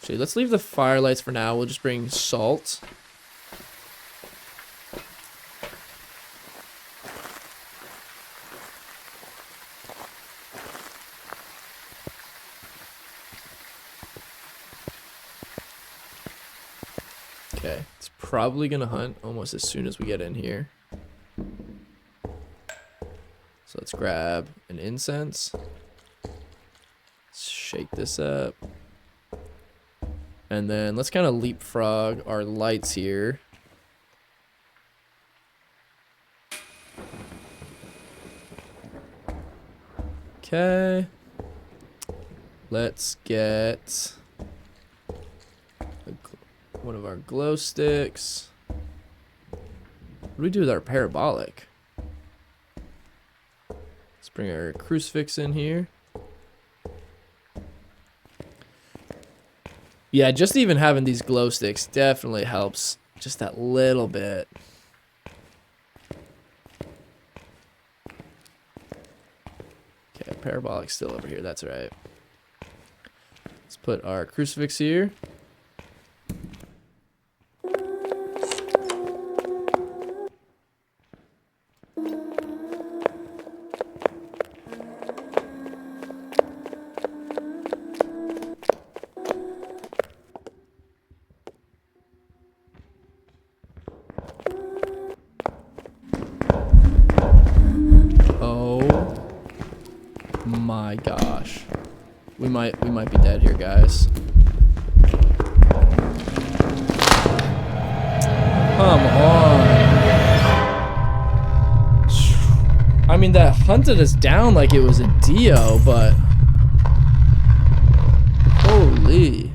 Actually, let's leave the firelights for now. We'll just bring salt. Okay, it's probably gonna hunt almost as soon as we get in here. So let's grab an incense. Let's shake this up. And then let's kind of leapfrog our lights here. Okay. Let's get one of our glow sticks. What do we do with our parabolic? Let's bring our crucifix in here. Yeah, just even having these glow sticks definitely helps just that little bit. Okay, parabolic's still over here, that's right. Let's put our crucifix here. My gosh, we might be dead here, guys. Come on. I mean, that hunted us down like it was a Dio, but holy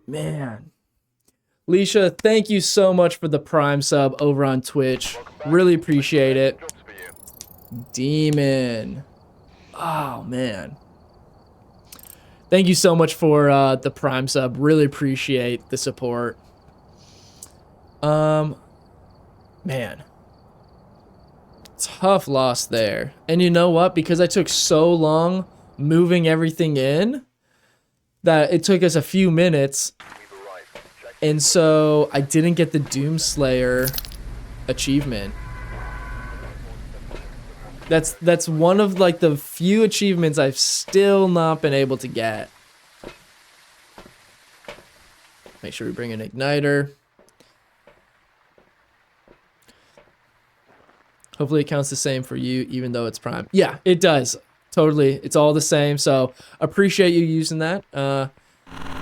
man. Leisha, thank you so much for the Prime sub over on Twitch. Really appreciate it. Demon. Oh, man. Thank you so much for the Prime sub. Really appreciate the support. Man. Tough loss there. And you know what? Because I took so long moving everything in, that it took us a few minutes. And so I didn't get the Doomslayer achievement. That's one of like the few achievements I've still not been able to get. Make sure we bring an igniter. Hopefully it counts the same for you, even though it's Prime. Yeah, it does. Totally. It's all the same. So appreciate you using that.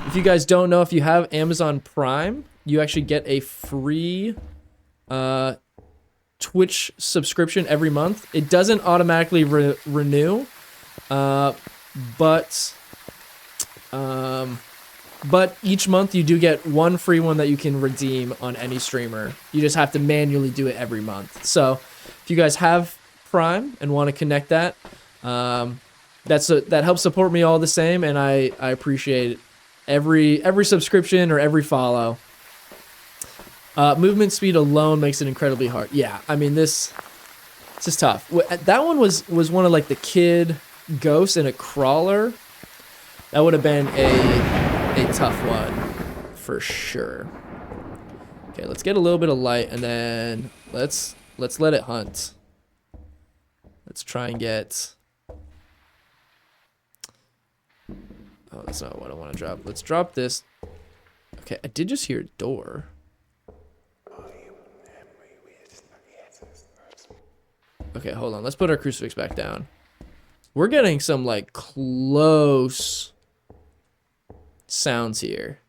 If you guys don't know, if you have Amazon Prime, you actually get a free Twitch subscription every month. It doesn't automatically renew, but each month you do get one free one that you can redeem on any streamer. You just have to manually do it every month. So if you guys have Prime and want to connect that, that helps support me all the same, and I appreciate every subscription or every follow. Movement speed alone makes it incredibly hard. Yeah, I mean this is tough. That one was one of like the kid ghosts in a crawler. That would have been a tough one for sure. Okay, let's get a little bit of light and then let's let it hunt. Let's try and get. Oh, that's not what I want to drop. Let's drop this. Okay, I did just hear a door. Okay, hold on. Let's put our crucifix back down. We're getting some like close sounds here.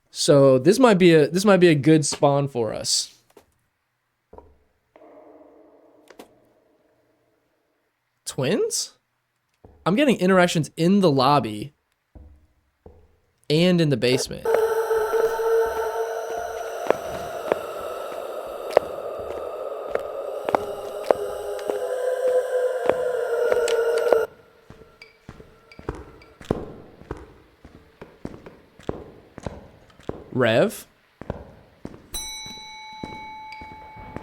So this might be a good spawn for us. Twins? I'm getting interactions in the lobby and in the basement. Rev?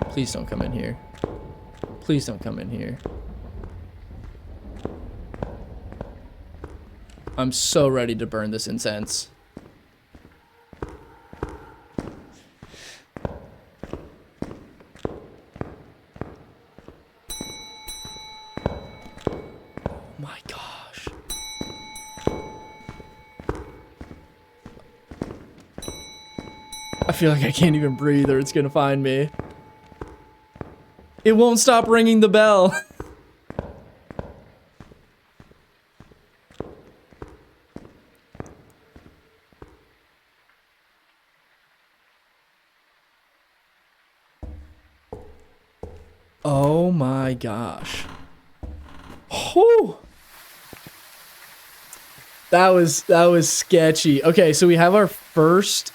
Please don't come in here. Please don't come in here. I'm so ready to burn this incense. Oh my gosh. I feel like I can't even breathe or it's gonna find me. It won't stop ringing the bell. Oh my gosh. Oh. That was sketchy. Okay, so we have our first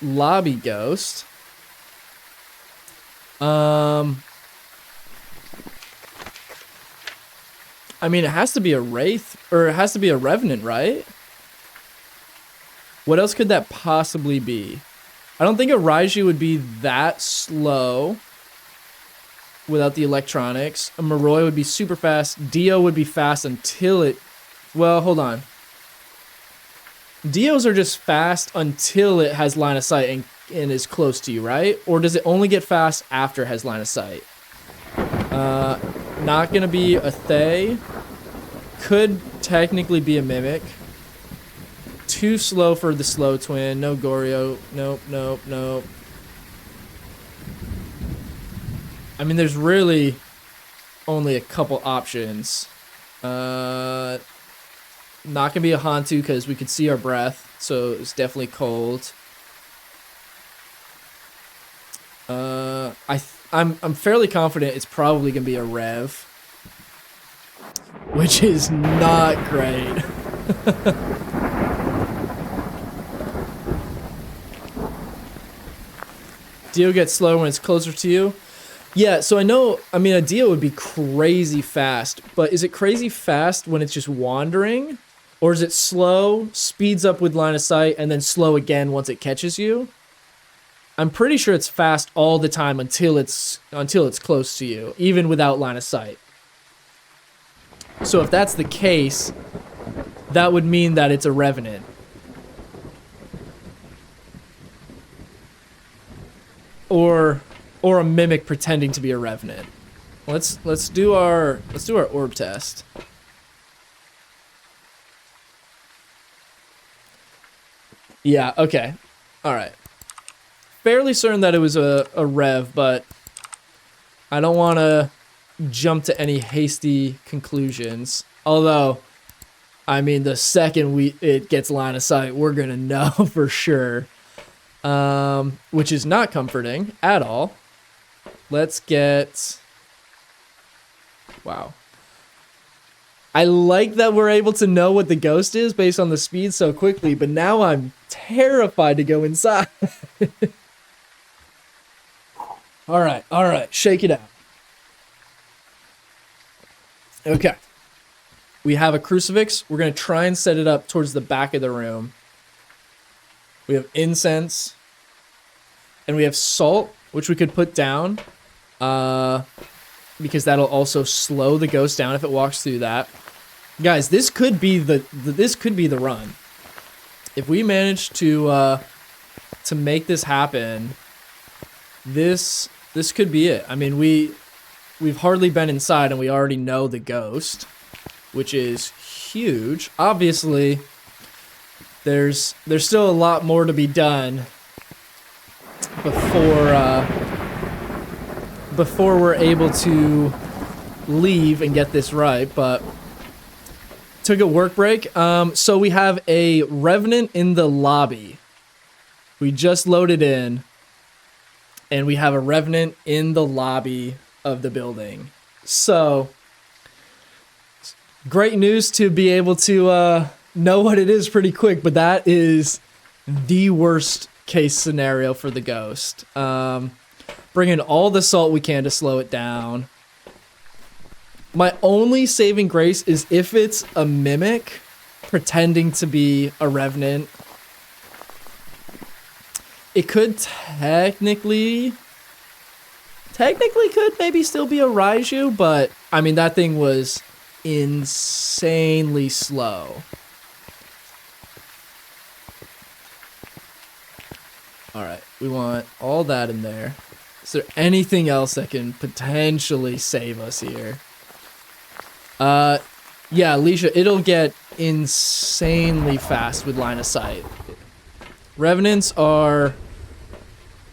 lobby ghost. I mean, it has to be a wraith or it has to be a revenant, right? What else could that possibly be? I don't think a Raiju would be that slow without the electronics. A Moroi would be super fast. Dio would be fast until it... Well, hold on. Dios are just fast until it has line of sight and is close to you, right? Or does it only get fast after it has line of sight? Not gonna be a Thay. Could technically be a Mimic. Too slow for the slow twin. No Goryo. Nope, nope, nope. I mean, there's really only a couple options. Not gonna be a Hantu because we could see our breath, so it's definitely cold. I'm fairly confident it's probably gonna be a Rev, which is not great. Dio gets slower when it's closer to you. Yeah, so I mean, a Dio would be crazy fast, but is it crazy fast when it's just wandering? Or is it slow, speeds up with line of sight, and then slow again once it catches you? I'm pretty sure it's fast all the time until it's close to you, even without line of sight. So if that's the case, that would mean that it's a Revenant. Or a Mimic pretending to be a Revenant. Let's do our orb test. Yeah, okay. Alright. Fairly certain that it was a Rev, but I don't want to jump to any hasty conclusions. Although, I mean, the second it gets line of sight, we're going to know for sure. Which is not comforting at all. Let's get... Wow. I like that we're able to know what the ghost is based on the speed so quickly, but now I'm terrified to go inside. All right, shake it out. Okay. We have a crucifix. We're going to try and set it up towards the back of the room. We have incense. And we have salt, which we could put down. Because that'll also slow the ghost down if it walks through that. Guys, this could be the run. If we manage to make this happen, this could be it. I mean, we've hardly been inside and we already know the ghost, which is huge. Obviously, there's still a lot more to be done before we're able to leave and get this right, but took a work break. So we have a revenant in the lobby. We just loaded in, and we have a revenant in the lobby of the building. So great news to be able to know what it is pretty quick, but that is the worst case scenario for the ghost. Bring in all the salt we can to slow it down. My only saving grace is if it's a mimic pretending to be a revenant. It could technically could maybe still be a Raiju, but I mean that thing was insanely slow. Alright, we want all that in there. Is there anything else that can potentially save us here? Yeah, Alicia, it'll get insanely fast with line of sight. Revenants are,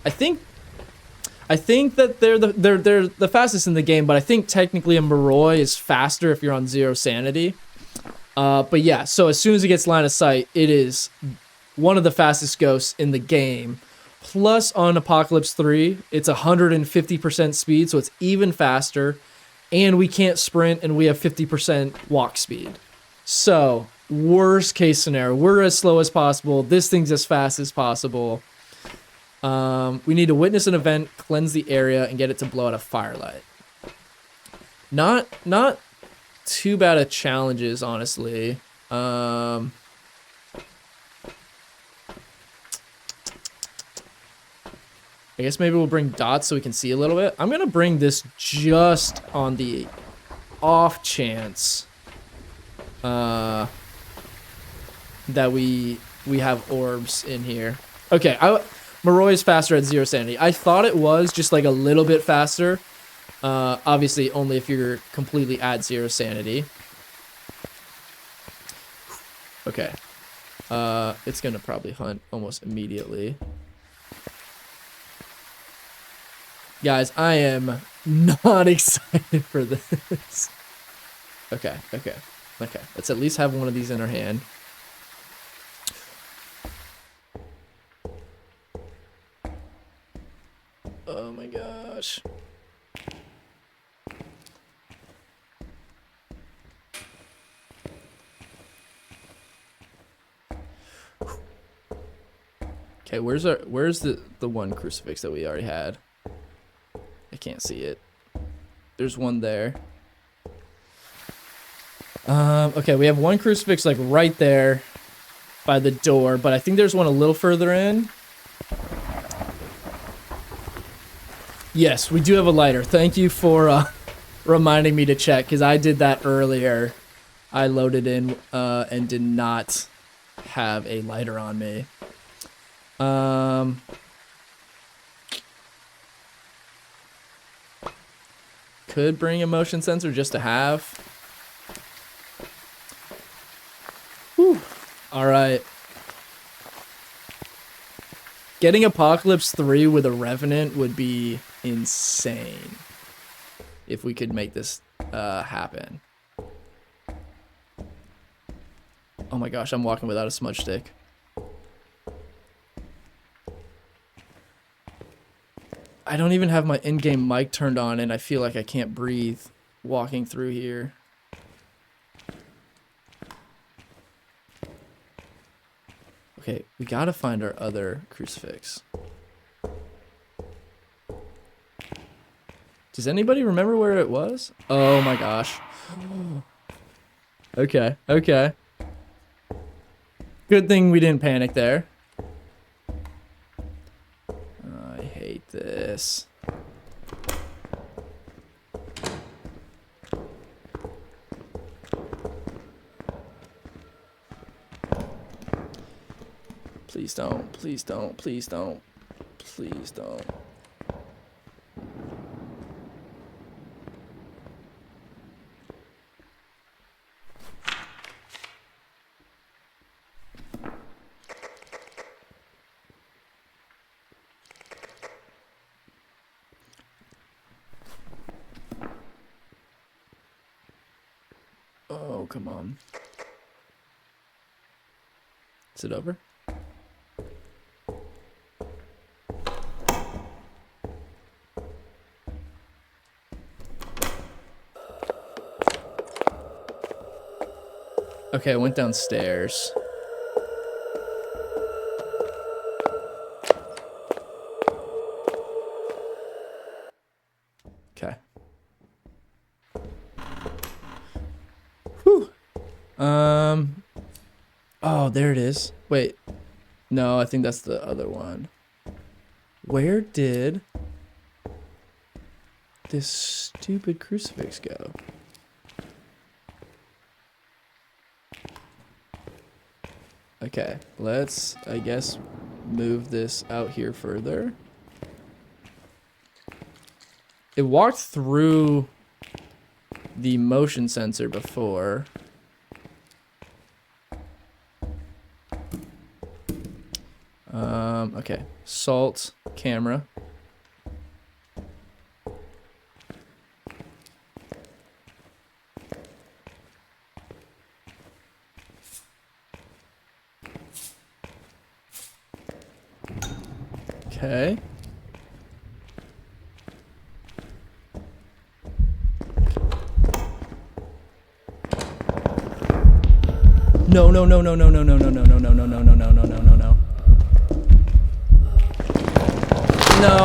I think that they're the fastest in the game, but I think technically a Moroi is faster if you're on 0 sanity. But yeah, so as soon as it gets line of sight, it is one of the fastest ghosts in the game. Plus on Apocalypse 3, it's 150% speed, so it's even faster. And we can't sprint, and we have 50% walk speed. So, worst case scenario, we're as slow as possible. This thing's as fast as possible. We need to witness an event, cleanse the area, and get it to blow out a firelight. Not too bad of challenges, honestly. I guess maybe we'll bring dots so we can see a little bit. I'm going to bring this just on the off chance that we have orbs in here. Okay, Moroi is faster at 0 sanity. I thought it was just like a little bit faster. Obviously, only if you're completely at 0 sanity. Okay. It's going to probably hunt almost immediately. Guys, I am not excited for this. Okay. Let's at least have one of these in our hand. Oh my gosh. Okay, where's the one crucifix that we already had? I can't see it. There's one there. Okay, we have one crucifix like right there by the door, but I think there's one a little further in. Yes, we do have a lighter. Thank you for reminding me to check, because I did that earlier. I loaded in and did not have a lighter on me. Could bring a motion sensor just to have. Whew. All right. Getting Apocalypse 3 with a Revenant would be insane if we could make this happen. Oh my gosh, I'm walking without a smudge stick. I don't even have my in-game mic turned on, and I feel like I can't breathe walking through here. Okay, we gotta find our other crucifix. Does anybody remember where it was? Oh my gosh. Okay. Good thing we didn't panic there. this. Please don't, please don't, please don't, please don't. Oh, come on. Is it over? Okay, I went downstairs. Okay. Whew. Oh, there it is. Wait. No, I think that's the other one. Where did this stupid crucifix go? Okay, let's, I guess, move this out here further. It walked through the motion sensor before. Okay, salt camera. Okay. No, no, no, no, no, no, no, no, no, no, no, no, no, no, no, no, no, no, no. No.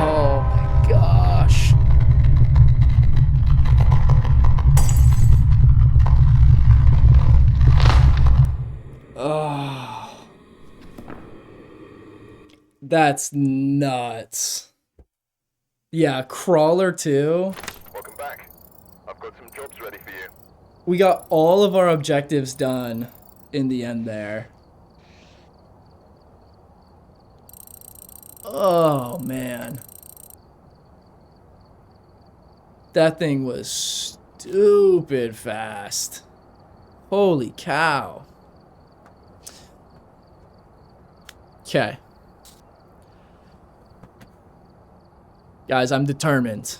Oh my gosh. Oh. That's nuts. Yeah, crawler too. Welcome back. I've got some jobs ready for you. We got all of our objectives done in the end there. Oh, man. That thing was stupid fast. Holy cow. Okay. Guys, I'm determined.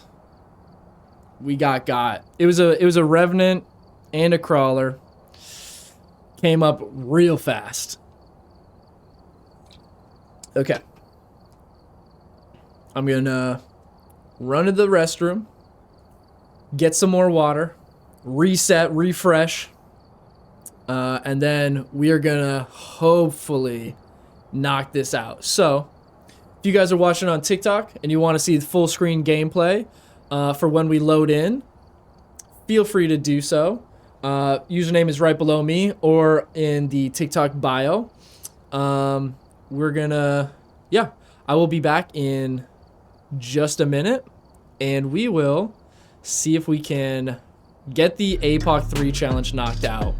We got. It was a revenant and a crawler. Came up real fast. Okay. I'm gonna run to the restroom, get some more water, reset, refresh, and then we are gonna hopefully knock this out. So, if you guys are watching on TikTok and you want to see the full screen gameplay for when we load in, feel free to do so. Username is right below me or in the TikTok bio. We're gonna, yeah, I will be back in just a minute and we will see if we can get the APOC 3 challenge knocked out.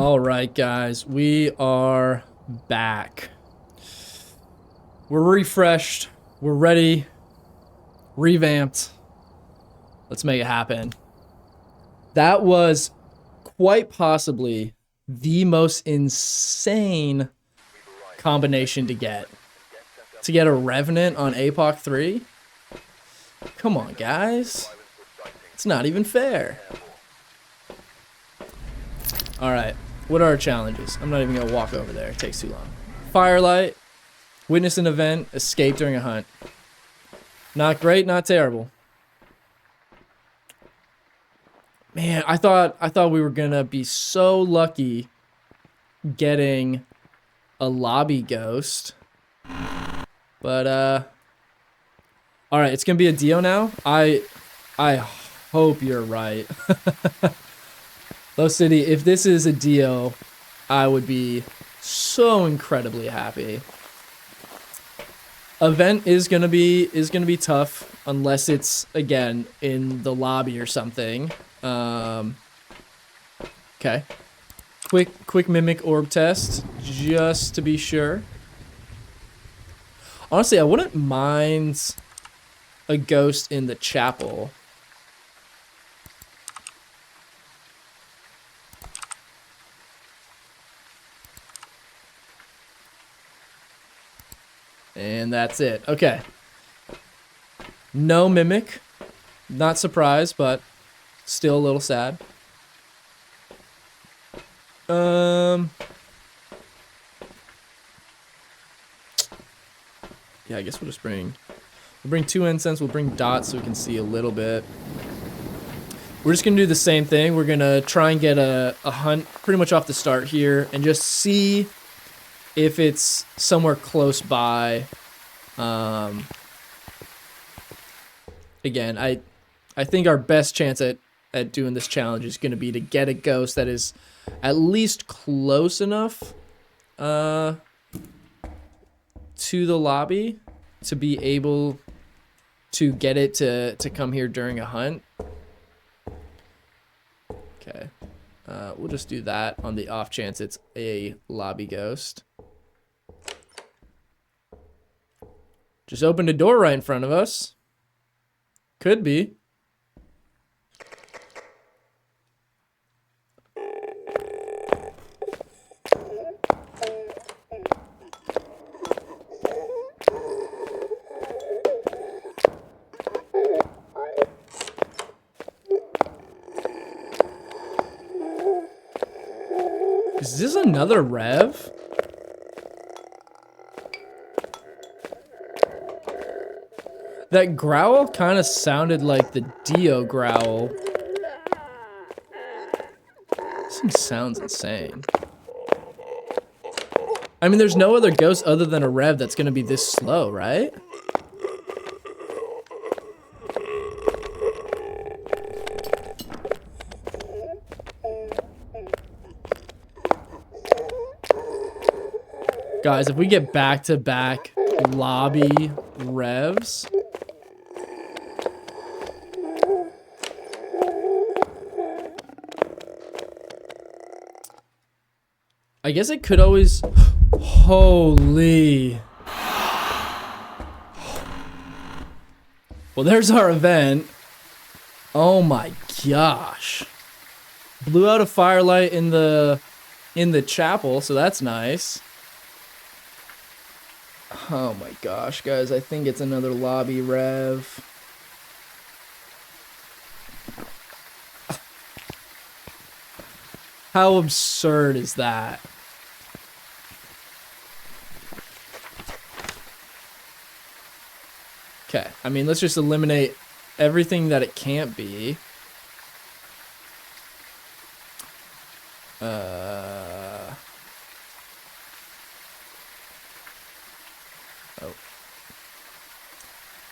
All right, guys, we are back. We're refreshed. We're ready. Revamped. Let's make it happen. That was quite possibly the most insane combination to get. To get a Revenant on APOC 3? Come on, guys. It's not even fair. Alright, what are our challenges? I'm not even going to walk over there. It takes too long. Firelight. Witness an event. Escape during a hunt. Not great, not terrible. Man, I thought we were gonna be so lucky getting a lobby ghost. But alright, it's gonna be a Dio now. I hope you're right. Low City, if this is a Dio, I would be so incredibly happy. Event is gonna be tough unless it's again in the lobby or something. Okay. Quick mimic orb test just to be sure. Honestly, I wouldn't mind a ghost in the chapel. And that's it. Okay. No mimic. Not surprised, but still a little sad. Yeah, I guess we'll just bring 2 incense, we'll bring dots so we can see a little bit. We're just gonna do the same thing. We're gonna try and get a hunt pretty much off the start here and just see if it's somewhere close by. Again, I think our best chance at doing this challenge is going to be to get a ghost that is at least close enough to the lobby to be able to get it to come here during a hunt. Okay. We'll just do that on the off chance it's a lobby ghost. Just opened a door right in front of us. Could be. Is this another Rev? That growl kind of sounded like the Dio growl. This thing sounds insane. I mean, there's no other ghost other than a Rev that's gonna be this slow, right? Guys, if we get back-to-back lobby Revs... I guess it could always... Holy... Well, there's our event. Oh my gosh. Blew out a firelight in the chapel, so that's nice. Oh my gosh, guys, I think it's another lobby Rev. How absurd is that? Okay, I mean, let's just eliminate everything that it can't be. Oh.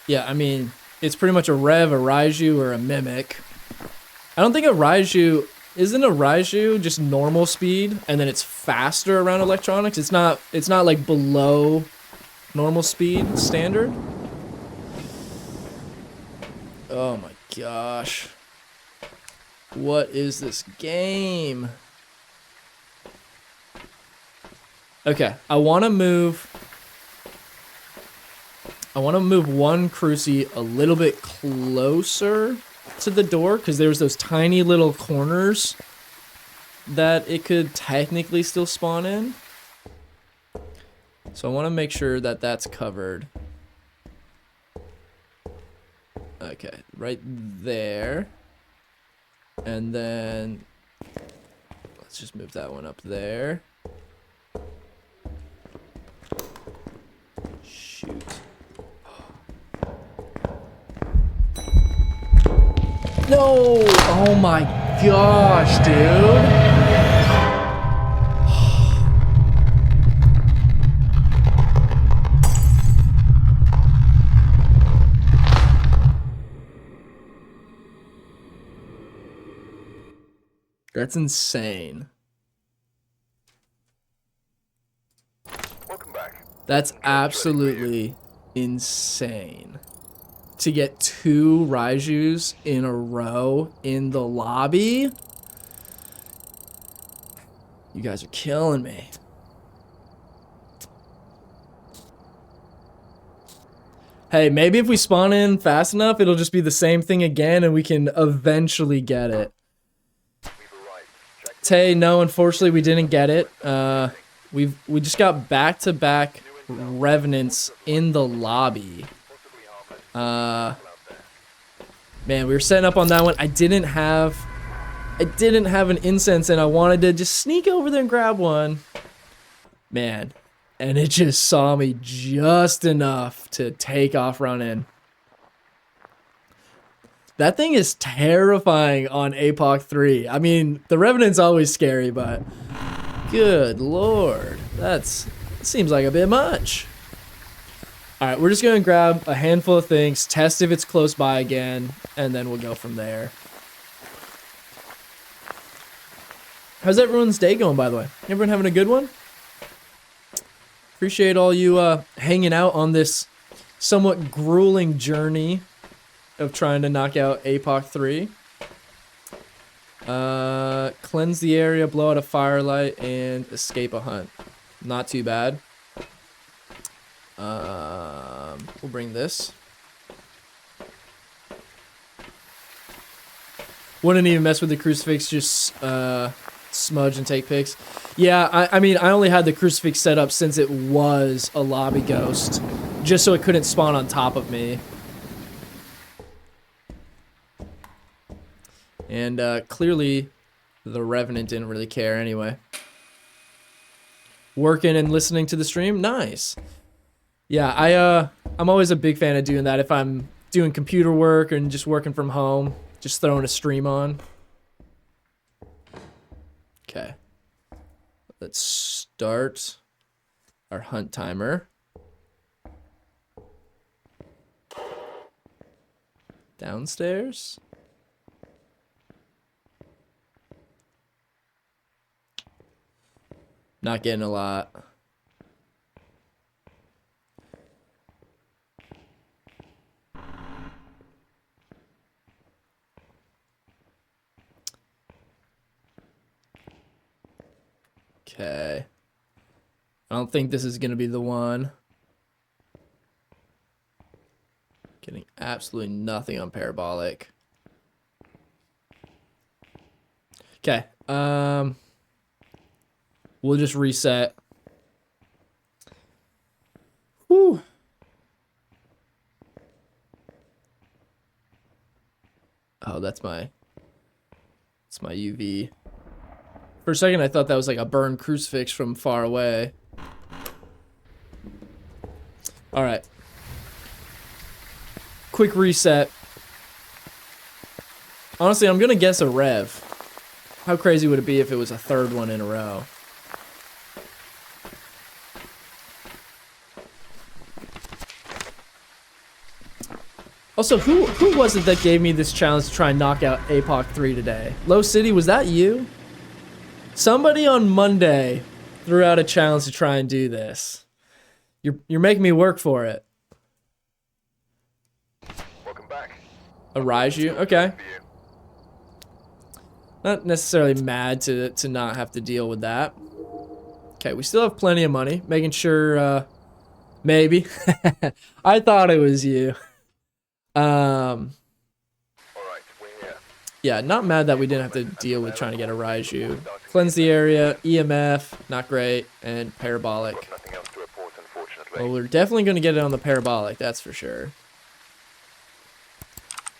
Yeah, I mean, it's pretty much a Rev, a Raiju, or a Mimic. I don't think a Raiju... Isn't a Raiju just normal speed, and then it's faster around electronics? It's not like below normal speed standard? Oh my gosh. What is this game? Okay, I want to move one crucie a little bit closer to the door because there's those tiny little corners that it could technically still spawn in. So I want to make sure that that's covered. Okay, right there. And then let's just move that one up there. Shoot. No! Oh my gosh, dude. That's insane. Welcome back. That's absolutely insane. To get 2 Raijus in a row in the lobby? You guys are killing me. Hey, maybe if we spawn in fast enough, it'll just be the same thing again and we can eventually get it. Tay, no, unfortunately we didn't get it. We just got back-to-back revenants in the lobby. Man, we were setting up on that one. I didn't have an incense and I wanted to just sneak over there and grab one. Man, and it just saw me just enough to take off running. That thing is terrifying on APOC 3. I mean, the Revenant's always scary, but good lord, that seems like a bit much. All right, we're just gonna grab a handful of things, test if it's close by again, and then we'll go from there. How's everyone's day going, by the way? Everyone having a good one? Appreciate all you hanging out on this somewhat grueling journey of trying to knock out APOC 3. Cleanse the area, blow out a firelight, and escape a hunt. Not too bad. We'll bring this. Wouldn't even mess with the crucifix, just smudge and take pics. Yeah, I mean, I only had the crucifix set up since it was a lobby ghost, just so it couldn't spawn on top of me. And clearly, the Revenant didn't really care anyway. Working and listening to the stream? Nice. Yeah, I'm always a big fan of doing that if I'm doing computer work and just working from home. Just throwing a stream on. Okay. Let's start our hunt timer. Downstairs. Not getting a lot. Okay. I don't think this is going to be the one. Getting absolutely nothing on parabolic. Okay. We'll just reset. Whew. Oh, that's my UV. For a second, I thought that was like a burned crucifix from far away. All right. Quick reset. Honestly, I'm going to guess a rev. How crazy would it be if it was a third one in a row? Also, who was it that gave me this challenge to try and knock out APOC 3 today? Low City, was that you? Somebody on Monday threw out a challenge to try and do this. You're making me work for it. Welcome back. A Raiju? Okay. Not necessarily mad to not have to deal with that. Okay, we still have plenty of money. Making sure, maybe. I thought it was you. Alright, we're here. Yeah, not mad that we didn't have to deal with trying to get a Raiju. Cleanse the area, EMF, not great, and parabolic. Got nothing else to report, unfortunately. Well, we're definitely going to get it on the parabolic, that's for sure.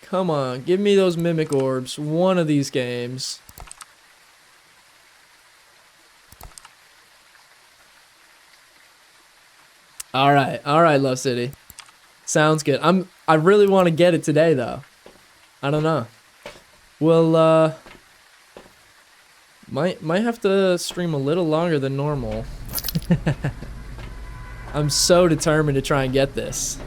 Come on, give me those mimic orbs one of these games. All right, Love City. Sounds good. I really want to get it today though. I don't know. We'll might have to stream a little longer than normal. I'm so determined to try and get this.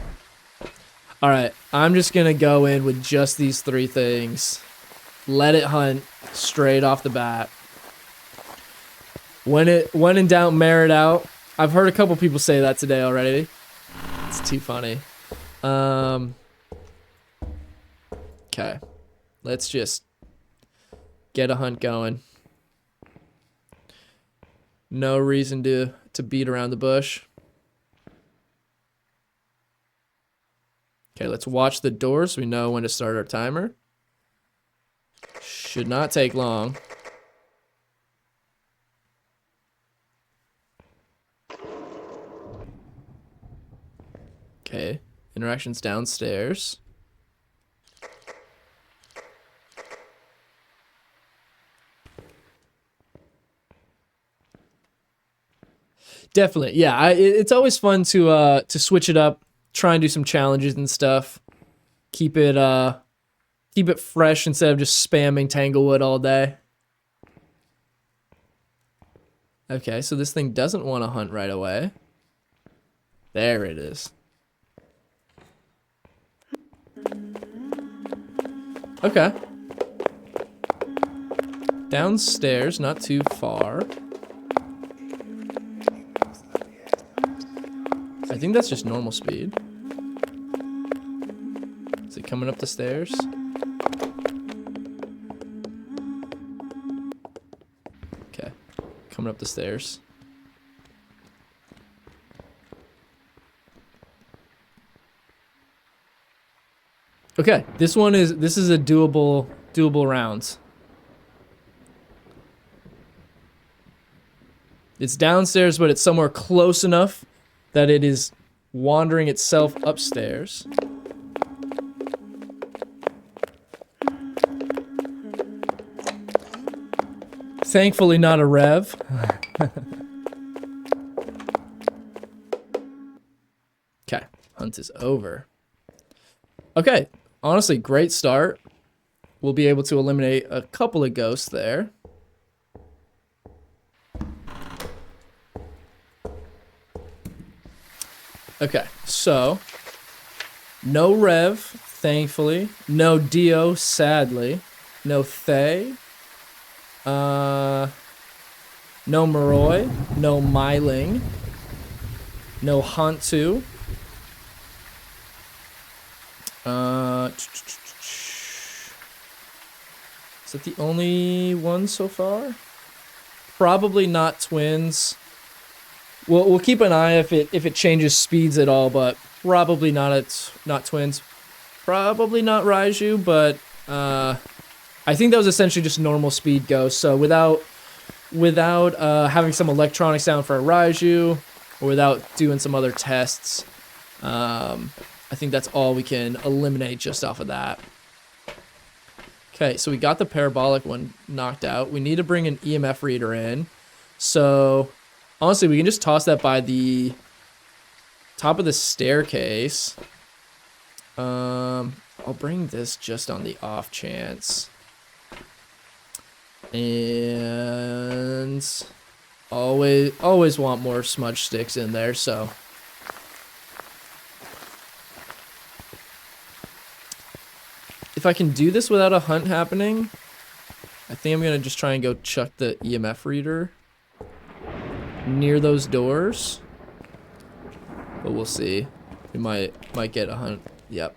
All right, I'm just gonna go in with just these 3 things. Let it hunt straight off the bat. When in doubt, merit out. I've heard a couple people say that today already. It's too funny. Okay, let's just get a hunt going. No reason to beat around the bush. Okay, let's watch the door so we know when to start our timer. Should not take long. Okay, interactions downstairs. Definitely, yeah. It's always fun to switch it up, try and do some challenges and stuff. Keep it fresh instead of just spamming Tanglewood all day. Okay, so this thing doesn't want to hunt right away. There it is. Okay. Downstairs, not too far. I think that's just normal speed. Is it coming up the stairs? Okay, coming up the stairs. Okay, this is a doable round. It's downstairs, but it's somewhere close enough that it is wandering itself upstairs. Thankfully not a rev. Okay, hunt is over. Okay, honestly, great start. We'll be able to eliminate a couple of ghosts there. Okay, so no Rev, thankfully. No Dio, sadly. No Thay. No Moroi. No Myling. No Hantu. Is that the only one so far? Probably not twins. We'll keep an eye if it changes speeds at all, but probably not twins. Probably not Raiju, but I think that was essentially just normal speed ghost. So without having some electronic sound for a Raiju, or without doing some other tests, I think that's all we can eliminate just off of that. Okay, so we got the parabolic one knocked out. We need to bring an EMF reader in. So honestly, we can just toss that by the top of the staircase. I'll bring this just on the off chance. And always want more smudge sticks in there, so. If I can do this without a hunt happening, I think I'm gonna just try and go chuck the EMF reader near those doors. But we'll see. We might get a hunt. Yep.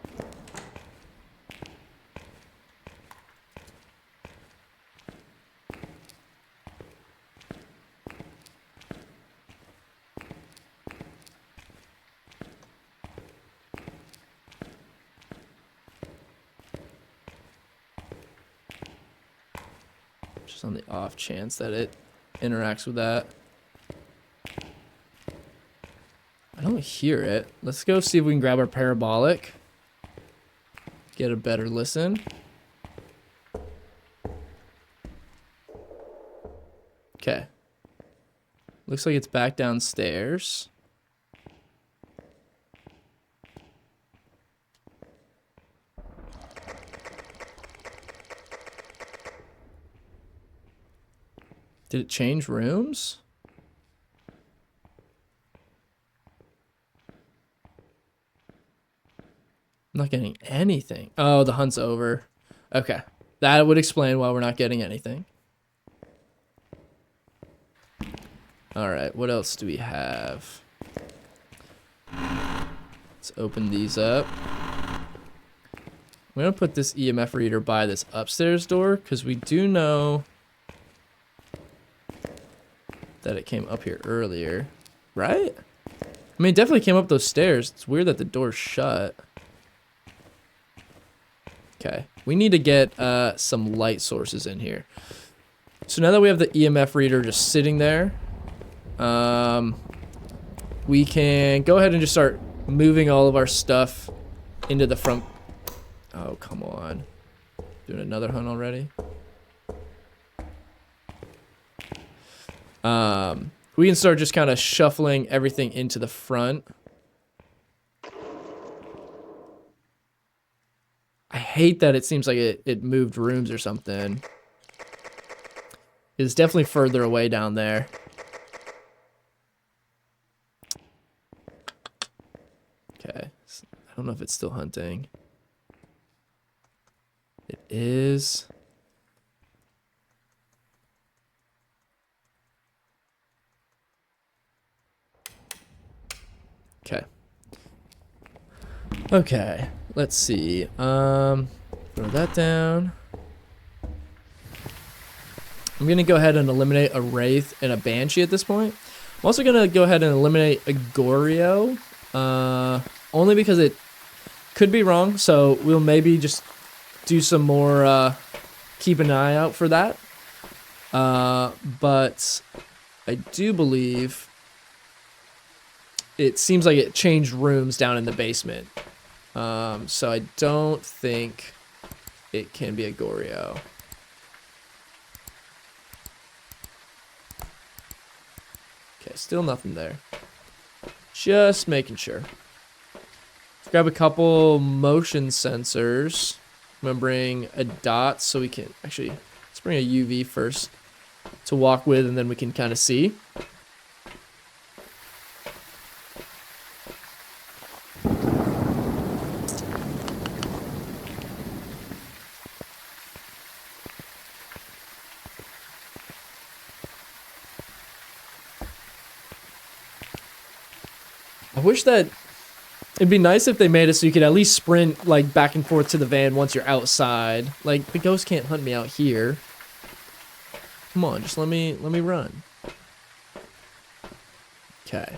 Just on the off chance that it interacts with that. I don't hear it. Let's go see if we can grab our parabolic. Get a better listen. Okay. Looks like it's back downstairs. Did it change rooms? I'm not getting anything. Oh, the hunt's over. Okay. That would explain why we're not getting anything. Alright, what else do we have? Let's open these up. I'm going to put this EMF reader by this upstairs door because we do know that it came up here earlier. Right? I mean, it definitely came up those stairs. It's weird that the door's shut. Okay. We need to get some light sources in here. So now that we have the EMF reader just sitting there, we can go ahead and just start moving all of our stuff into the front. Oh, come on. Doing another hunt already? We can start just kind of shuffling everything into the front. I hate that it seems like it moved rooms or something. It's definitely further away down there. Okay. I don't know if it's still hunting. It is. Okay. Okay. Let's see. Throw that down. I'm gonna go ahead and eliminate a Wraith and a Banshee at this point. I'm also gonna go ahead and eliminate a Goryo. Only because it could be wrong, so we'll maybe just do some more, keep an eye out for that. But I do believe it seems like it changed rooms down in the basement. So I don't think it can be a Goryo. Okay, still nothing there. Just making sure. Let's grab a couple motion sensors. I'm gonna bring a dot so we can actually, let's bring a UV first to walk with, and then we can kind of see. I wish that it'd be nice if they made it so you could at least sprint like back and forth to the van once you're outside. Like the ghost can't hunt me out here. Come on, just let me run. Okay.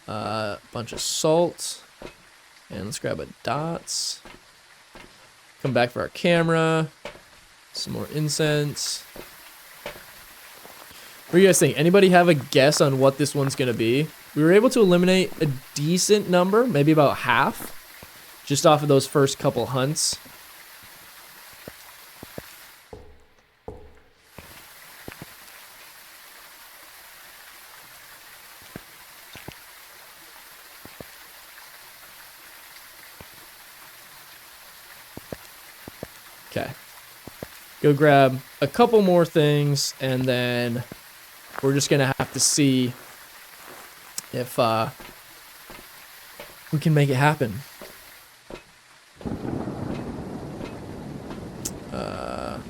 Bunch of salt. And let's grab a dots. Come back for our camera. Some more incense. What do you guys think? Anybody have a guess on what this one's gonna be? We were able to eliminate a decent number, maybe about half, just off of those first couple hunts. Okay. Go grab a couple more things, and then we're just gonna have to see if we can make it happen.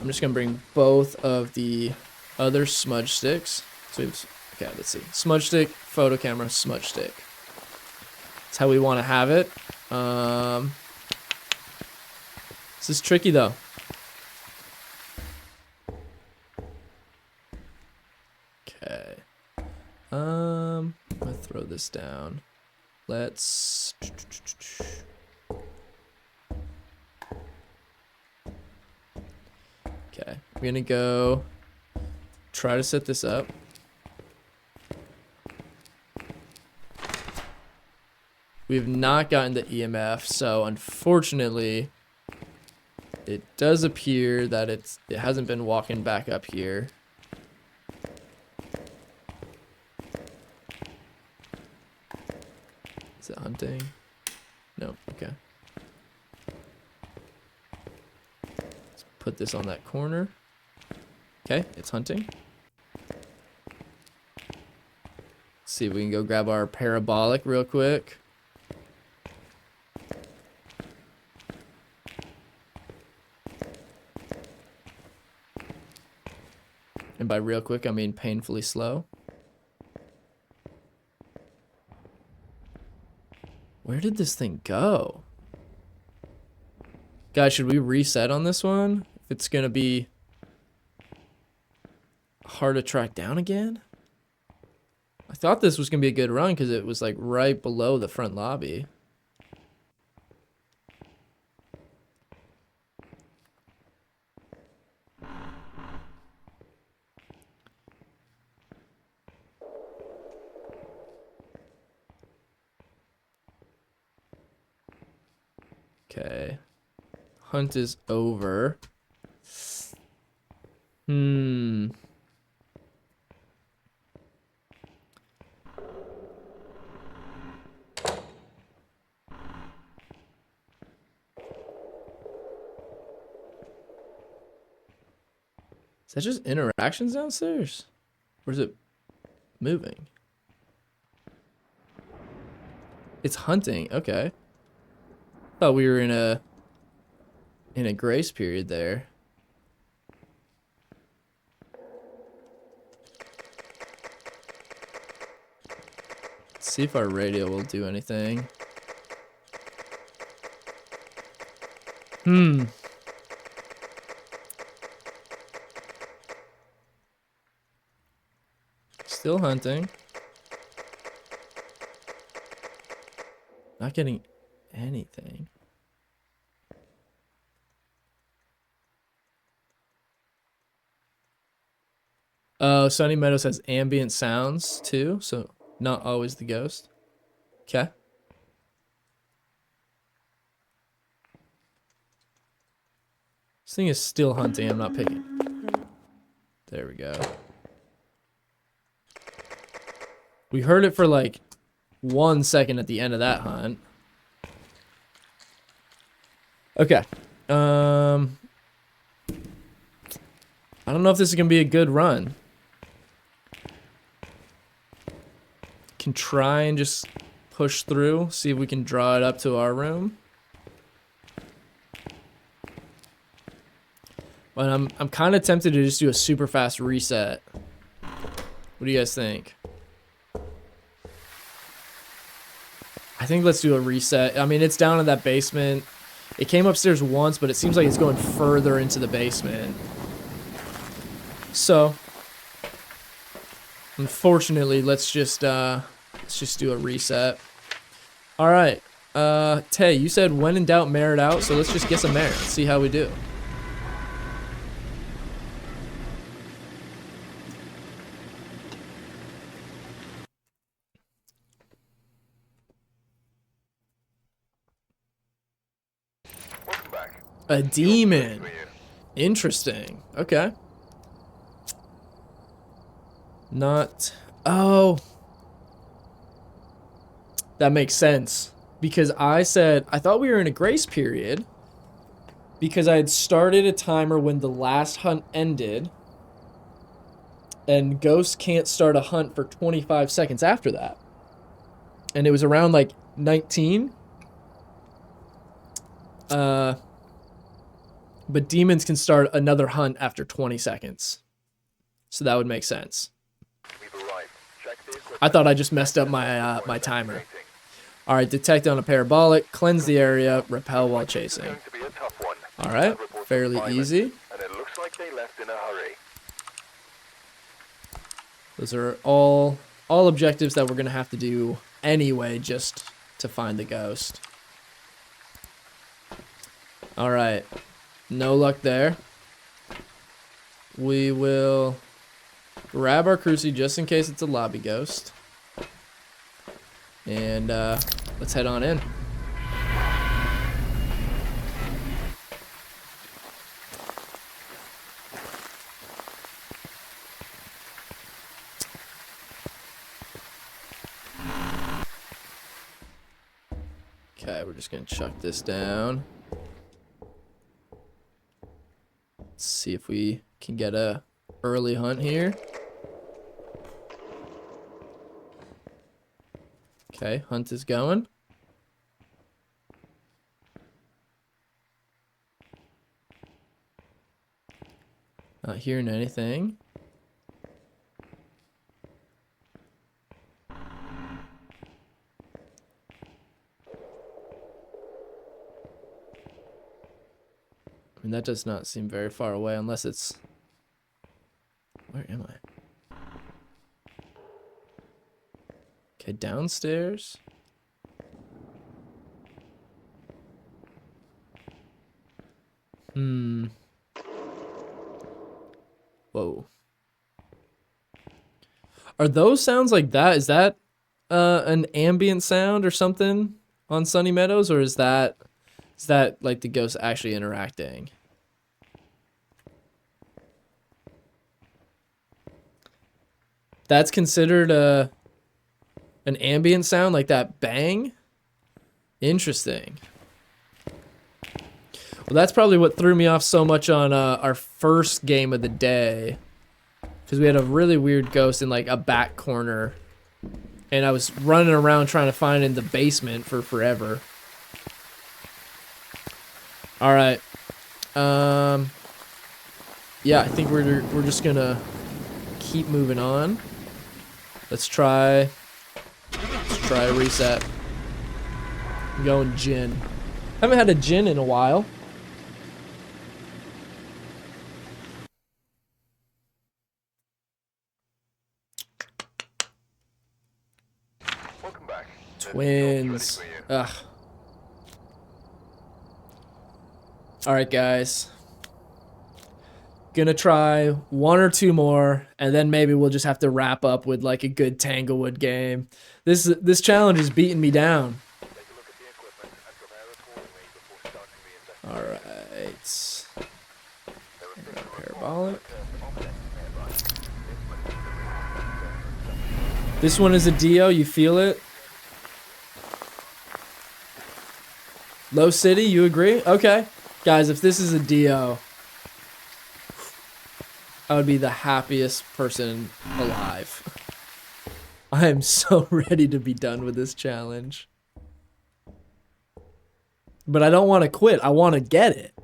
I'm just gonna bring both of the other smudge sticks. So okay, let's see. Smudge stick, photo camera, smudge stick. That's how we want to have it. This is tricky though. Okay. I'm gonna throw this down. Let's. Okay, we're gonna go try to set this up. We have not gotten the EMF, so unfortunately, it does appear that it hasn't been walking back up here. Is it hunting? No, okay. Let's put this on that corner. Okay, it's hunting. Let's see if we can go grab our parabolic real quick. And by real quick, I mean painfully slow. Where did this thing go? Guys, should we reset on this one? If it's gonna be hard to track down again? I thought this was gonna be a good run because it was like right below the front lobby. Okay. Hunt is over. Is that just interactions downstairs? Or is it moving? It's hunting. Okay. Thought we were in a grace period there. Let's see if our radio will do anything. Still hunting. Not getting anything. Oh, Sunny Meadows has ambient sounds too, so not always the ghost. Okay. This thing is still hunting. I'm not picking. There we go. We heard it for like 1 second at the end of that hunt. Okay. I don't know if this is gonna be a good run. Can try and just push through, see if we can draw it up to our room. But I'm kind of tempted to just do a super fast reset. What do you guys think? I think let's do a reset. I mean, it's down in that basement. It came upstairs once, but it seems like it's going further into the basement. So, unfortunately, let's just do a reset. All right, Tay, you said when in doubt, merit out. So let's just get some merit. See how we do. Welcome back. A demon. Interesting. Okay. Not. Oh. That makes sense. Because I said, I thought we were in a grace period. Because I had started a timer when the last hunt ended. And ghosts can't start a hunt for 25 seconds after that. And it was around like 19. But demons can start another hunt after 20 seconds. So that would make sense. I thought I just messed up my my timer. All right, detect on a parabolic, cleanse the area, repel while chasing. All right, fairly easy. And it looks like they left in a hurry. Those are all objectives that we're gonna have to do anyway, just to find the ghost. All right, no luck there. We will grab our cruci just in case it's a lobby ghost. And let's head on in. Okay, we're just gonna chuck this down. Let's see if we can get a early hunt here. Okay, hunt is going. Not hearing anything. I mean, that does not seem very far away unless it's... Where am I? Okay, downstairs. Whoa. Are those sounds like that? Is that an ambient sound or something on Sunny Meadows, or is that like the ghost actually interacting? That's considered an ambient sound, like that bang? Interesting. Well, that's probably what threw me off so much on our first game of the day. Because we had a really weird ghost in like a back corner. And I was running around trying to find it in the basement for forever. Alright. Yeah, I think we're just gonna keep moving on. Let's try a reset. I'm going gin. Haven't had a gin in a while. Welcome back. Twins. Ugh. Alright, guys. Gonna try one or two more, and then maybe we'll just have to wrap up with like a good Tanglewood game. This challenge is beating me down. Alright. Parabolic. This one is a Dio, you feel it? Low City, you agree? Okay. Guys, if this is a Dio, I would be the happiest person alive. I am so ready to be done with this challenge. But I don't want to quit. I want to get it.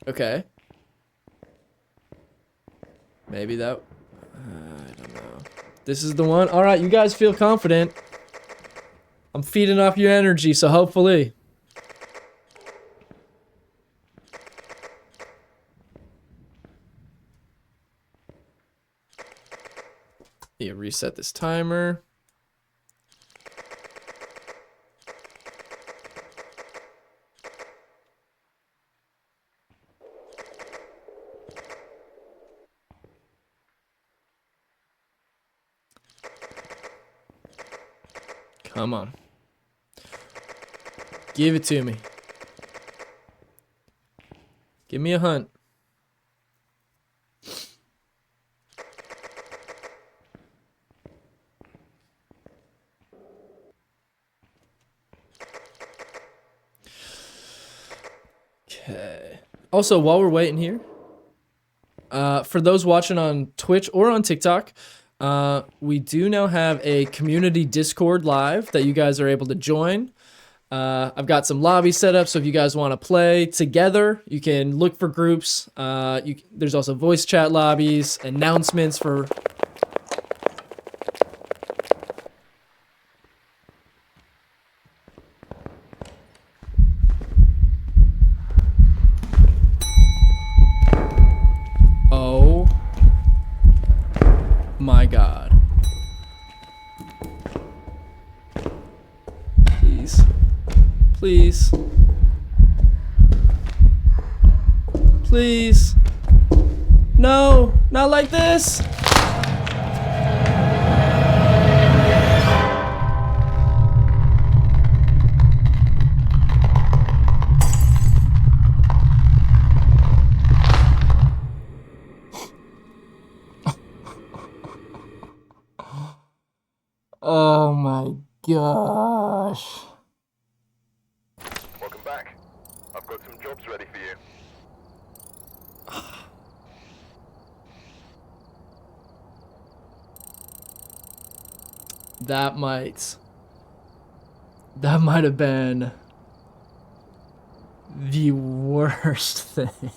Okay. Maybe that... I don't know. This is the one? Alright, you guys feel confident. I'm feeding off your energy, so hopefully... Yeah, reset this timer. Come on. Give it to me. Give me a hunt. Okay. Also, while we're waiting here, for those watching on Twitch or on TikTok, we do now have a community Discord live that you guys are able to join. I've got some lobbies set up, so if you guys want to play together, you can look for groups. There's also voice chat lobbies, announcements for... Oh my God. Please. Please. Please. No, not like this. Oh my gosh. Welcome back. I've got some jobs ready for you. That might have been the worst thing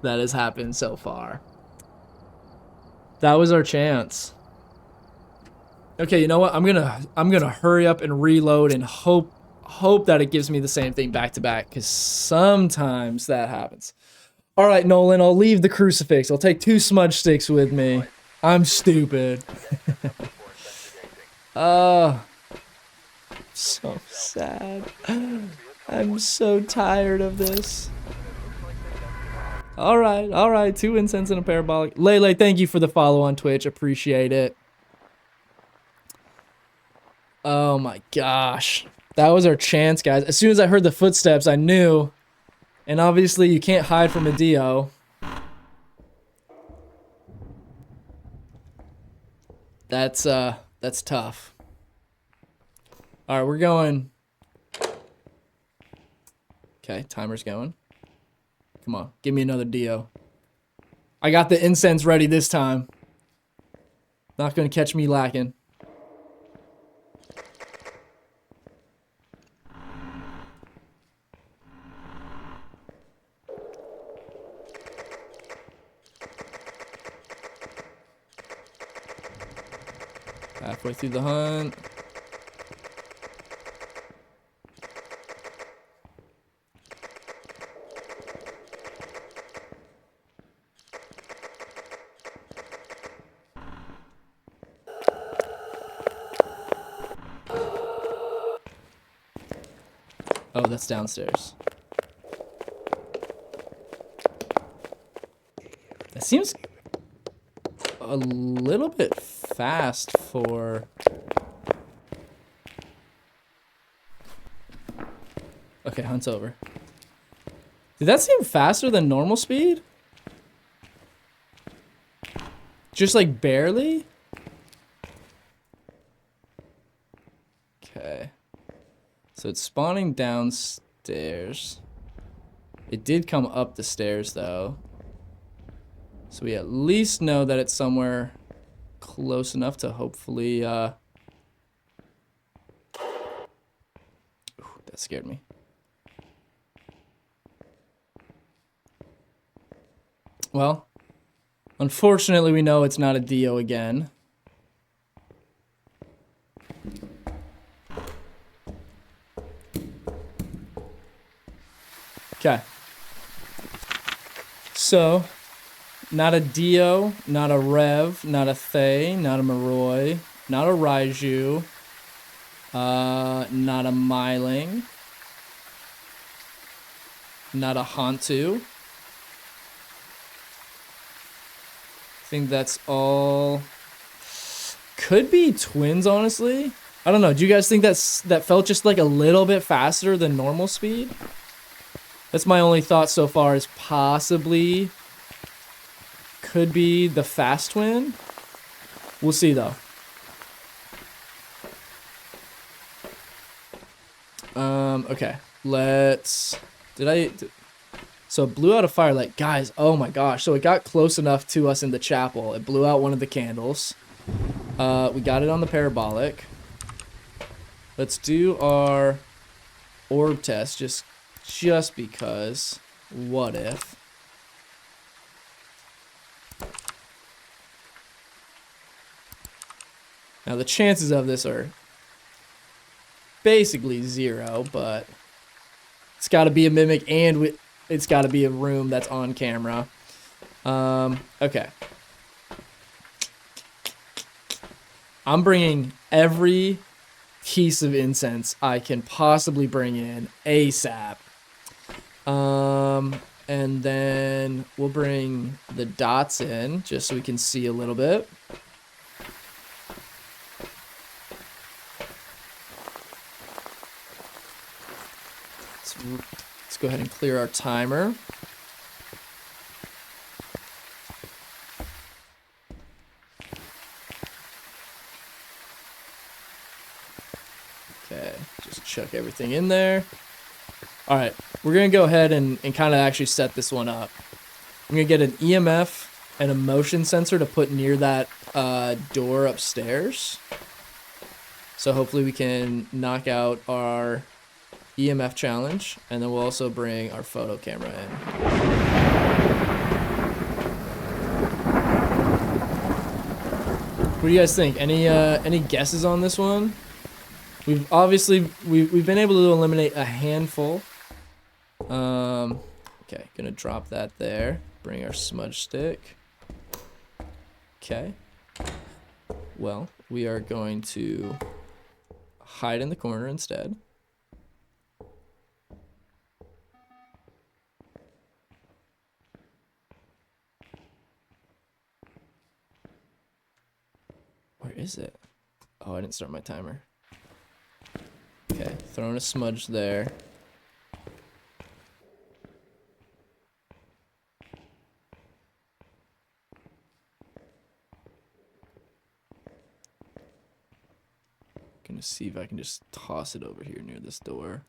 that has happened so far. That was our chance. Okay, you know what? I'm gonna hurry up and reload and hope that it gives me the same thing back to back, because sometimes that happens. All right, Nolan, I'll leave the crucifix. I'll take 2 smudge sticks with me. I'm stupid. So sad. I'm so tired of this. All right. 2 incense and a parabolic. Lele, thank you for the follow on Twitch. Appreciate it. Oh my gosh. That was our chance, guys. As soon as I heard the footsteps, I knew. And obviously, you can't hide from a Dio. That's tough. All right, we're going. Okay, timer's going. Come on, give me another Dio. I got the incense ready this time. Not gonna catch me lacking. Halfway through the hunt. Oh, that's downstairs. That seems a little bit fast for... Okay, hunt's over. Did that seem faster than normal speed? Just like barely? Okay. So it's spawning downstairs. It did come up the stairs though. So we at least know that it's somewhere close enough to hopefully, Ooh, that scared me. Well, unfortunately we know it's not a Dio again. Okay. So, not a Dio, not a Rev, not a Thay, not a Maroi, not a Raiju, not a Myling, not a Hantu. I think that's all. Could be twins, honestly. I don't know. Do you guys think that felt just like a little bit faster than normal speed? That's my only thought so far, is possibly could be the fast twin. We'll see though. Okay. So it blew out a firelight. Guys, oh my gosh. So it got close enough to us in the chapel. It blew out one of the candles. We got it on the parabolic. Let's do our orb test just because. What if? Now the chances of this are basically 0, but it's got to be a mimic and it's got to be a room that's on camera. Okay. I'm bringing every piece of incense I can possibly bring in ASAP. And then we'll bring the dots in just so we can see a little bit. Let's go ahead and clear our timer. Okay, just chuck everything in there. All right, we're gonna go ahead and kind of actually set this one up. I'm gonna get an EMF and a motion sensor to put near that door upstairs. So hopefully we can knock out our EMF challenge, and then we'll also bring our photo camera in. What do you guys think? Any guesses on this one? We've been able to eliminate a handful. Okay, gonna drop that there. Bring our smudge stick. Okay. Well, we are going to hide in the corner instead. Where is it? Oh, I didn't start my timer. Okay, throwing a smudge there. Gonna see if I can just toss it over here near this door.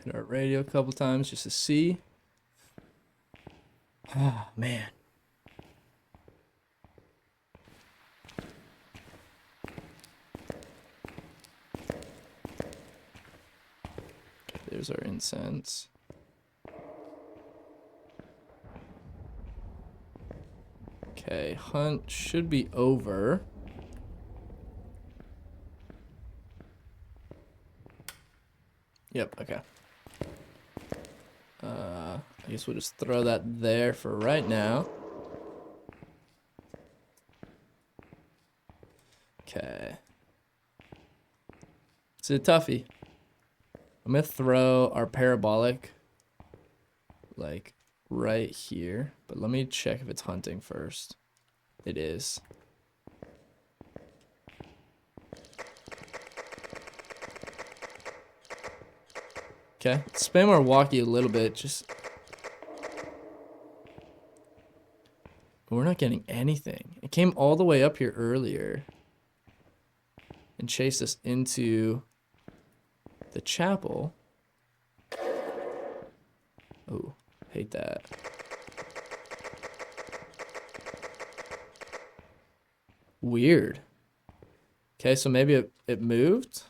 Hit our radio a couple times just to see. Oh, man. Okay, there's our incense. Okay, hunt should be over. Yep, okay. I guess we'll just throw that there for right now. Okay. It's a toughie. I'm gonna throw our parabolic like right here, but let me check if it's hunting first. It is. Okay, spam our walkie a little bit, just... We're not getting anything. It came all the way up here earlier and chased us into the chapel. Oh, hate that. Weird. Okay, so maybe it moved.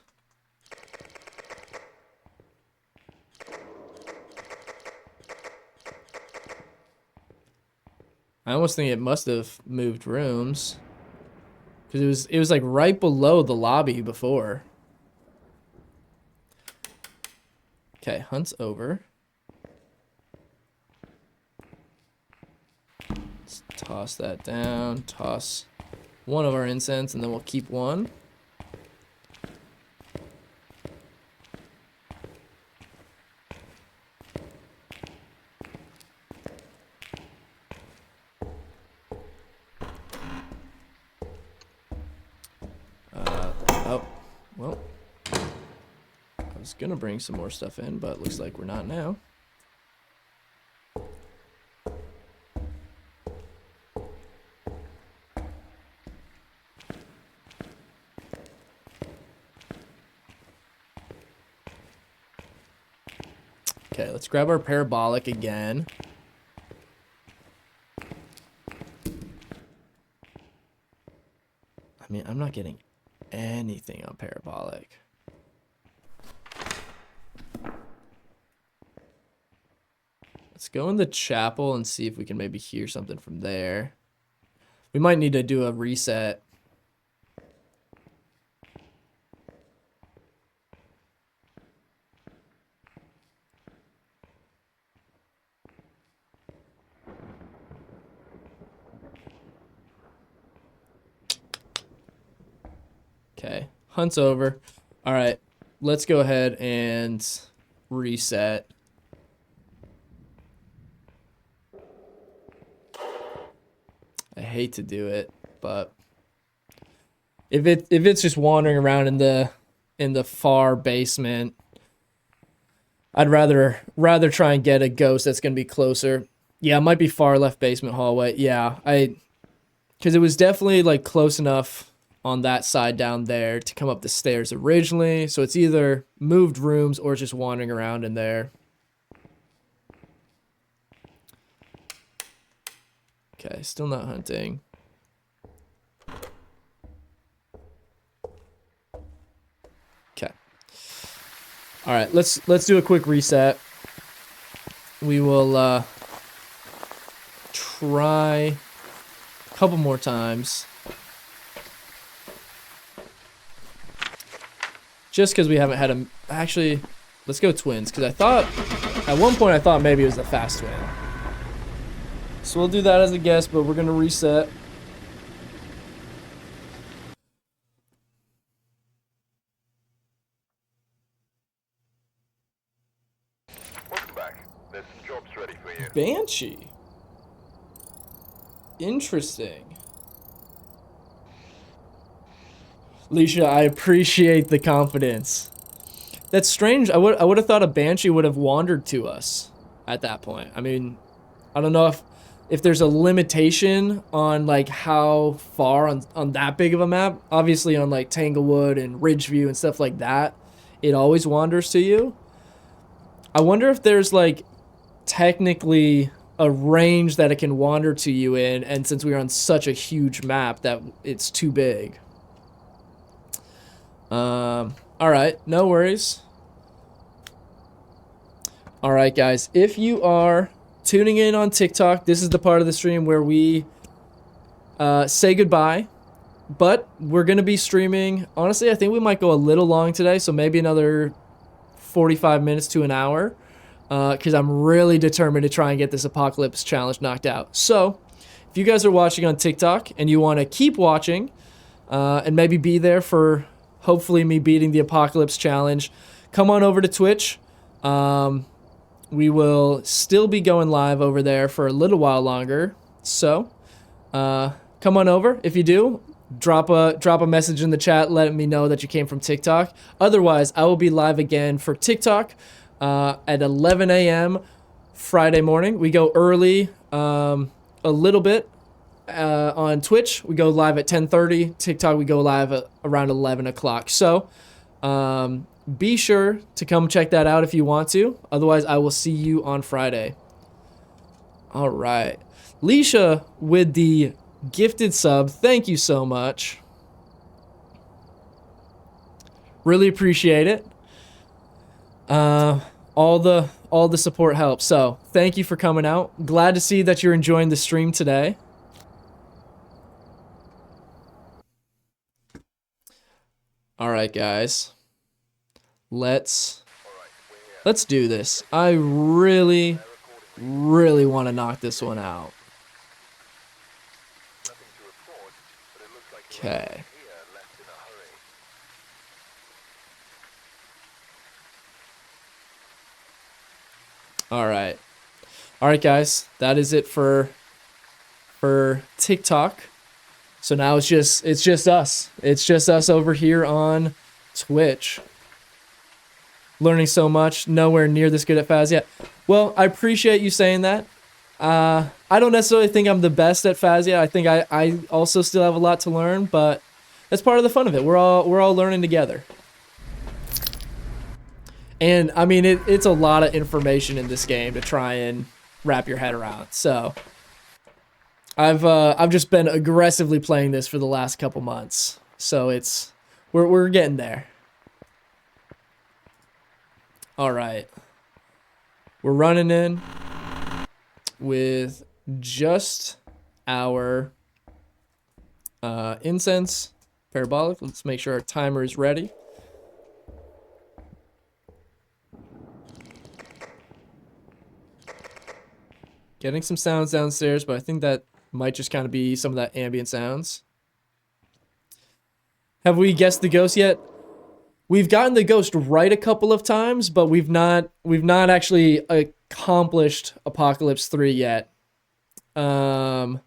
I almost think it must have moved rooms, because it was like right below the lobby before. Okay, hunt's over. Let's toss that down. Toss one of our incense, and then we'll keep one. Oh, well, I was gonna bring some more stuff in, but looks like we're not now. Okay, let's grab our parabolic again. I mean, I'm not getting anything on parabolic. Let's go in the chapel and see if we can maybe hear something from there. We might need to do a reset. Okay, hunt's over. All right, let's go ahead and reset. I hate to do it, but if it's just wandering around in the far basement, I'd rather try and get a ghost that's gonna be closer. Yeah, it might be far left basement hallway. Yeah, because it was definitely like close enough on that side down there to come up the stairs originally. So it's either moved rooms or just wandering around in there. Okay, still not hunting. Okay. All right, let's do a quick reset. We will try a couple more times. Just because we haven't had a... Actually, let's go twins, because I thought... At one point, I thought maybe it was the fast twin. So we'll do that as a guess, but we're going to reset. Welcome back. There's some jobs ready for you. Banshee. Interesting. Leisha, I appreciate the confidence. That's strange. I would have thought a Banshee would have wandered to us at that point. I mean, I don't know if there's a limitation on like how far on that big of a map. Obviously on like Tanglewood and Ridgeview and stuff like that, it always wanders to you. I wonder if there's like technically a range that it can wander to you in, and since we're on such a huge map that it's too big. All right, no worries. All right, guys, if you are tuning in on TikTok, this is the part of the stream where we say goodbye, but we're going to be streaming. Honestly, I think we might go a little long today, so maybe another 45 minutes to an hour, because I'm really determined to try and get this Apocalypse Challenge knocked out. So, if you guys are watching on TikTok and you want to keep watching and maybe be there for hopefully me beating the Apocalypse Challenge, come on over to Twitch. We will still be going live over there for a little while longer. So, come on over. If you do, drop a message in the chat letting me know that you came from TikTok. Otherwise, I will be live again for TikTok at 11 a.m. Friday morning. We go early a little bit. On Twitch, we go live at 10:30. TikTok, we go live at around 11 o'clock. So, be sure to come check that out if you want to. Otherwise, I will see you on Friday. All right. Leisha with the gifted sub. Thank you so much. Really appreciate it. All the support helps. So, thank you for coming out. Glad to see that you're enjoying the stream today. All right, guys. Let's do this. I really want to knock this one out. Okay. All right. All right, guys. That is it for TikTok. So now it's just us. It's just us over here on Twitch. Learning so much, nowhere near this good at Phas yet. Well, I appreciate you saying that. I don't necessarily think I'm the best at Phas yet. I think I also still have a lot to learn, but that's part of the fun of it. We're all learning together. And I mean, it's a lot of information in this game to try and wrap your head around. So I've just been aggressively playing this for the last couple months. So we're getting there. All right. We're running in with just our incense parabolic. Let's make sure our timer is ready. Getting some sounds downstairs, but I think that might just kind of be some of that ambient sounds. Have we guessed the ghost yet? We've gotten the ghost right a couple of times, but we've not actually accomplished Apocalypse 3 yet. So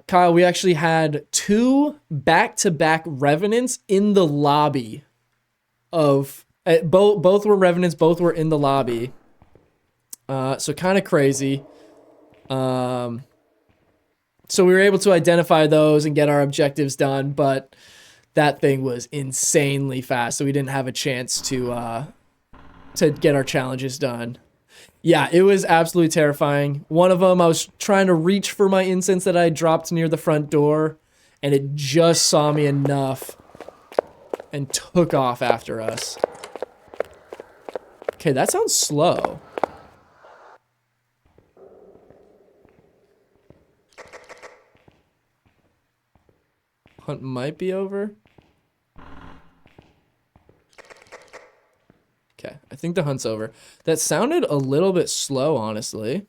Kyle, we actually had 2 back-to-back revenants in the lobby of both were revenants, both were in the lobby. So kind of crazy. So we were able to identify those and get our objectives done, but that thing was insanely fast, so we didn't have a chance to get our challenges done. Yeah, it was absolutely terrifying. One of them, I was trying to reach for my incense that I dropped near the front door, and it just saw me enough and took off after us. Okay, that sounds slow. Hunt might be over. Okay, I think the hunt's over. That sounded a little bit slow, honestly.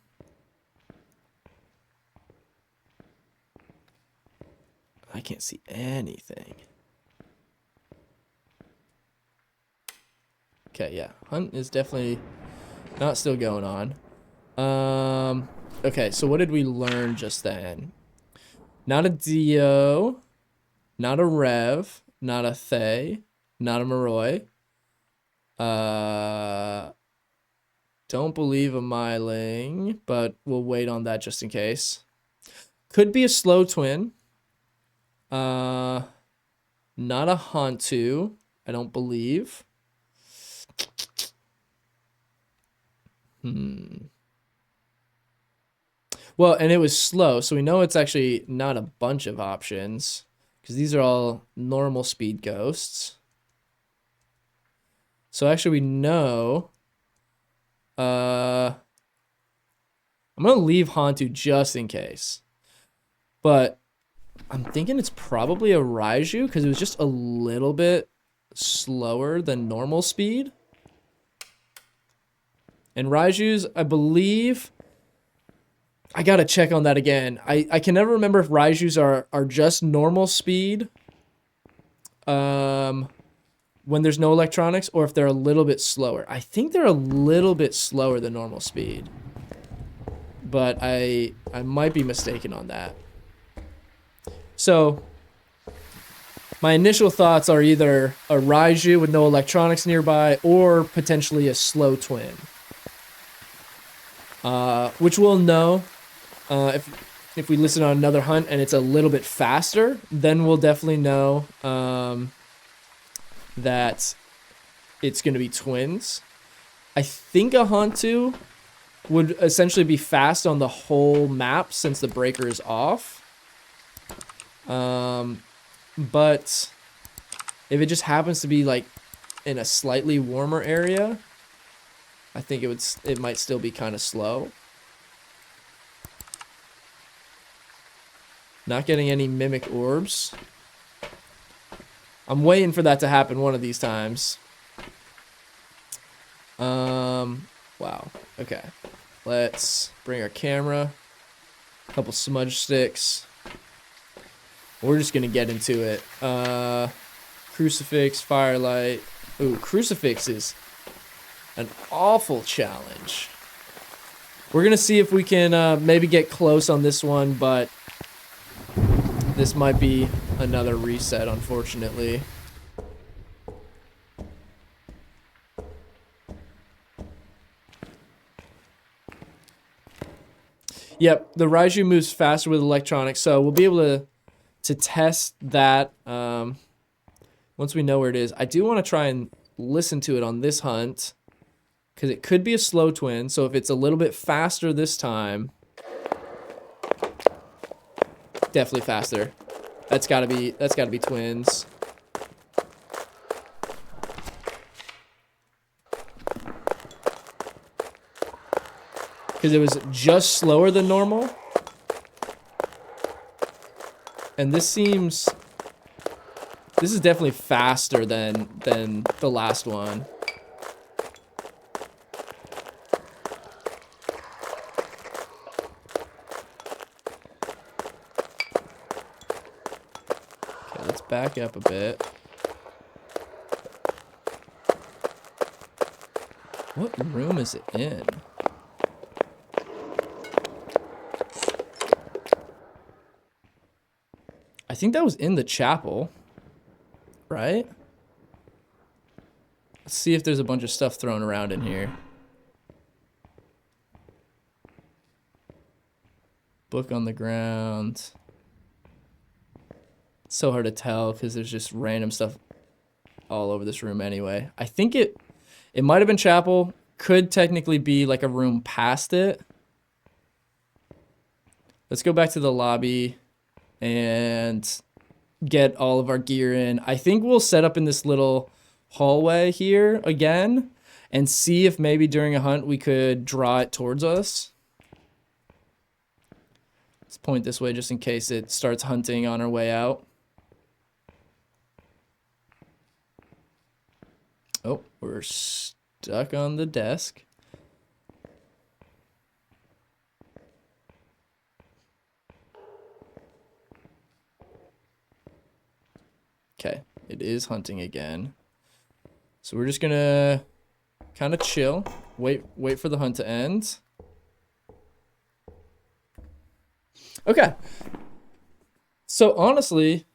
I can't see anything. Okay, yeah. Hunt is definitely not still going on. Okay, so what did we learn just then? Not a Dio, not a Rev, not a Thay, not a Moroi. Don't believe a Myling, but we'll wait on that just in case. Could be a slow twin. Not a Hantu, I don't believe. Well, and it was slow, so we know it's actually not a bunch of options, because these are all normal speed ghosts. So actually we know, I'm going to leave Hantu just in case. But I'm thinking it's probably a Raiju, because it was just a little bit slower than normal speed. And Raijus, I believe, I got to check on that again. I can never remember if Raijus are just normal speed. When there's no electronics, or if they're a little bit slower. I think they're a little bit slower than normal speed, but I might be mistaken on that. So my initial thoughts are either a Raiju with no electronics nearby, or potentially a slow twin, which we'll know if we listen on another hunt and it's a little bit faster. Then we'll definitely know that it's going to be twins. I think a Hantu would essentially be fast on the whole map since the breaker is off. But if it just happens to be like in a slightly warmer area, I think it might still be kind of slow. Not getting any mimic orbs. I'm waiting for that to happen one of these times. Wow. Okay. Let's bring our camera. A couple smudge sticks. We're just gonna get into it. Crucifix, firelight. Ooh, crucifix is an awful challenge. We're gonna see if we can maybe get close on this one, but this might be another reset, unfortunately. Yep, the Raiju moves faster with electronics, so we'll be able to test that once we know where it is. I do want to try and listen to it on this hunt, because it could be a slow twin, so if it's a little bit faster this time, definitely faster. That's gotta be twins. Because it was just slower than normal. And this is definitely faster than the last one. back up a bit. What room is it in? I think that was in the chapel, right? Let's see if there's a bunch of stuff thrown around in here. Book on the ground. It's so hard to tell because there's just random stuff all over this room anyway. I think it might have been chapel. Could technically be like a room past it. Let's go back to the lobby and get all of our gear in. I think we'll set up in this little hallway here again and see if maybe during a hunt we could draw it towards us. Let's point this way just in case it starts hunting on our way out. Oh, we're stuck on the desk. Okay, it is hunting again. So we're just gonna kind of chill, wait for the hunt to end. Okay. So honestly,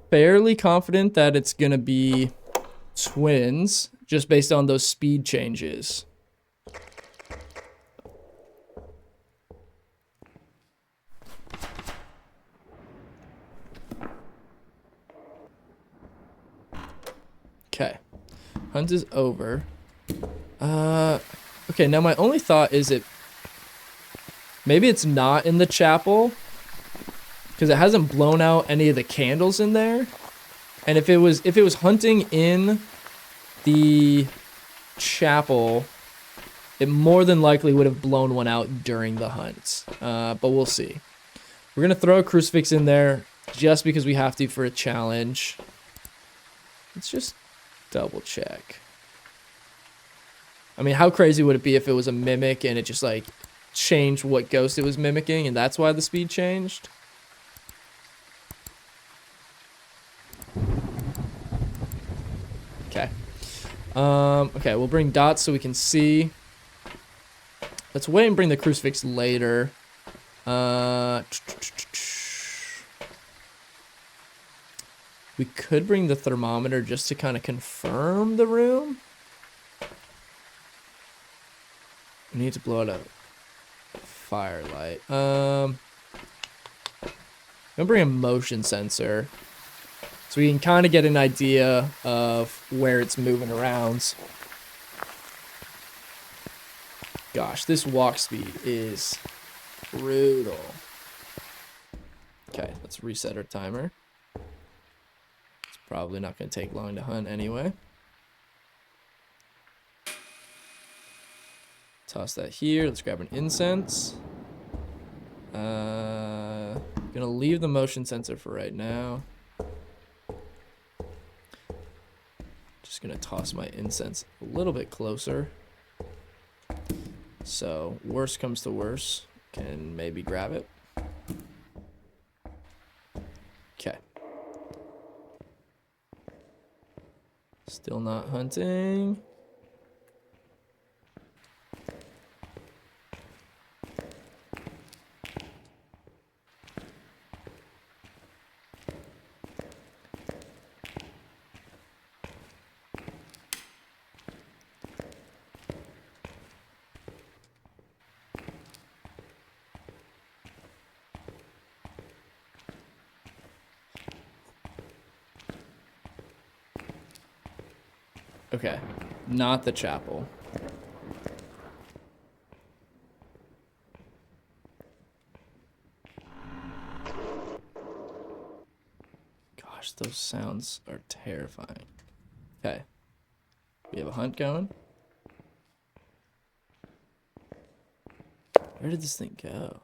fairly confident that it's gonna be twins, just based on those speed changes. Okay, hunt is over. Okay, now my only thought is maybe it's not in the chapel because it hasn't blown out any of the candles in there. And if it was hunting in the chapel, it more than likely would have blown one out during the hunt. But we'll see. We're gonna throw a crucifix in there just because we have to for a challenge. Let's just double check. I mean, how crazy would it be if it was a mimic and it just like changed what ghost it was mimicking and that's why the speed changed? Okay. Okay, we'll bring dots so we can see. Let's wait and bring the crucifix later. We could bring the thermometer just to kind of confirm the room. We need to blow out a firelight. I'm gonna bring a motion sensor so we can kind of get an idea of where it's moving around. Gosh, this walk speed is brutal. Okay, let's reset our timer. Probably not going to take long to hunt anyway. Toss that here. Let's grab an incense. Gonna leave the motion sensor for right now. Just gonna toss my incense a little bit closer. So worst comes to worst, can maybe grab it. Okay. Still not hunting. Okay, not the chapel. Gosh, those sounds are terrifying. Okay, we have a hunt going. Where did this thing go?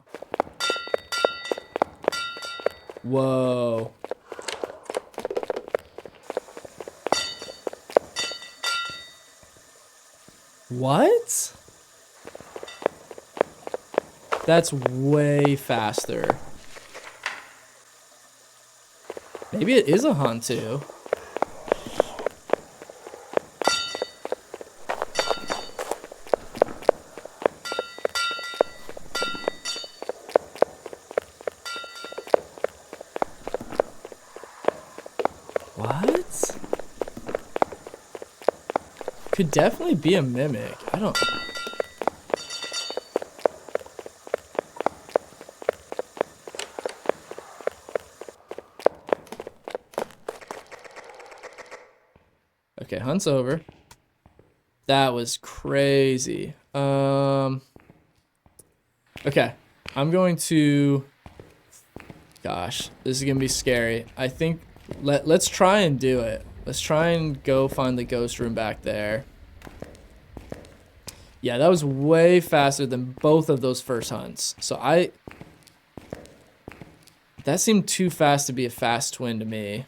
Whoa. What? That's way faster. Maybe it is a Hantu. What? Could definitely be a mimic. I don't... Okay, hunt's over. That was crazy. Okay, I'm going to... Gosh, this is gonna be scary. I think let's try and do it. Let's try and go find the ghost room back there. Yeah, that was way faster than both of those first hunts. So that seemed too fast to be a fast twin to me.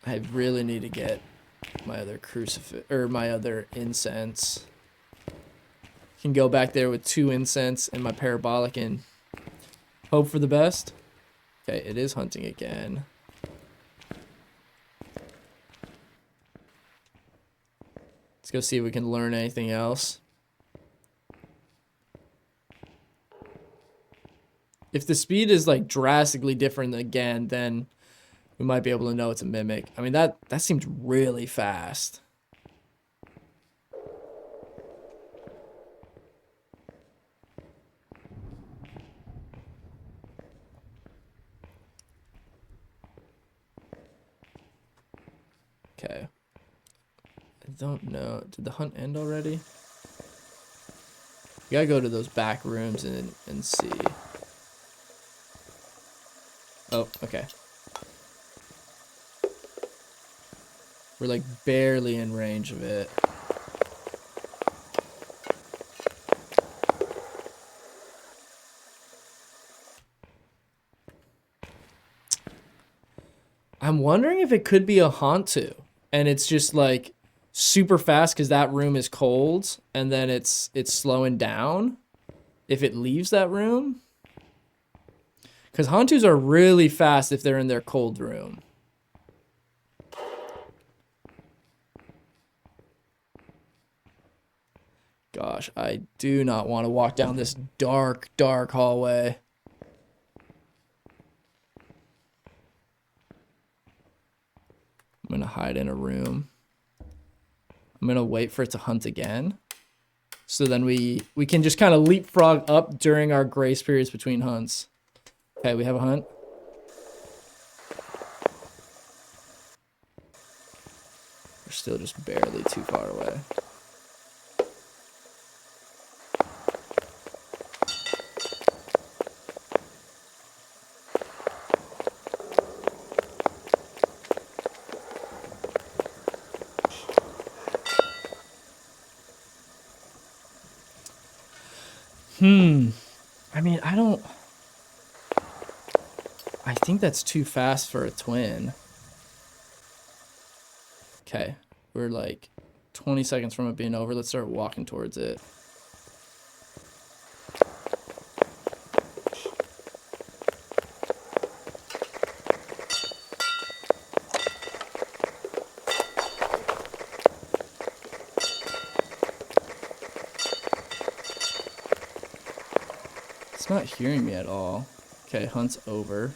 I really need to get my other crucifix or my other incense. Can go back there with 2 incense and my parabolic and hope for the best. Okay, it is hunting again. Let's go see if we can learn anything else. If the speed is like drastically different again, then we might be able to know it's a mimic. I mean, that seemed really fast. Okay. I don't know. Did the hunt end already? We gotta go to those back rooms and see. Oh, okay. We're like barely in range of it. I'm wondering if it could be a Hantu and it's just like super fast because that room is cold and then it's slowing down if it leaves that room. Because Hantus are really fast if they're in their cold room. Gosh, I do not want to walk down this dark, dark hallway. I'm going to hide in a room. I'm going to wait for it to hunt again. So then we can just kind of leapfrog up during our grace periods between hunts. Okay, we have a hunt. We're still just barely too far away. I mean, I think that's too fast for a twin. Okay, we're like 20 seconds from it being over. Let's start walking towards it. It's not hearing me at all. Okay, hunt's over.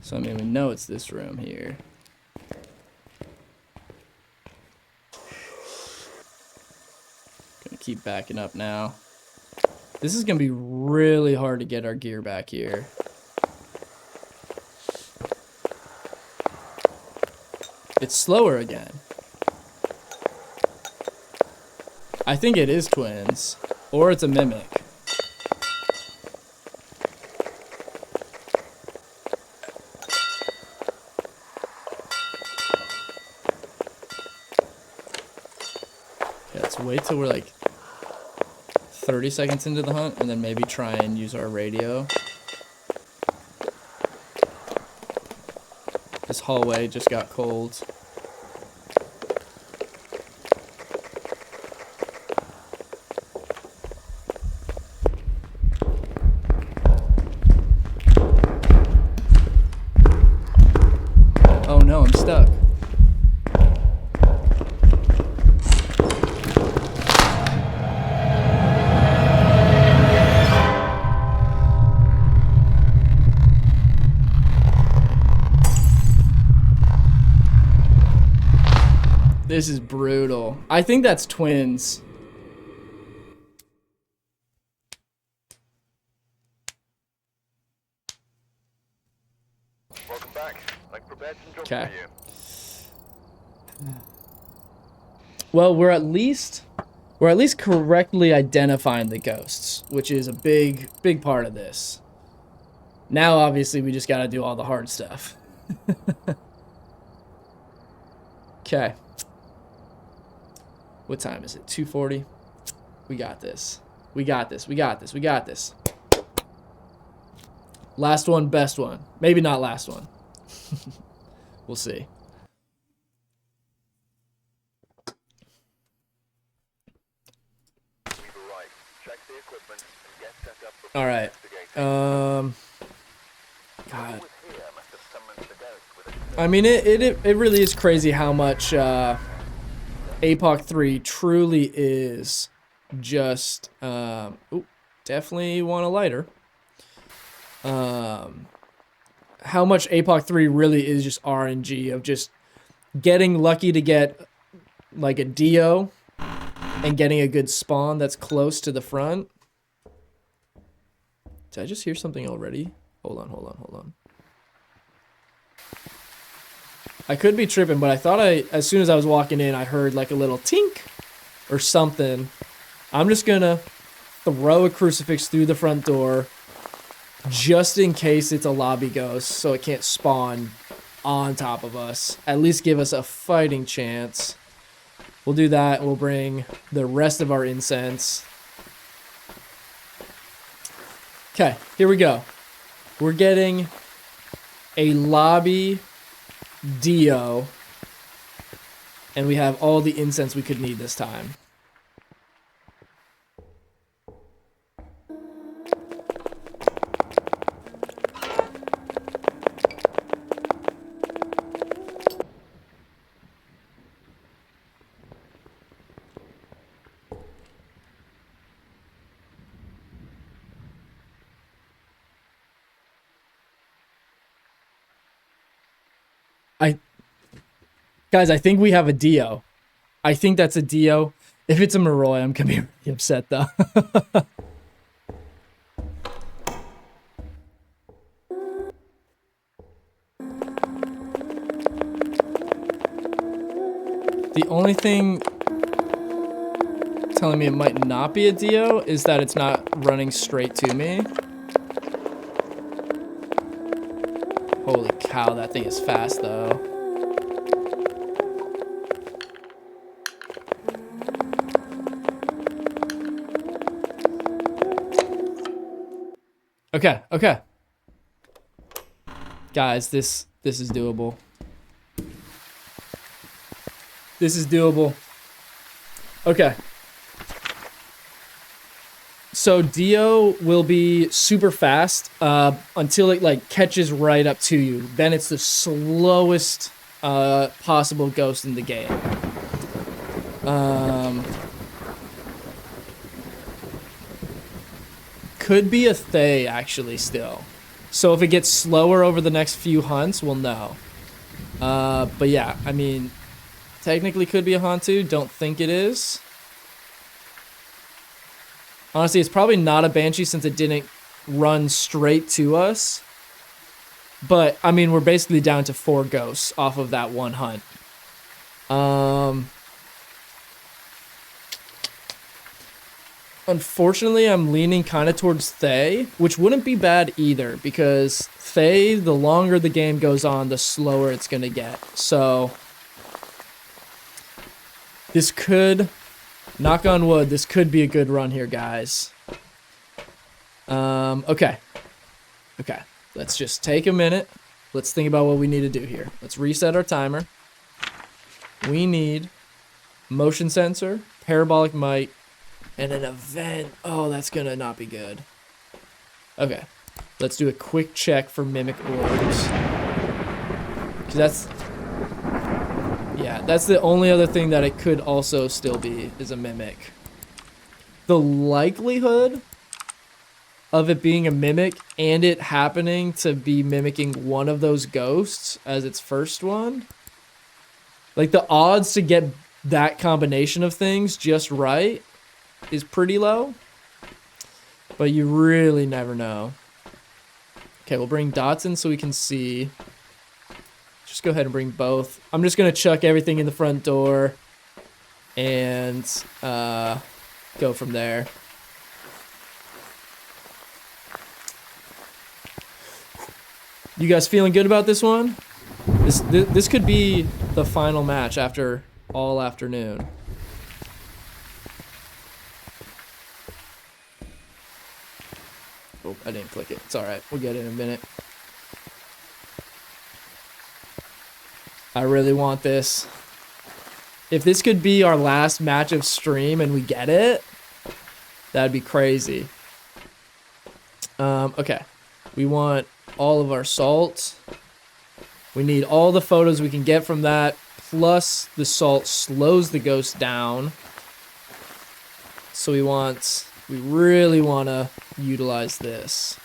So I mean, we know it's this room here. Gonna keep backing up now. This is gonna be really hard to get our gear back here. It's slower again. I think it is twins, or it's a mimic. Let's wait till we're like 30 seconds into the hunt and then maybe try and use our radio. this hallway just got cold. Oh no, I'm stuck. This is brutal. I think that's twins. Welcome back. I've prepared some jobs Okay. for you. Well, we're at least correctly identifying the ghosts, which is a big part of this. Now, obviously, we just got to do all the hard stuff. Okay. What time is it? 2:40. We got this. We got this. We got this. We got this. Last one, best one. Maybe not last one. We'll see. We've arrived. Check the equipment and get set up before All right. investigating. God. Who was here must have summoned the ghost with a I mean, it really is crazy how much APOC 3 truly is just ooh, definitely want a lighter. How much APOC 3 really is just RNG of just getting lucky to get like a Dio and getting a good spawn that's close to the front. Did I just hear something already? Hold on. I could be tripping, but I thought as soon as I was walking in, I heard like a little tink or something. I'm just gonna throw a crucifix through the front door just in case it's a lobby ghost so it can't spawn on top of us. At least give us a fighting chance. We'll do that. We'll bring the rest of our incense. Okay, here we go. We're getting a lobby Dio, and we have all the incense we could need this time. Guys, I think we have a Dio. I think that's a Dio. If it's a Moroi, I'm gonna be really upset though. The only thing telling me it might not be a Dio is that it's not running straight to me. Holy cow, that thing is fast though. Okay. Guys, this is doable. This is doable. Okay. So Dio will be super fast until it like catches right up to you. Then it's the slowest possible ghost in the game. Could be a Thay actually still. So if it gets slower over the next few hunts, we'll know. But yeah, I mean, technically could be a Hantu. Don't think it is. Honestly, it's probably not a Banshee since it didn't run straight to us. But, I mean, we're basically down to 4 ghosts off of that one hunt. Unfortunately, I'm leaning kind of towards Thay, which wouldn't be bad either, because Thay, the longer the game goes on, the slower it's going to get. So, this could, knock on wood, this could be a good run here, guys. Okay. Let's just take a minute. let's think about what we need to do here. Let's reset our timer. We need motion sensor, parabolic mic, and an event. Oh, that's gonna not be good. Okay, let's do a quick check for mimic orbs. Cause that's the only other thing that it could also still be is a mimic. The likelihood of it being a mimic and it happening to be mimicking one of those ghosts as its first one, like the odds to get that combination of things just right is pretty low, but you really never know. Okay, we'll bring dots in so we can see. Just go ahead and bring both. I'm just gonna chuck everything in the front door and go from there. You guys feeling good about this one? This could be the final match after all afternoon. Oh, I didn't click it. It's alright. We'll get it in a minute. I really want this. If this could be our last match of stream and we get it, that'd be crazy. Okay. We want all of our salt. We need all the photos we can get from that, plus the salt slows the ghost down. So we really want to utilize this.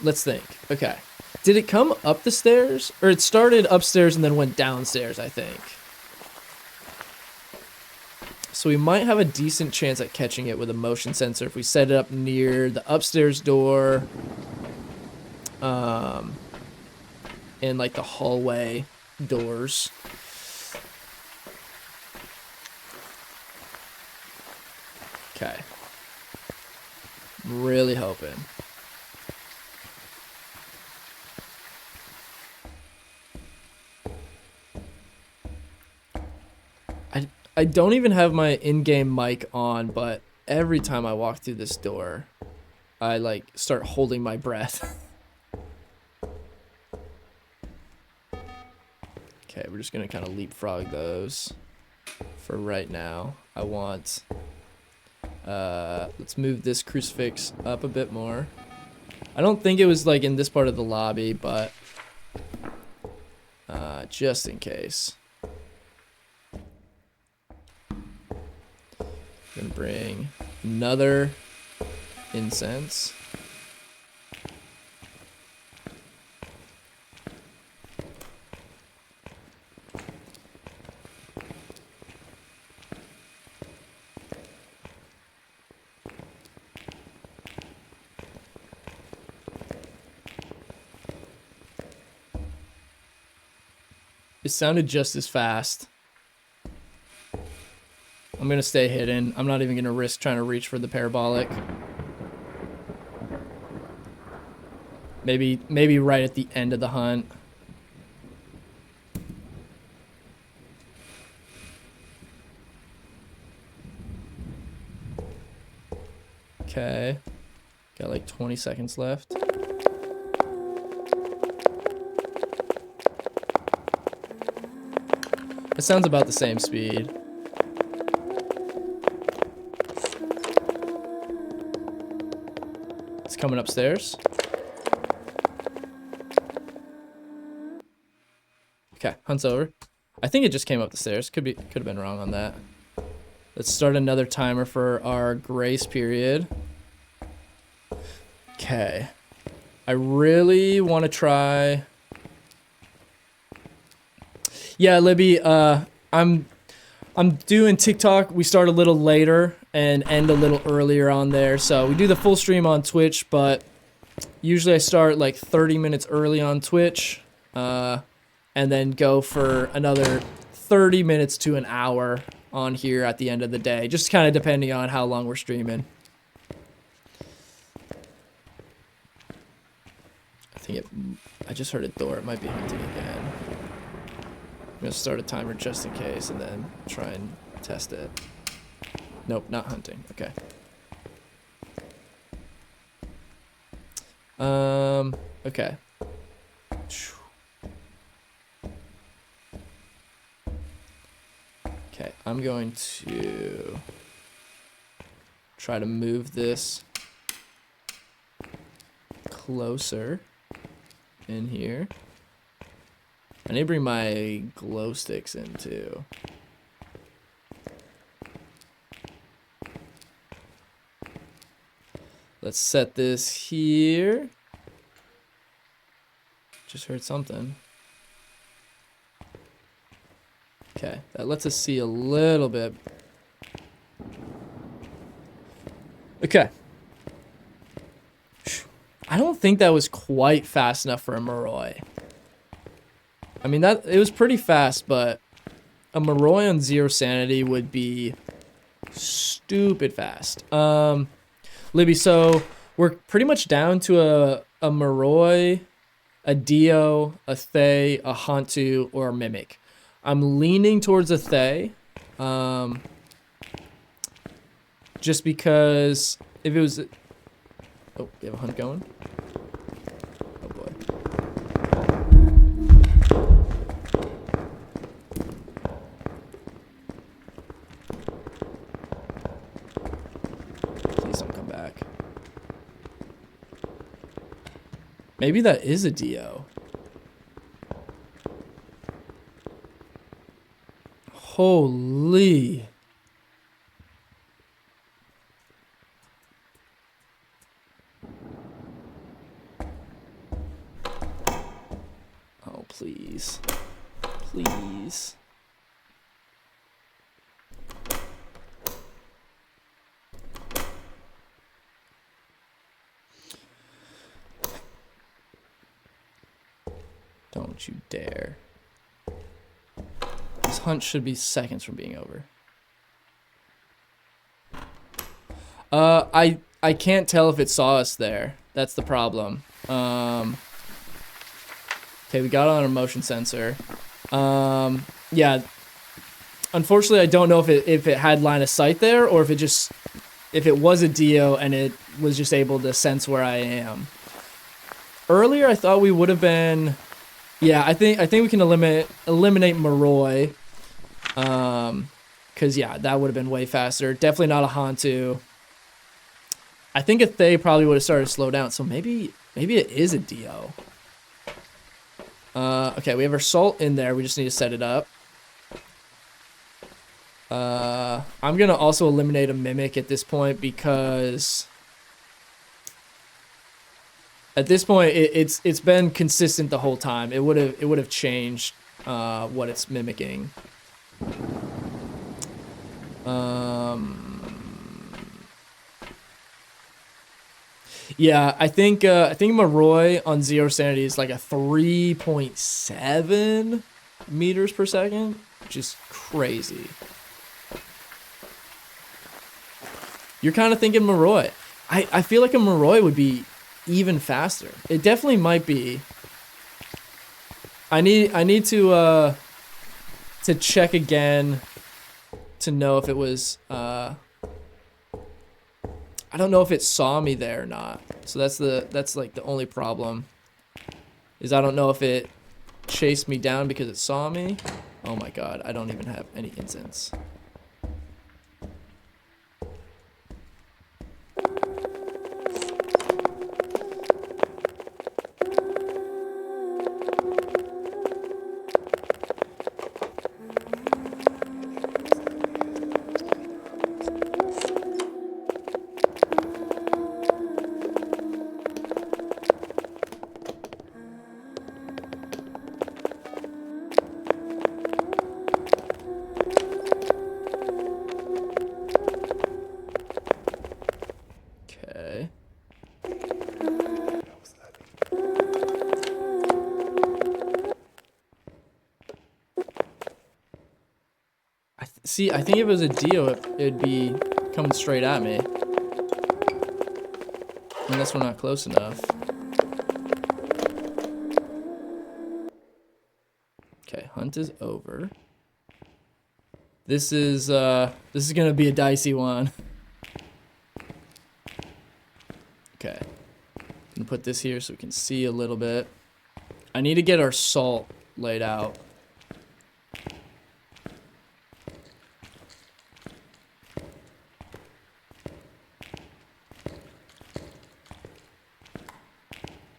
Let's think. Okay. Did it come up the stairs? Or it started upstairs and then went downstairs, I think. So we might have a decent chance at catching it with a motion sensor if we set it up near the upstairs door. And like the hallway doors. Okay. I'm really hoping. I don't even have my in-game mic on, but every time I walk through this door, I like start holding my breath. Okay, we're just gonna kind of leapfrog those for right now. I want, let's move this crucifix up a bit more. I don't think it was like in this part of the lobby, but just in case. Gonna bring another incense. It sounded just as fast. I'm gonna stay hidden. I'm not even gonna risk trying to reach for the parabolic. Maybe right at the end of the hunt. Okay. Got like 20 seconds left. It sounds about the same speed. Coming upstairs. Okay, hunt's over. I think it just came up the stairs. Could have been wrong on that. Let's start another timer for our grace period. Okay. I really want to try. Yeah, Libby, I'm doing TikTok. We start a little later and end a little earlier on there. So we do the full stream on Twitch, but usually I start like 30 minutes early on Twitch, and then go for another 30 minutes to an hour on here at the end of the day, just kind of depending on how long we're streaming. I just heard a door. It might be hunting again. I'm gonna start a timer just in case and then try and test it. Nope, not hunting. Okay. Okay. Okay, I'm going to try to move this closer in here. I need to bring my glow sticks in too. Let's set this here. Just heard something. Okay, that lets us see a little bit. Okay. I don't think that was quite fast enough for a Moroi. I mean, it was pretty fast, but a Moroi on 0 sanity would be stupid fast. Libby, so we're pretty much down to a Moroi, a Dio, a Thay, a Hantu, or a Mimic. I'm leaning towards a Thay. Just because if it was... Oh, we have a hunt going? Oh boy. Please don't come back. Maybe that is a Dio. Holy. Oh, please. Please. Don't you dare. This hunt should be seconds from being over. I can't tell if it saw us there. That's the problem. Okay, we got it on our motion sensor. Yeah. Unfortunately, I don't know if it had line of sight there or if it was a Dio and it was just able to sense where I am. Earlier, I thought we would have been. Yeah, I think we can eliminate Moroi. Cause yeah, that would have been way faster. Definitely not a Hantu. I think a Thay probably would have started to slow down. So maybe it is a Dio. Okay, we have our salt in there. We just need to set it up. I'm gonna also eliminate a Mimic at this point because at this point it's been consistent the whole time. It would have changed what it's mimicking. Yeah, I think Moroi on 0 sanity is like a 3.7 meters per second, which is crazy. You're kind of thinking Moroi. I feel like a Moroi would be even faster. It definitely might be. I need to check again to know if it was I don't know if it saw me there or not. So that's like the only problem. Is I don't know if it chased me down because it saw me. Oh my god, I don't even have any incense. See, I think if it was a Dio, it'd be coming straight at me. Unless we're not close enough. Okay, hunt is over. This is gonna be a dicey one. Okay. I'm gonna put this here so we can see a little bit. I need to get our salt laid out.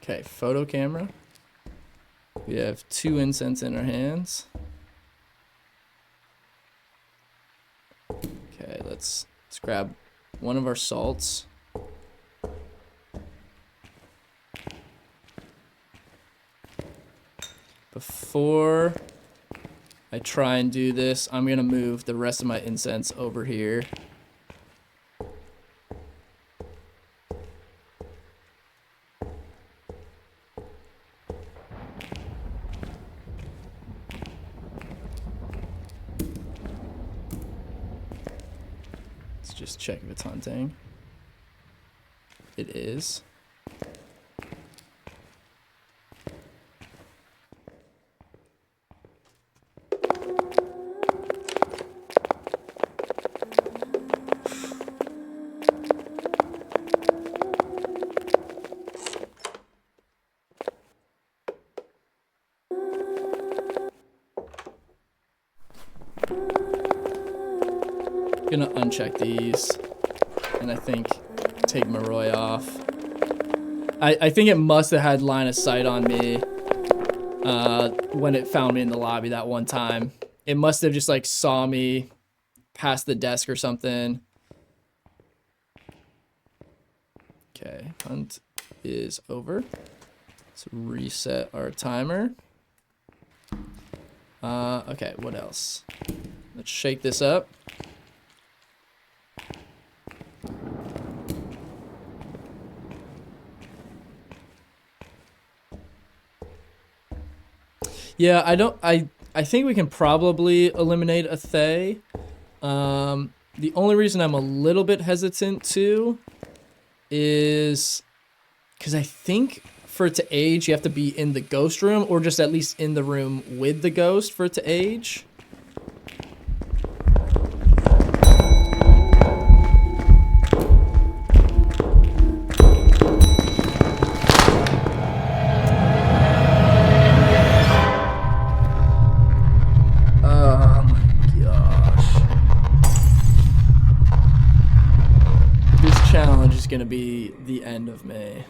Okay, photo camera. We have 2 incense in our hands. Okay, let's grab one of our salts. Before I try and do this, I'm gonna move the rest of my incense over here. Let's just check if it's hunting. It is. Gonna uncheck these, and I think take Maroi off. I think it must have had line of sight on me when it found me in the lobby that one time. It must have just like saw me past the desk or something. Okay, hunt is over. Let's reset our timer. Okay, what else? Let's shake this up. Yeah, I think we can probably eliminate a Thay. The only reason I'm a little bit hesitant too is because I think for it to age, you have to be in the ghost room or just at least in the room with the ghost for it to age. Gonna be the end of me.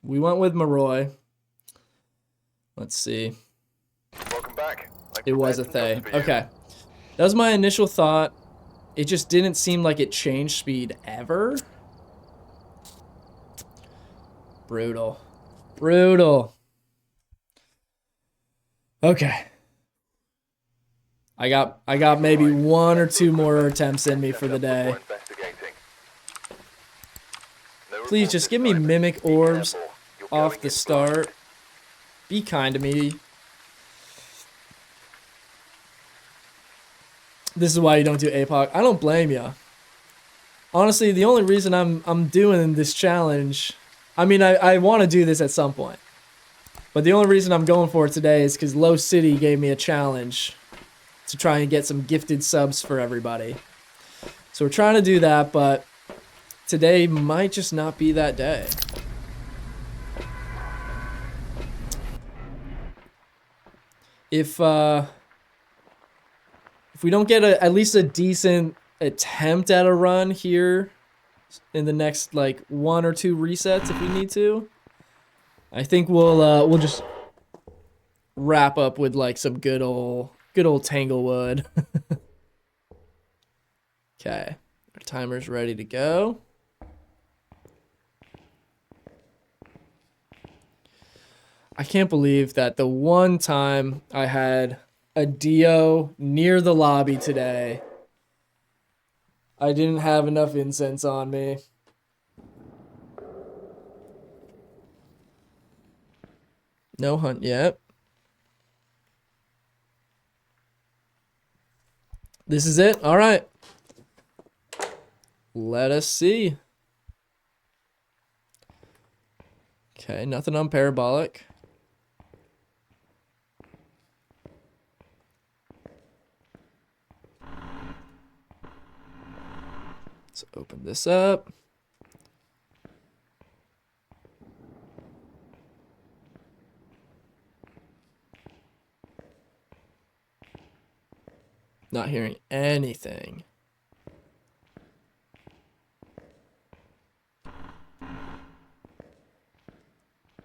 We went with Maroi. Let's see. Welcome back. It was a Thay. Okay. That was my initial thought. It just didn't seem like it changed speed ever. Brutal. Brutal. Okay. I got maybe 1 or 2 more attempts in me for the day. Please just give me mimic orbs off the start. Be kind to me. This is why you don't do APOC. I don't blame ya. Honestly, the only reason I'm doing this challenge, I mean, I want to do this at some point. But the only reason I'm going for it today is because Low City gave me a challenge to try and get some gifted subs for everybody. So we're trying to do that, but today might just not be that day. If we don't get at least a decent attempt at a run here in the next like 1 or 2 resets if we need to, I think we'll just wrap up with like some good old Tanglewood. Okay, our timer's ready to go. I can't believe that the one time I had a Dio near the lobby today, I didn't have enough incense on me. No hunt yet. This is it? All right. Let us see. Okay, nothing on parabolic. Let's open this up. Not hearing anything.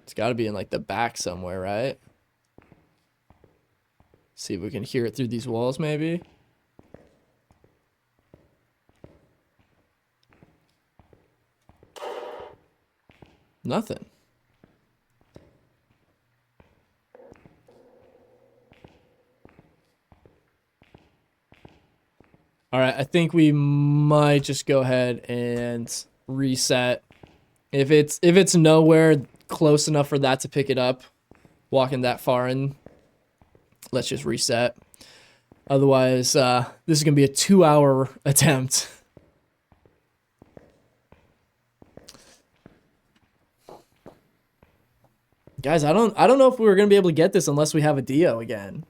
It's got to be in like the back somewhere, right? See if we can hear it through these walls, maybe. Nothing. All right, I think we might just go ahead and reset. If it's nowhere close enough for that to pick it up, walking that far in, let's just reset. Otherwise, this is gonna be a 2-hour attempt. Guys, I don't know if we're gonna be able to get this unless we have a Dio again.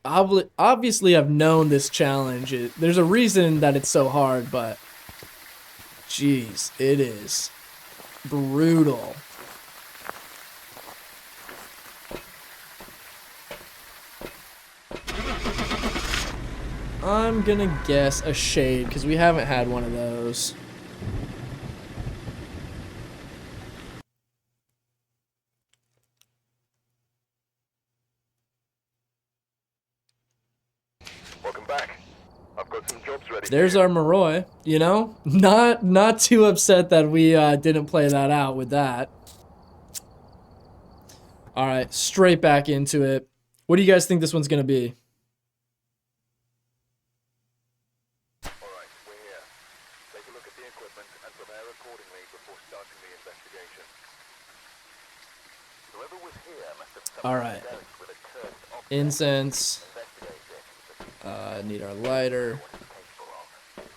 Obviously, I've known this challenge. There's a reason that it's so hard, but jeez, it is brutal. I'm gonna guess a shade because we haven't had one of those. Welcome back. I've got some jobs ready. There's our Moroi, you know? Not too upset that we didn't play that out with that. All right, straight back into it. What do you guys think this one's gonna be? Alright, we're here. Take a look at the equipment and prepare accordingly before starting the investigation. Whoever was here must have All right. dealt with a cursed object. Incense. Investigate Need our lighter. what it's capable of.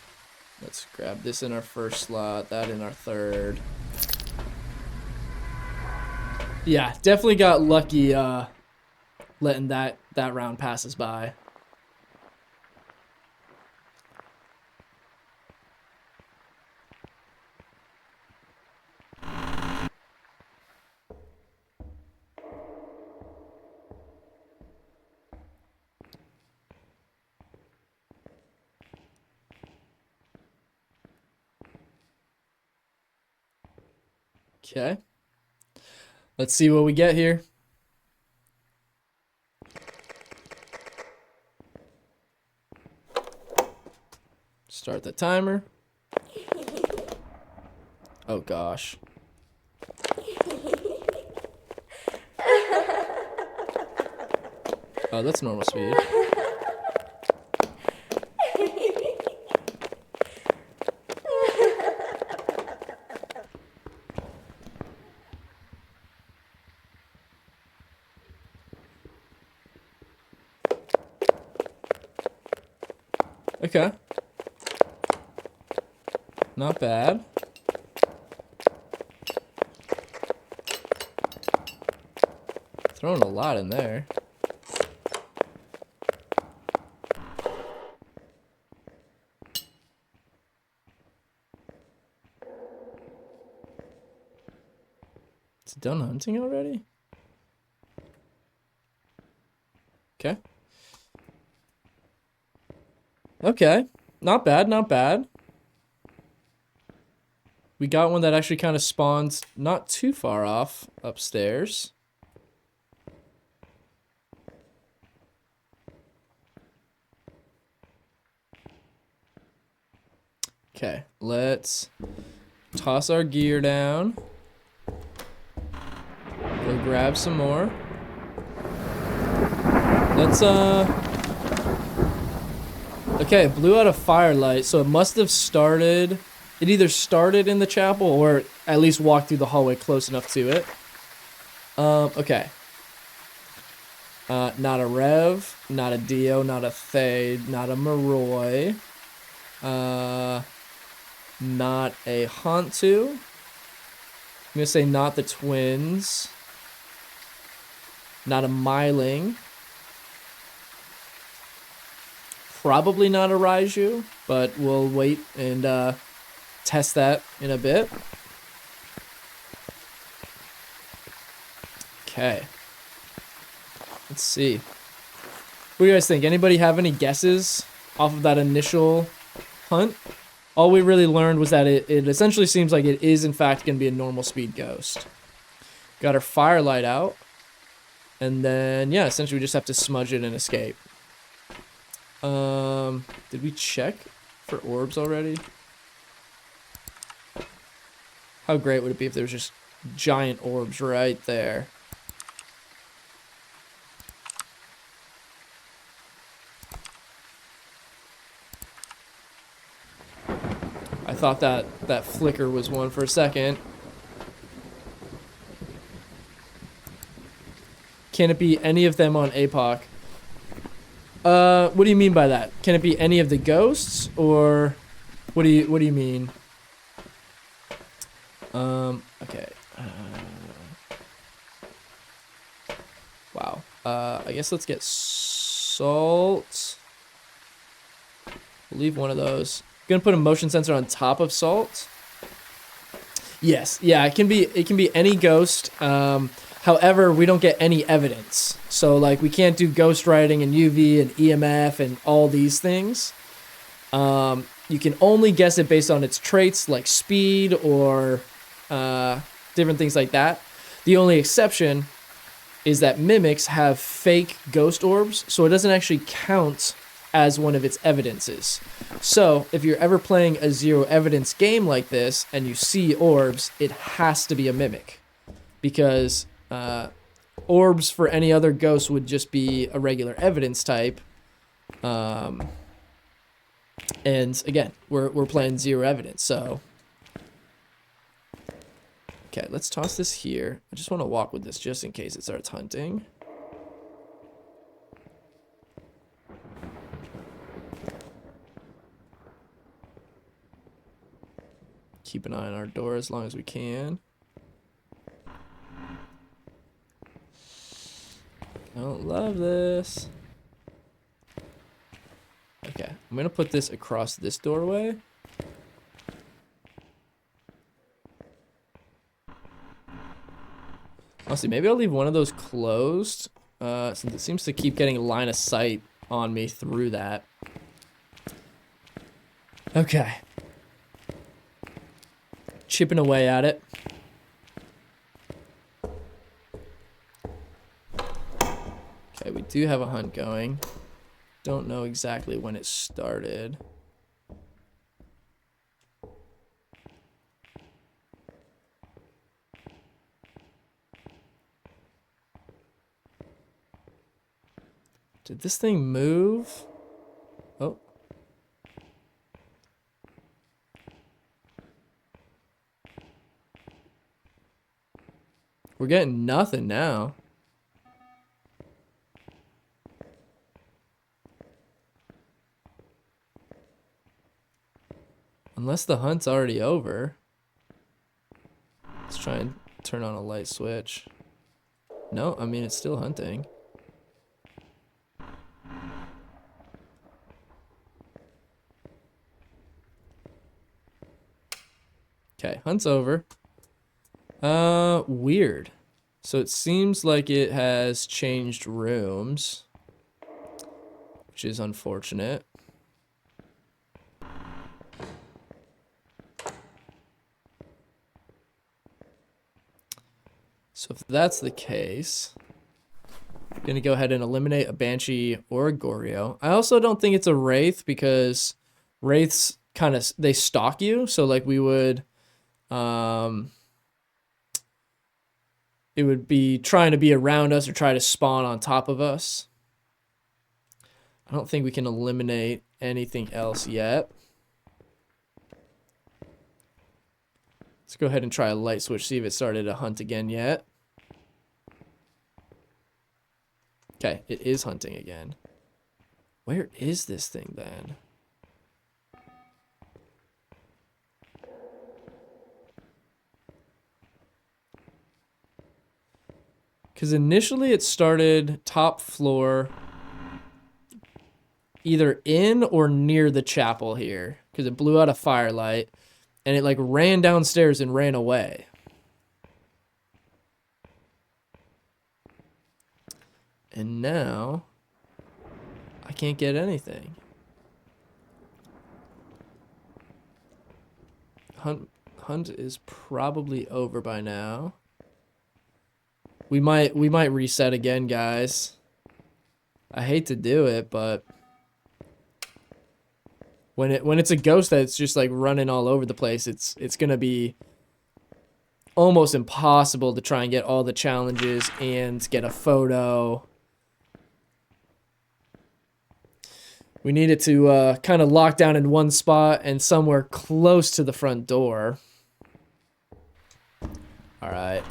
Let's grab this in our first slot, that in our third. Yeah, definitely got lucky letting that round pass us by. Okay. Let's see what we get here. Start the timer. Oh gosh. Oh, that's normal speed. Okay. Not bad. Throwing a lot in there. It's done hunting already? Okay. Okay. Not bad, not bad. We got one that actually kind of spawns not too far off upstairs. Okay, let's toss our gear down. Go grab some more. Let's, okay, it blew out a firelight, so it must have started... It either started in the chapel or at least walked through the hallway close enough to it. Okay. Not a Rev, not a Dio, not a Thade, not a Moroi. Not a Hantu. I'm gonna say not the twins. Not a Myling. probably not a Raiju, but we'll wait and test that in a bit. Okay. Let's see. What do you guys think? Anybody have any guesses off of that initial hunt? All we really learned was that it essentially seems like it is in fact going to be a normal speed ghost. Got our firelight out. And then, yeah, essentially we just have to smudge it and escape. Did we check for orbs already? How great would it be if there was just giant orbs right there? I thought that flicker was one for a second. Can it be any of them on APOC? What do you mean by that? Can it be any of the ghosts, or what do you mean? Okay. Wow. I guess let's get salt. We'll leave one of those. Gonna put a motion sensor on top of salt. Yes. Yeah. It can be any ghost. However, we don't get any evidence. So, like, we can't do ghost writing and UV and EMF and all these things. You can only guess it based on its traits, like speed or different things like that. The only exception is that mimics have fake ghost orbs, so it doesn't actually count as one of its evidences. So, if you're ever playing a zero evidence game like this and you see orbs, it has to be a mimic. Because orbs for any other ghost would just be a regular evidence type. And again, we're playing zero evidence, so. Okay, let's toss this here. I just want to walk with this just in case it starts hunting. Keep an eye on our door as long as we can. I don't love this. Okay, I'm gonna put this across this doorway. Honestly, maybe I'll leave one of those closed, since it seems to keep getting a line of sight on me through that. Okay. Chipping away at it. Okay, we do have a hunt going. Don't know exactly when it started. Did this thing move? Oh. We're getting nothing now. Unless the hunt's already over. Let's try and turn on a light switch. No, I mean, it's still hunting. Okay, hunt's over. Weird. So it seems like it has changed rooms, which is unfortunate. So if that's the case, I'm gonna go ahead and eliminate a Banshee or a Goryo. I also don't think it's a Wraith because Wraiths kind of, they stalk you. So like we would, it would be trying to be around us or try to spawn on top of us. I don't think we can eliminate anything else yet. Let's go ahead and try a light switch, see if it started to hunt again yet. Okay, it is hunting again. Where is this thing then? Because initially it started top floor. either in or near the chapel here because it blew out a firelight and it like ran downstairs and ran away. And now I can't get anything. Hunt is probably over by now. We might reset again, guys. I hate to do it, but when it's a ghost that's just like running all over the place, it's gonna be almost impossible to try and get all the challenges and get a photo. We need it to kind of lock down in one spot and somewhere close to the front door. All right.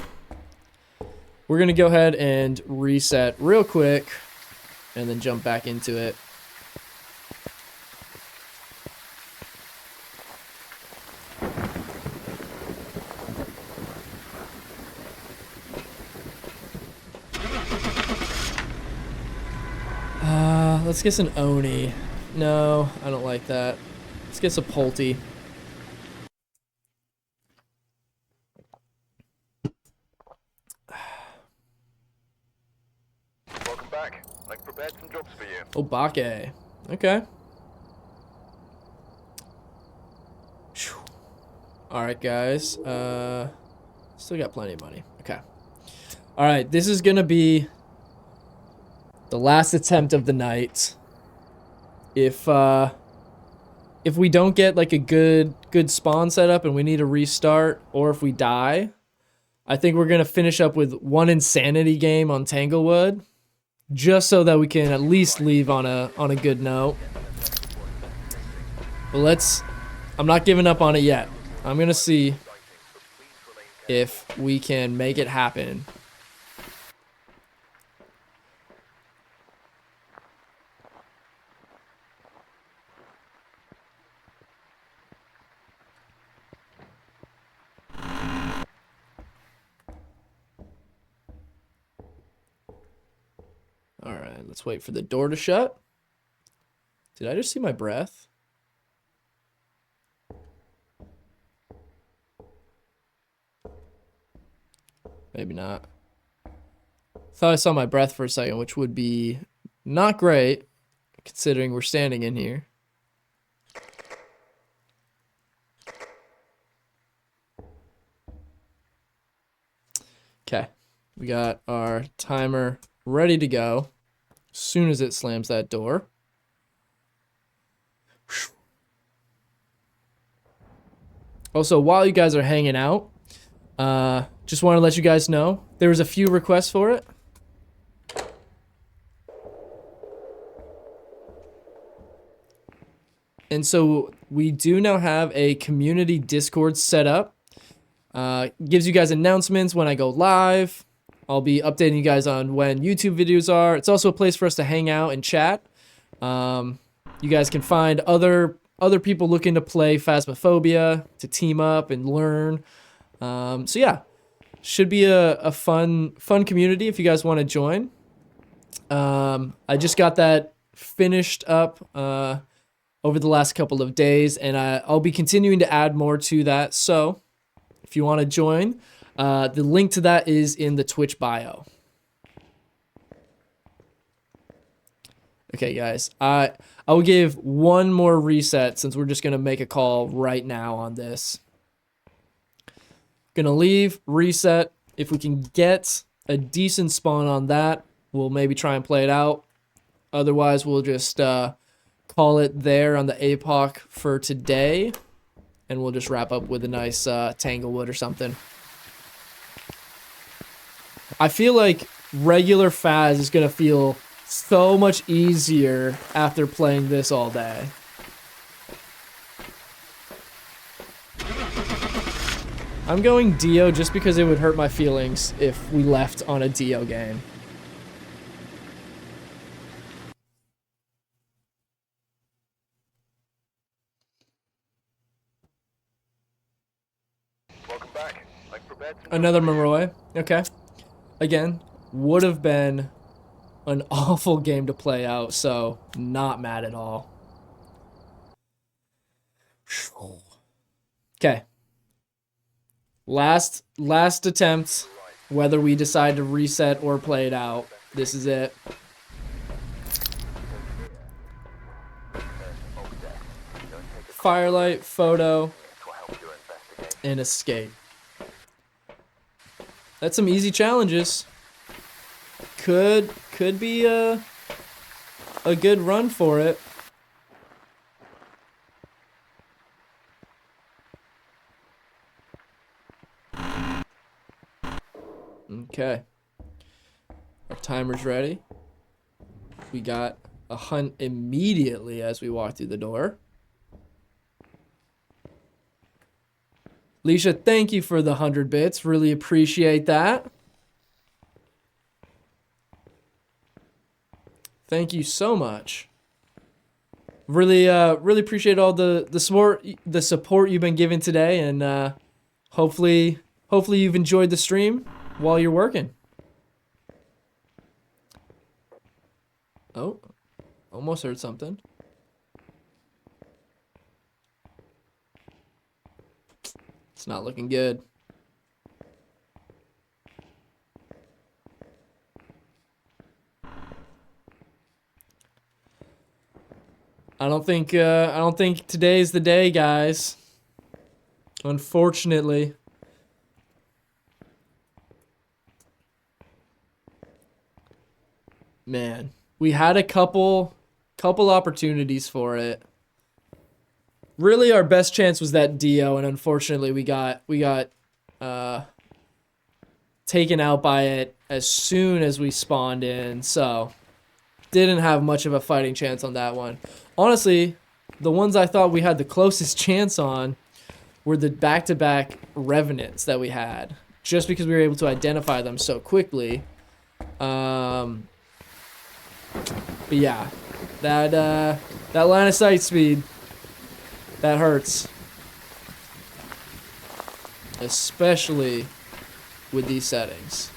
We're going to go ahead and reset real quick and then jump back into it. Let's get an Oni. No, I don't like that. Let's get some Polty. Welcome back. I've prepared some jobs for you. Obake. Okay. Alright, guys. Still got plenty of money. Okay. Alright, this is gonna be the last attempt of the night. If we don't get like a good spawn setup and we need to restart, or if we die, I think we're gonna finish up with one insanity game on Tanglewood, just so that we can at least leave on a good note. But I'm not giving up on it yet. I'm gonna see if we can make it happen. Alright, let's wait for the door to shut. Did I just see my breath? Maybe not. Thought I saw my breath for a second, which would be not great, considering we're standing in here. Okay, we got our timer ready to go as soon as it slams that door. Also, while you guys are hanging out, just want to let you guys know there was a few requests for it. And so we do now have a community Discord set up. Gives you guys announcements when I go live. I'll be updating you guys on when YouTube videos are. It's also a place for us to hang out and chat. You guys can find other people looking to play Phasmophobia, to team up and learn. So yeah, should be a fun community if you guys want to join. I just got that finished up over the last couple of days, and I'll be continuing to add more to that. So if you want to join, the link to that is in the Twitch bio. Okay, guys, I will give one more reset since we're just going to make a call right now on this. Gonna leave, reset. If we can get a decent spawn on that, we'll maybe try and play it out. Otherwise, we'll just call it there on the APOC for today, and we'll just wrap up with a nice Tanglewood or something. I feel like regular Phas is gonna feel so much easier after playing this all day. I'm going Dio just because it would hurt my feelings if we left on a Dio game. Welcome back. I've prepared some Another jobs for you. Moroi. Okay. Again, would have been an awful game to play out, so not mad at all. Okay. Last attempt, whether we decide to reset or play it out. This is it. Firelight, photo, and escape. That's some easy challenges. Could be a good run for it. Okay. Our timer's ready. We got a hunt immediately as we walk through the door. Leisha, thank you for the 100 bits. Really appreciate that. Thank you so much. Really appreciate all the support you've been giving today, and hopefully you've enjoyed the stream while you're working. Oh, almost heard something. It's not looking good. I don't think today's the day, guys. Unfortunately. Man, we had a couple opportunities for it. Really, our best chance was that Dio, and unfortunately, we got taken out by it as soon as we spawned in. So, didn't have much of a fighting chance on that one. Honestly, the ones I thought we had the closest chance on were the back-to-back revenants that we had, just because we were able to identify them so quickly. But yeah, that line of sight speed, that hurts, especially with these settings.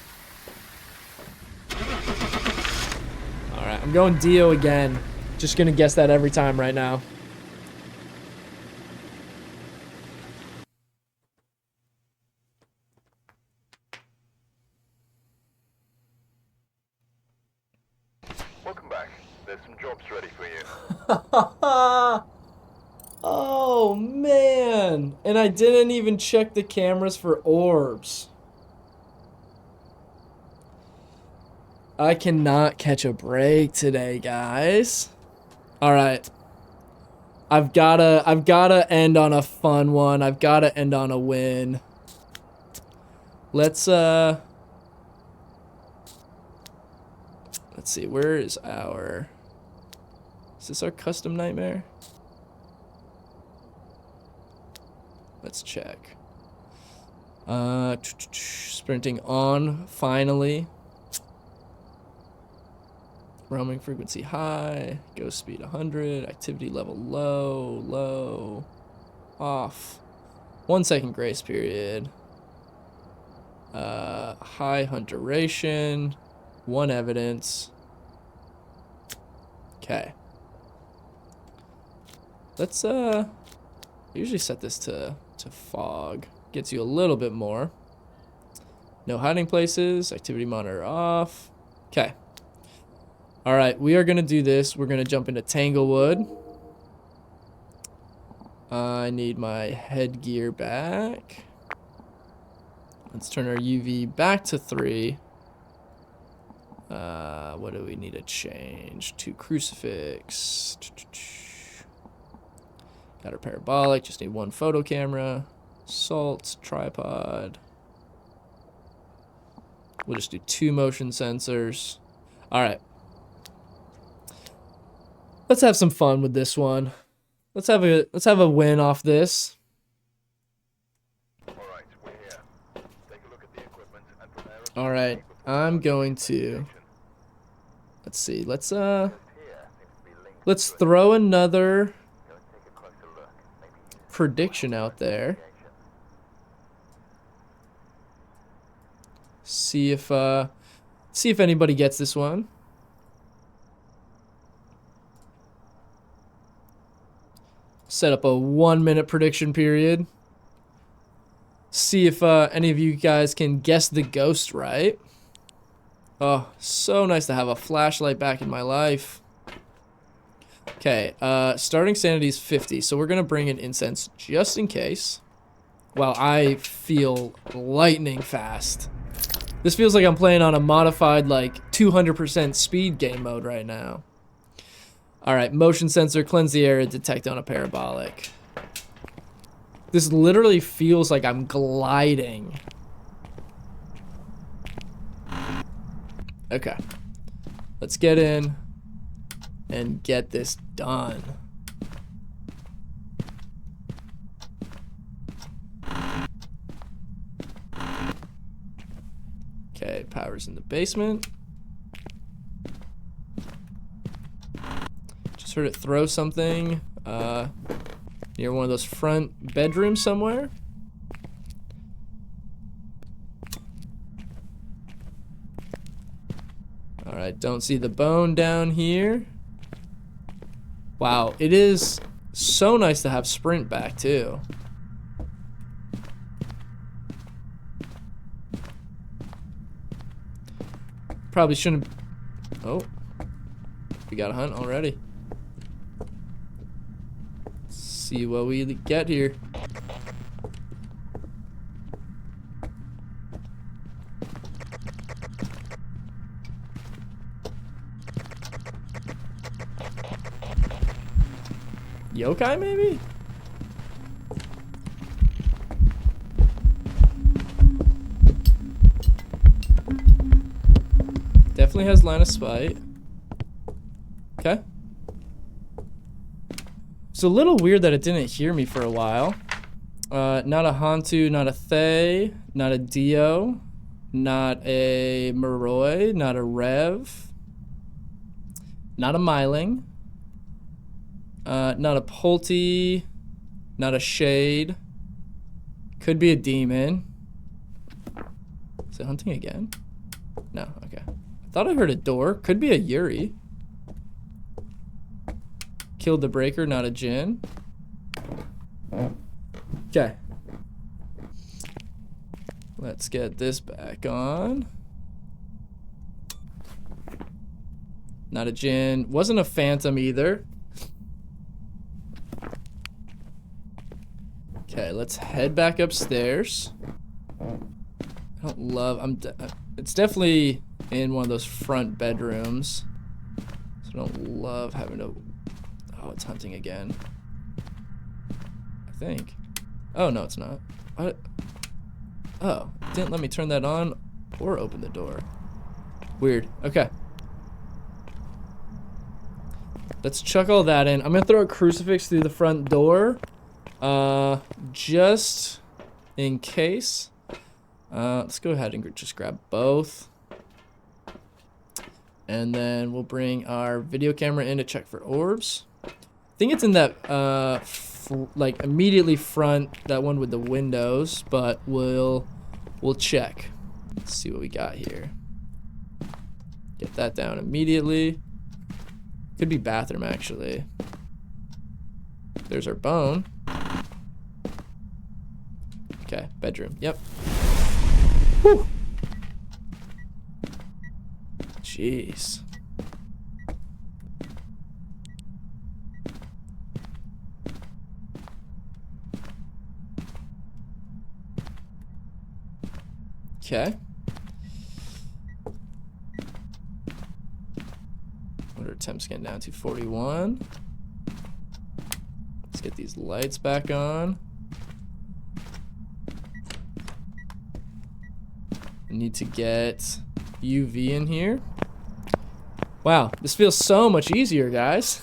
All right, I'm going Dio again. Just gonna guess that every time right now. Welcome back. There's some jobs ready for you. Oh man, and I didn't even check the cameras for orbs. I cannot catch a break today, guys. All right. I've gotta end on a fun one. I've gotta end on a win. Let's see, where is this our custom nightmare? Let's check. Sprinting on, finally. Roaming frequency high, ghost speed 100, activity level low, off. 1 second grace period. High hunt duration, 1 evidence. Okay. Let's usually set this to fog. Gets you a little bit more. No hiding places, activity monitor off. Okay. All right, we are gonna do this. We're gonna jump into Tanglewood. I need my headgear back. Let's turn our UV back to 3. What do we need to change? To crucifix. Got our parabolic, just need 1 photo camera. Salt, tripod. We'll just do 2 motion sensors. All right. Let's have some fun with this one. Let's have a win off this. All right, we're here. Take a look at the equipment and prepare a All right, I'm going to. Let's see. Let's throw another prediction out there. See if anybody gets this one. Set up a 1-minute prediction period. See if any of you guys can guess the ghost right. Oh, so nice to have a flashlight back in my life. Okay, starting sanity is 50, so we're gonna bring in incense just in case. Wow, I feel lightning fast. This feels like I'm playing on a modified, like, 200% speed game mode right now. Alright, motion sensor, cleanse the area, detect on a parabolic. This literally feels like I'm gliding. Okay. Let's get in and get this done. Okay, power's in the basement. Just heard it throw something near one of those front bedrooms somewhere. Alright, don't see the bone down here. Wow, it is so nice to have sprint back too. Probably shouldn't. Oh, we got a hunt already. Let's see what we get here. Yokai, maybe? Definitely has line of sight. Okay. It's a little weird that it didn't hear me for a while. Not a Hantu, not a Thay, not a Dio, not a Moroi, not a Rev, not a Myling, not a Pulte, not a Shade. Could be a demon. Is it hunting again? No, okay. I thought I heard a door. Could be a Yuri. Killed the breaker, not a Jinn. Okay. Let's get this back on. Not a Jinn. Wasn't a Phantom either. Okay, let's head back upstairs. I don't love... it's definitely in one of those front bedrooms. So I don't love having to... Oh, it's hunting again. I think. Oh, no, it's not. What? Oh, it didn't let me turn that on or open the door. Weird. Okay. Let's chuck all that in. I'm gonna throw a crucifix through the front door. Just in case. Let's go ahead and just grab both. And then we'll bring our video camera in to check for orbs. I think it's in that, like immediately front, that one with the windows, but we'll check. Let's see what we got here. Get that down immediately. Could be bathroom, actually. There's our bone. Okay, bedroom. Yep. Whew. Jeez. Okay. What are temps getting down to? 41. Let's get these lights back on. I need to get UV in here. Wow, this feels so much easier, guys.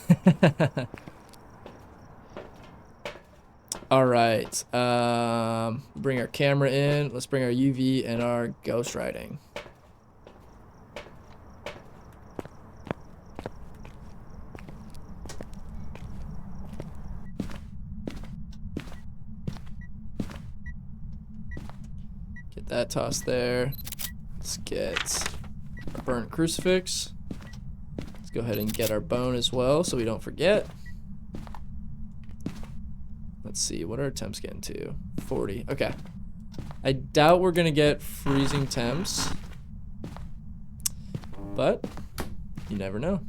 All right, bring our camera in. Let's bring our UV and our ghost writing. Get that tossed there. Let's get our burnt crucifix. Let's go ahead and get our bone as well so we don't forget. Let's see, what are our temps getting to? 40. Okay. I doubt we're gonna get freezing temps, but you never know.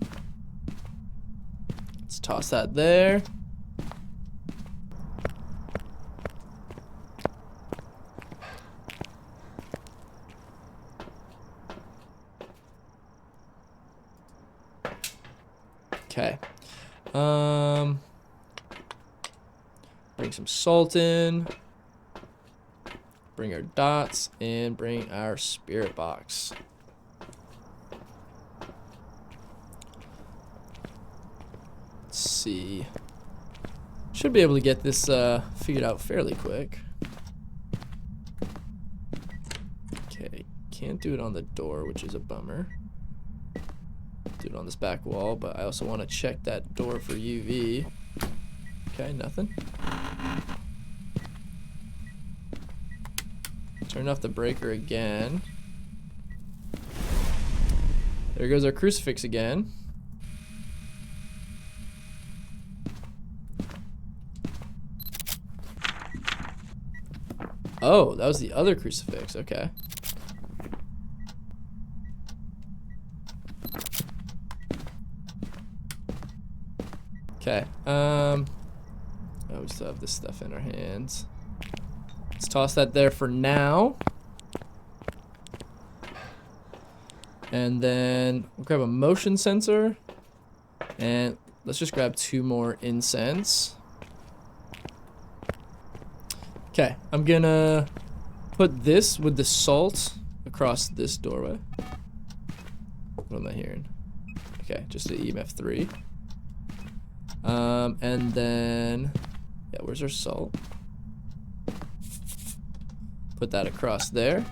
Let's toss that there. Okay. Bring some salt in. Bring our dots and bring our spirit box. Let's see. Should be able to get this figured out fairly quick. Okay, can't do it on the door, which is a bummer. Do it on this back wall, but I also want to check that door for UV. Okay, nothing. Turn off the breaker again. There goes our crucifix again. Oh, that was the other crucifix. Okay. Okay. Oh, we still have this stuff in our hands. Let's toss that there for now. And then we'll grab a motion sensor. And let's just grab 2 more incense. Okay, I'm gonna put this with the salt across this doorway. What am I hearing? Okay, just the EMF 3. And then, yeah, where's our salt? Put that across there.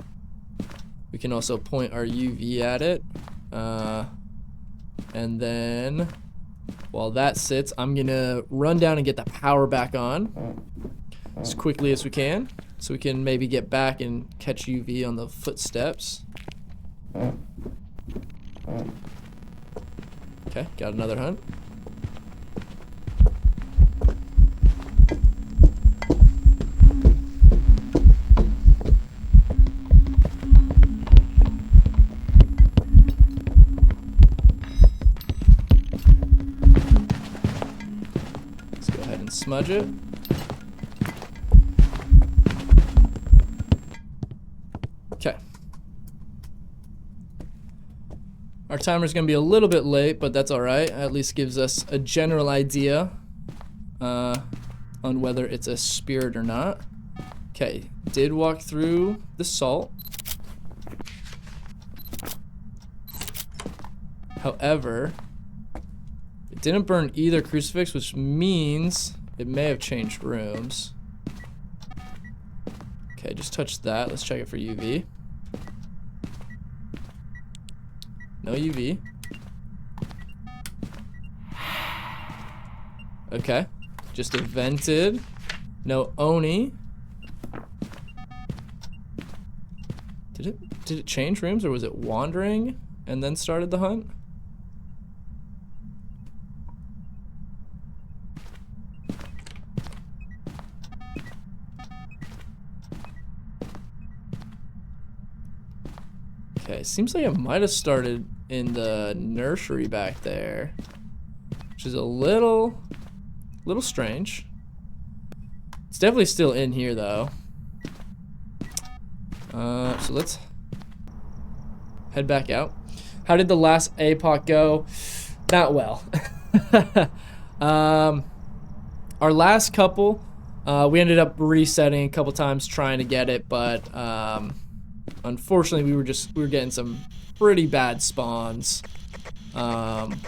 We can also point our UV at it. And then, while that sits, I'm gonna run down and get the power back on as quickly as we can, so we can maybe get back and catch UV on the footsteps. Okay, got another hunt. Let's go ahead and smudge it. Okay. Our timer's gonna be a little bit late, but that's alright. At least gives us a general idea on whether it's a spirit or not. Okay, did walk through the salt. However, it didn't burn either crucifix, which means it may have changed rooms. Okay, just touch that. Let's check it for UV. No UV. Okay, just a vented. No Oni. Did it change rooms, or was it wandering and then started the hunt? Okay, seems like it might have started in the nursery back there, which is a little strange. It's definitely still in here though. So let's head back out. How did the last APOC go? Not well. Our last couple, we ended up resetting a couple times trying to get it, but unfortunately we were getting some pretty bad spawns,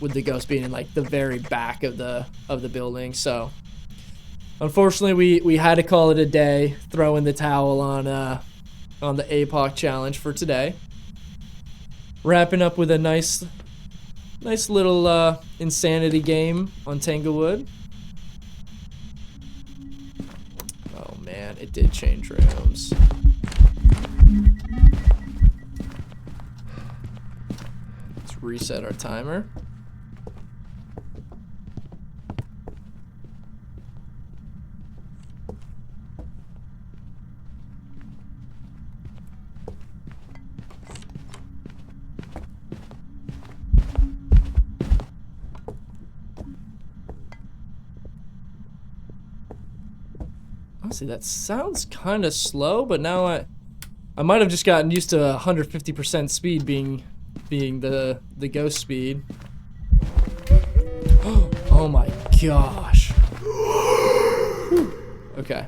with the ghost being in like the very back of the building. So unfortunately we had to call it a day, throw in the towel on the APOC challenge for today. Wrapping up with a nice little insanity game on Tanglewood. Oh man, it did change rooms. Let's reset our timer. Honestly, that sounds kind of slow, but now I might have just gotten used to 150% speed being the ghost speed. Oh my gosh. Okay.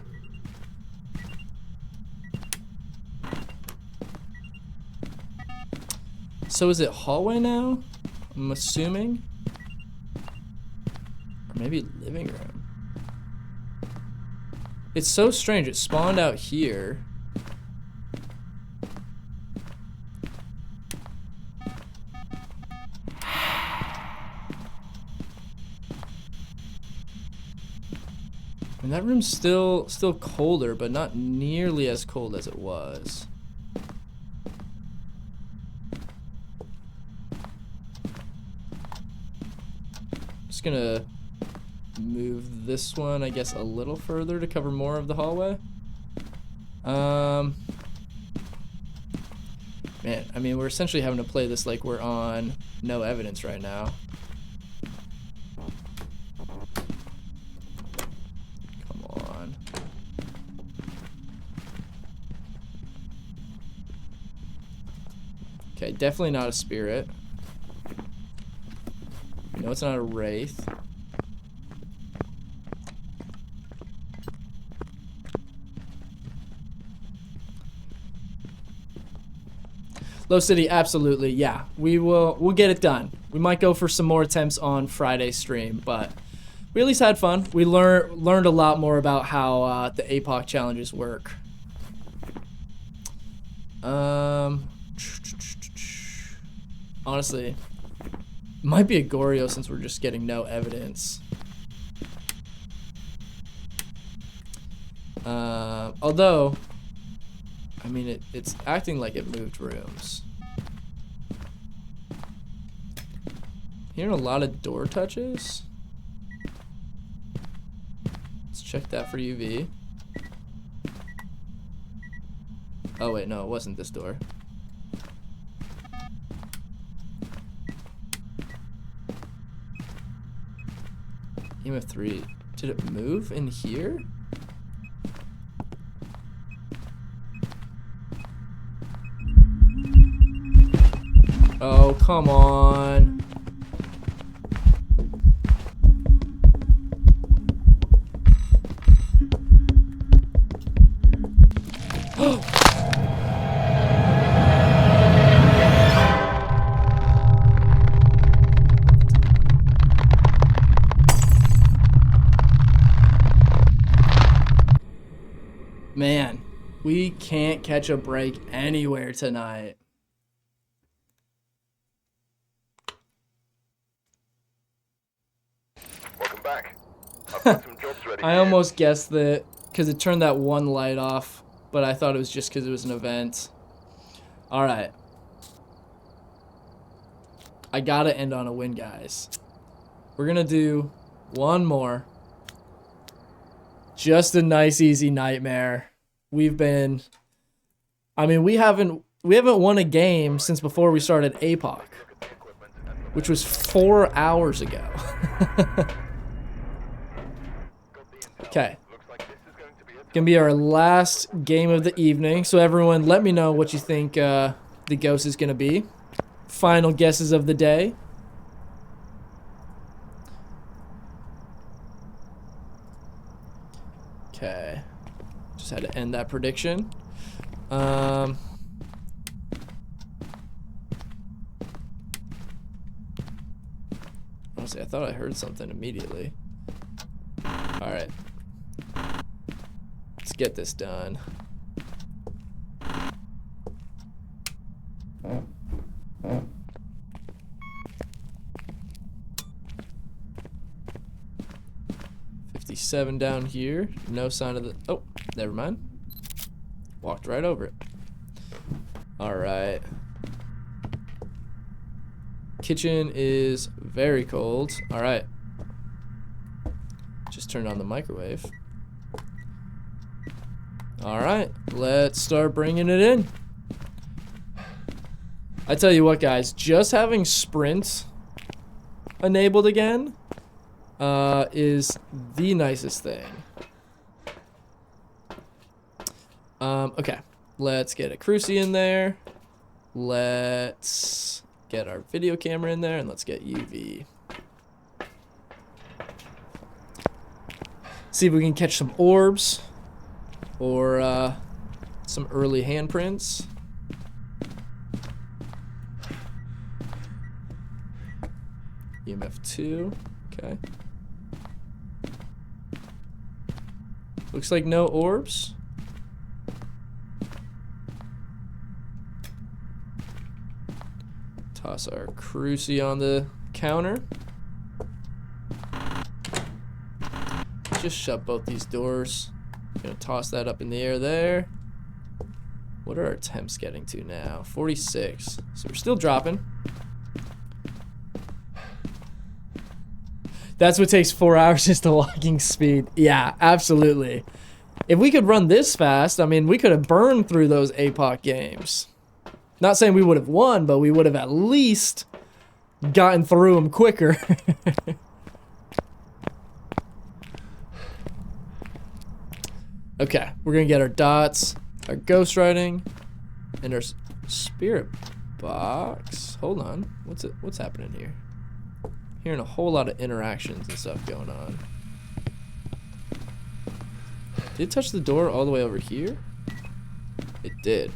So is it hallway now? I'm assuming. Or maybe living room. It's so strange. It spawned out here. And that room's still colder, but not nearly as cold as it was. Just gonna move this one, I guess, a little further to cover more of the hallway. Man, I mean, we're essentially having to play this like we're on no evidence right now. Come on. Okay, definitely not a spirit. No, it's not a wraith. Low City, absolutely, yeah. We'll get it done. We might go for some more attempts on Friday's stream, but we at least had fun. We learned a lot more about how the APOC challenges work. Honestly, might be a Goryo since we're just getting no evidence. Although, I mean, it's acting like it moved rooms. Hearing a lot of door touches. Let's check that for UV. Oh wait, no, it wasn't this door. EMF 3. Did it move in here? Oh, come on. Man, we can't catch a break anywhere tonight. Welcome back. I've got some jobs ready. I almost guessed that because it turned that one light off, but I thought it was just because it was an event. All right. I gotta end on a win, guys. We're gonna do one more. Just a nice, easy nightmare. We've been... I mean, we haven't won a game since before we started APOC, which was 4 hours ago. Okay. Gonna be our last game of the evening. So everyone, let me know what you think the ghost is gonna be. Final guesses of the day. Okay. Just had to end that prediction. Honestly, I thought I heard something immediately. Alright. Let's get this done. $57 down here. No sign of the... Oh, never mind. Walked right over it. Alright. Kitchen is very cold. Alright. Just turned on the microwave. Alright, let's start bringing it in. I tell you what, guys, just having sprint enabled again is the nicest thing. Okay. Let's get a crucie in there. Let's get our video camera in there, and let's get UV. See if we can catch some orbs or some early handprints. EMF 2. Okay. Looks like no orbs. Toss our crucie on the counter. Just shut both these doors. Gonna toss that up in the air there. What are our temps getting to now? 46. So we're still dropping. That's what takes 4 hours, just the walking speed. Yeah, absolutely. If we could run this fast, I mean, we could have burned through those APOC games. Not saying we would have won, but we would have at least gotten through them quicker. Okay, we're gonna get our dots, our ghost writing, and our spirit box. Hold on, what's happening here? Hearing a whole lot of interactions and stuff going on. Did it touch the door all the way over here? It did.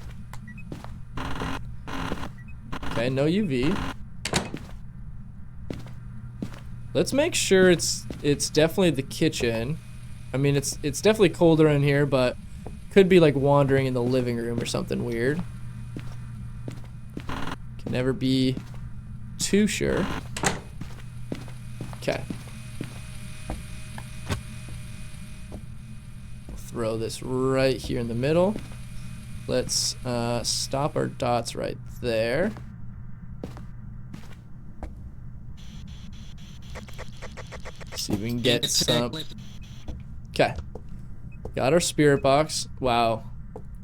Okay, no UV. Let's make sure it's definitely the kitchen. I mean, it's definitely colder in here, but could be like wandering in the living room or something weird. Can never be too sure. Okay. We'll throw this right here in the middle. Let's stop our dots right there. See if we can get some. Okay. Got our spirit box. Wow.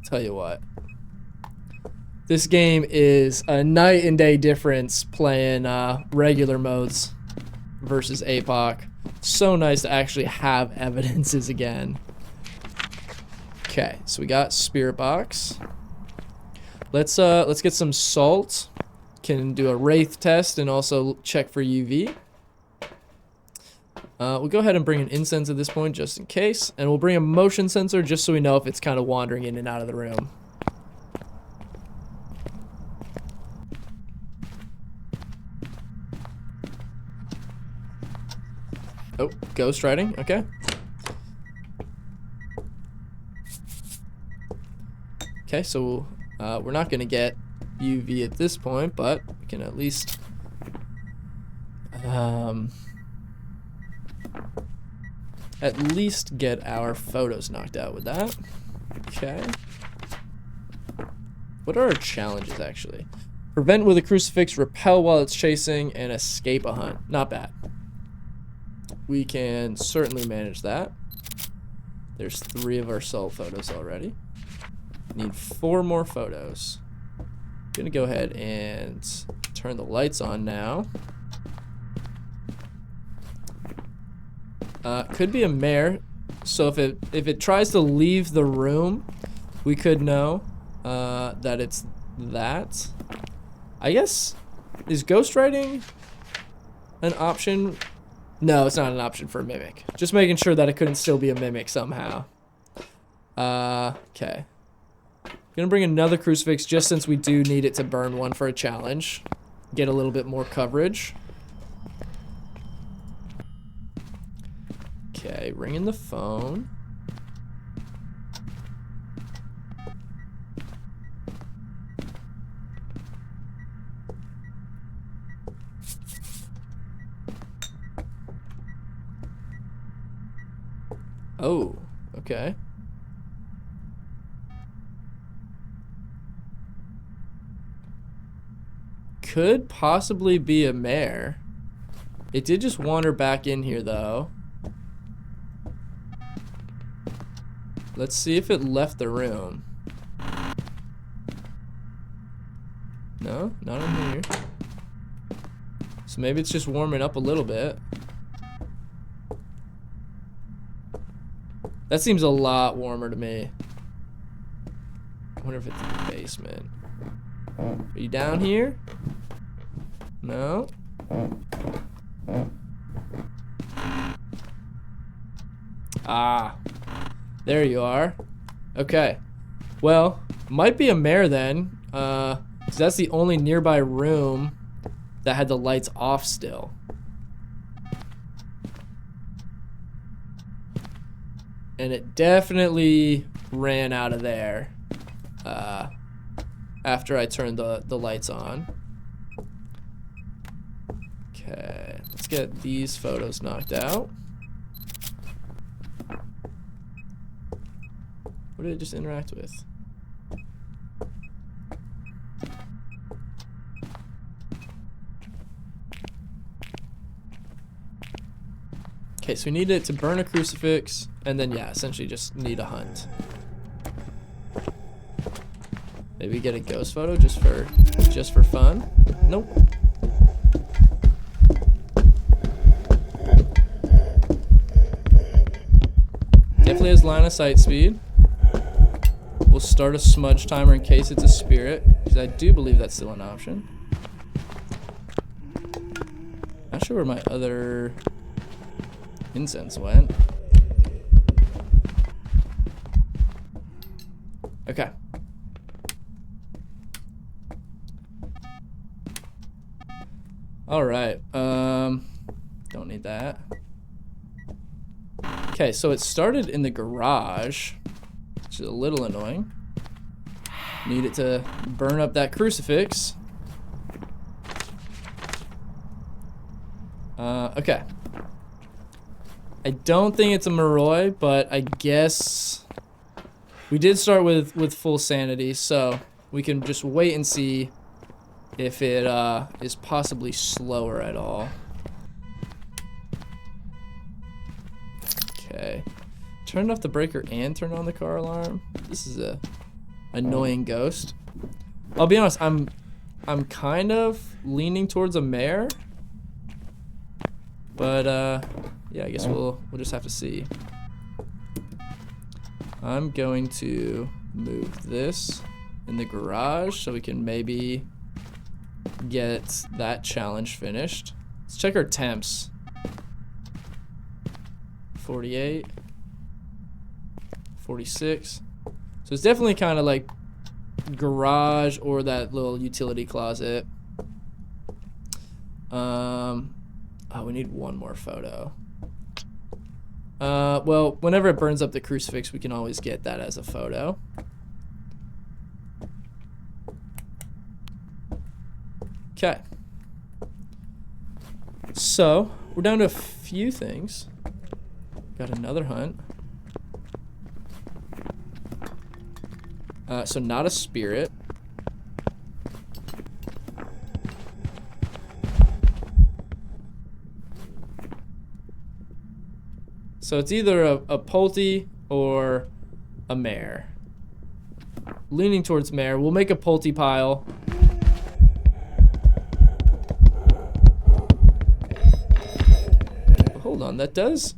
Tell you what. This game is a night and day difference playing regular modes versus APOC. So nice to actually have evidences again. Okay, so we got spirit box. Let's get some salt. Can do a wraith test and also check for UV. We'll go ahead and bring an incense at this point just in case, and we'll bring a motion sensor just so we know if it's kind of wandering in and out of the room. Oh, ghost writing, okay. Okay, so we're not gonna get UV at this point, but we can at least get our photos knocked out with that. Okay. What are our challenges actually? Prevent with a crucifix, repel while it's chasing, and escape a hunt. Not bad. We can certainly manage that. There's 3 of our salt photos already. Need 4 more photos. Gonna go ahead and turn the lights on now. Could be a mare, so if it tries to leave the room, we could know that it's that. I guess, is ghostwriting an option? No, it's not an option for a mimic. Just making sure that it couldn't still be a mimic somehow. Okay. Gonna bring another crucifix just since we do need it to burn one for a challenge. Get a little bit more coverage. Okay, ringing the phone. Oh, okay. Could possibly be a mare. It did just wander back in here though. Let's see if it left the room. No, not in here. So maybe it's just warming up a little bit. That seems a lot warmer to me. I wonder if it's in the basement. Are you down here? No? Ah. There you are. Okay. Well, might be a mare then. 'Cause that's the only nearby room that had the lights off still. And it definitely ran out of there after I turned the lights on. Okay, let's get these photos knocked out. What did it just interact with? Okay, so we need it to burn a crucifix, and then yeah, essentially just need a hunt. Maybe get a ghost photo just for fun. Nope. Definitely has line of sight speed. We'll start a smudge timer in case it's a spirit, because I do believe that's still an option. Not sure where my other incense went. Okay. All right. Don't need that. Okay, so it started in the garage, which is a little annoying. Need it to burn up that crucifix. Okay. I don't think it's a Moroi, but I guess we did start with full sanity, so we can just wait and see if it is possibly slower at all. Okay. Turn off the breaker and turn on the car alarm. This is a annoying ghost. I'll be honest, I'm kind of leaning towards a mare. But yeah, I guess we'll just have to see. I'm going to move this in the garage so we can maybe get that challenge finished. Let's check our temps. 48, 46. So it's definitely kind of like garage or that little utility closet. Oh, we need one more photo. Well, whenever it burns up the crucifix, we can always get that as a photo. Okay. So, we're down to a few things. Got another hunt. So not a spirit. So it's either a Pulte or a mare. Leaning towards mare. We'll make a Pulte pile. Hold on, that does...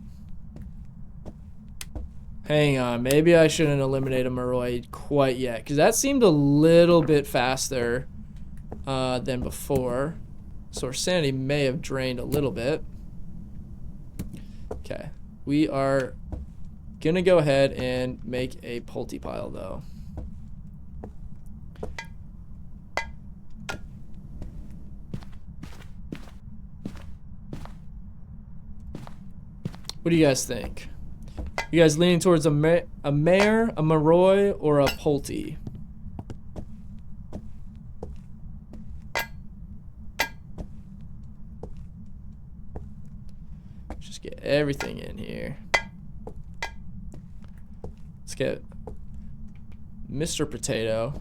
Hang on, maybe I shouldn't eliminate a Moroi quite yet, because that seemed a little bit faster than before. So our sanity may have drained a little bit. Okay, we are gonna go ahead and make a Pulte pile though. What do you guys think? You guys leaning towards a mare, a Moroi, or a Pulte? Just get everything in here. Let's get Mr. Potato,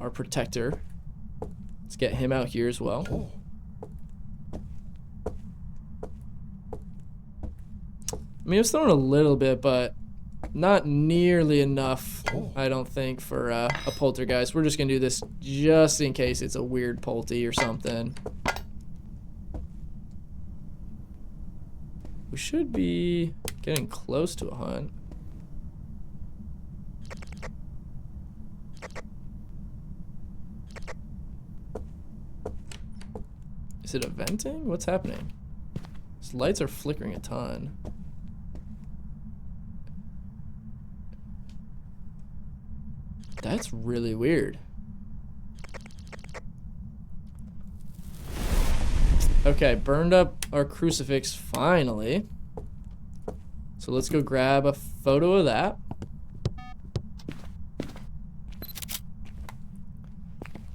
our protector. Let's get him out here as well. I mean, it was throwing a little bit, but not nearly enough, I don't think, for a poltergeist. We're just going to do this just in case it's a weird Pulte or something. We should be getting close to a hunt. Is it a venting? What's happening? These lights are flickering a ton. That's really weird. Okay, burned up our crucifix finally. So let's go grab a photo of that.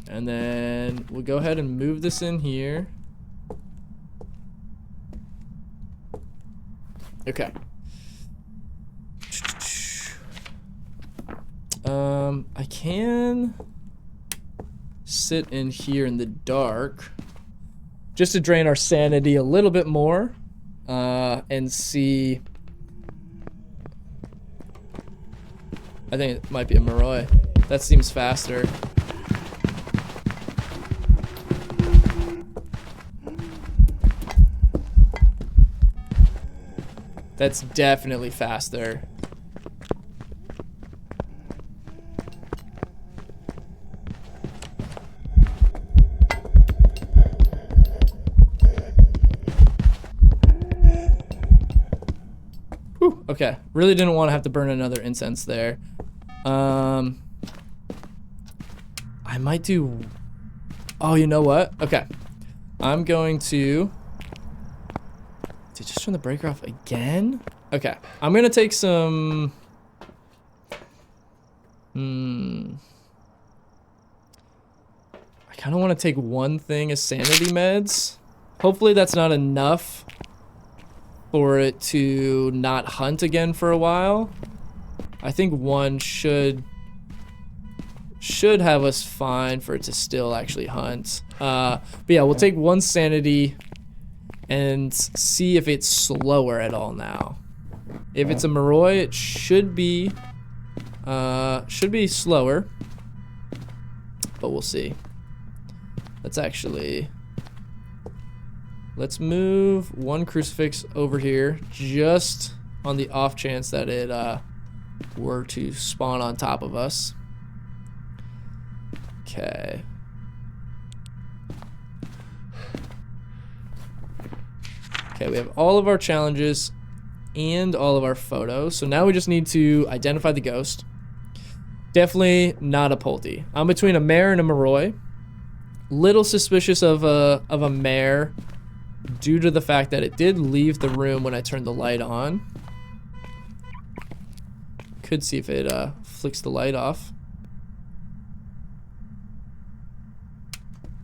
And then we'll go ahead and move this in here. Okay. I can sit in here in the dark just to drain our sanity a little bit more, and see. I think it might be a Moroi. That seems faster. That's definitely faster. Whew, okay, really didn't want to have to burn another incense there. I might do... Oh, you know what? Okay. I'm going to... Did you just turn the breaker off again? Okay. I'm going to take some... I kind of want to take one thing as sanity meds. Hopefully that's not enough for it to not hunt again for a while. I think one should have us fine for it to still actually hunt. But yeah, we'll take one sanity and see if it's slower at all now. If it's a Moroi, it should be slower, but we'll see. Let's move one crucifix over here just on the off chance that it were to spawn on top of us. Okay. Okay, we have all of our challenges and all of our photos. So now we just need to identify the ghost. Definitely not a Polty. I'm between a mare and a Moroi. Little suspicious of a mare due to the fact that it did leave the room when I turned the light on. Could see if it flicks the light off.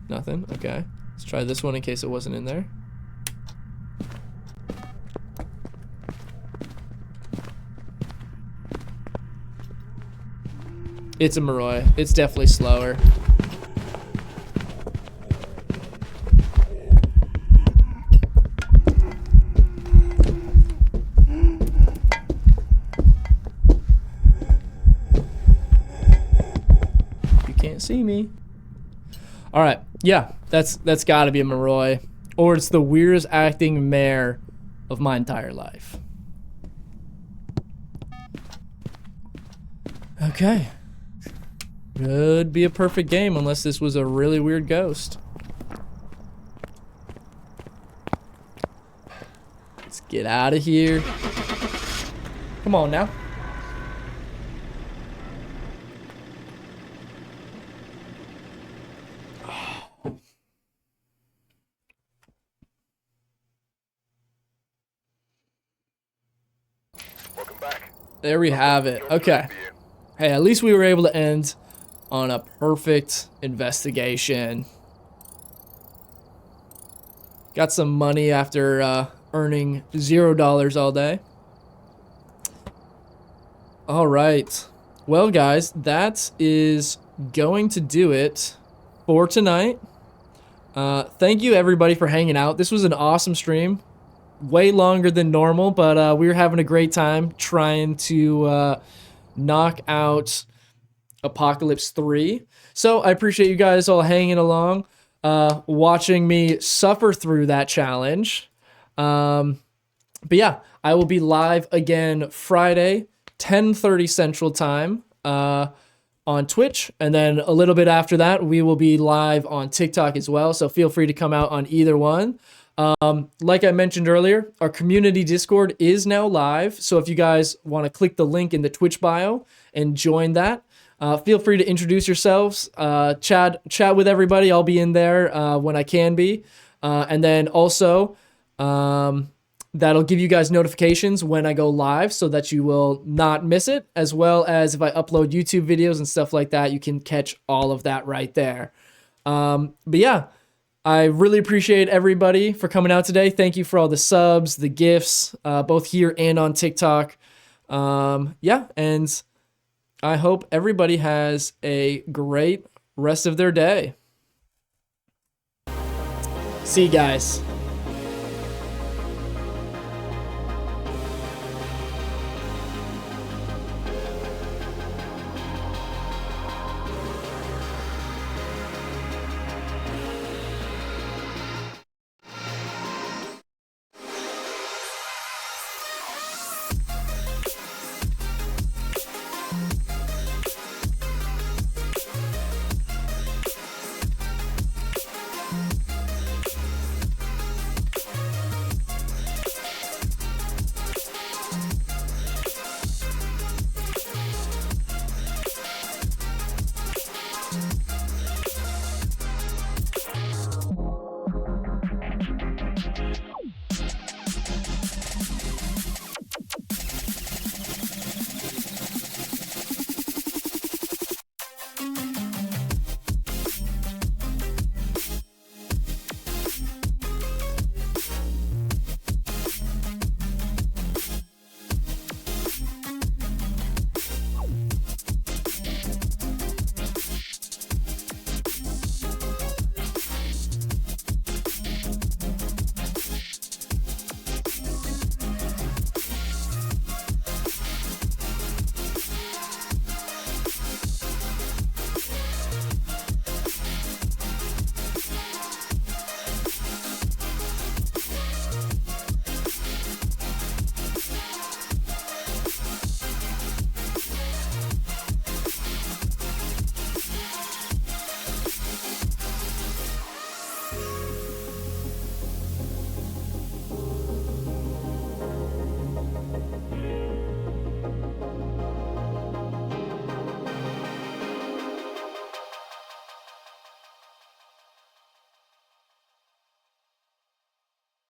Nothing. Okay. Let's try this one in case it wasn't in there. It's a Moroi. It's definitely slower. You can't see me. All right. Yeah, that's got to be a Moroi, or it's the weirdest acting mare of my entire life. Okay. Could be a perfect game unless this was a really weird ghost. Let's get out of here. Come on now. Welcome back. There we have it. Okay. Hey, at least we were able to end on a perfect investigation. Got some money after earning $0 all day. All right. Well, guys, that is going to do it for tonight. Thank you, everybody, for hanging out. This was an awesome stream. Way longer than normal, but we were having a great time trying to knock out Apocalypse 3. So I appreciate you guys all hanging along, watching me suffer through that challenge. But yeah, I will be live again Friday, 10:30 Central Time, on Twitch, and then a little bit after that, we will be live on TikTok as well. So feel free to come out on either one. Like I mentioned earlier, our community Discord is now live. So if you guys want to click the link in the Twitch bio and join that, feel free to introduce yourselves, chat with everybody. I'll be in there when I can be. And then also, that'll give you guys notifications when I go live so that you will not miss it, as well as if I upload YouTube videos and stuff like that, you can catch all of that right there. But yeah, I really appreciate everybody for coming out today. Thank you for all the subs, the gifts, both here and on TikTok. Yeah, and I hope everybody has a great rest of their day. See you guys.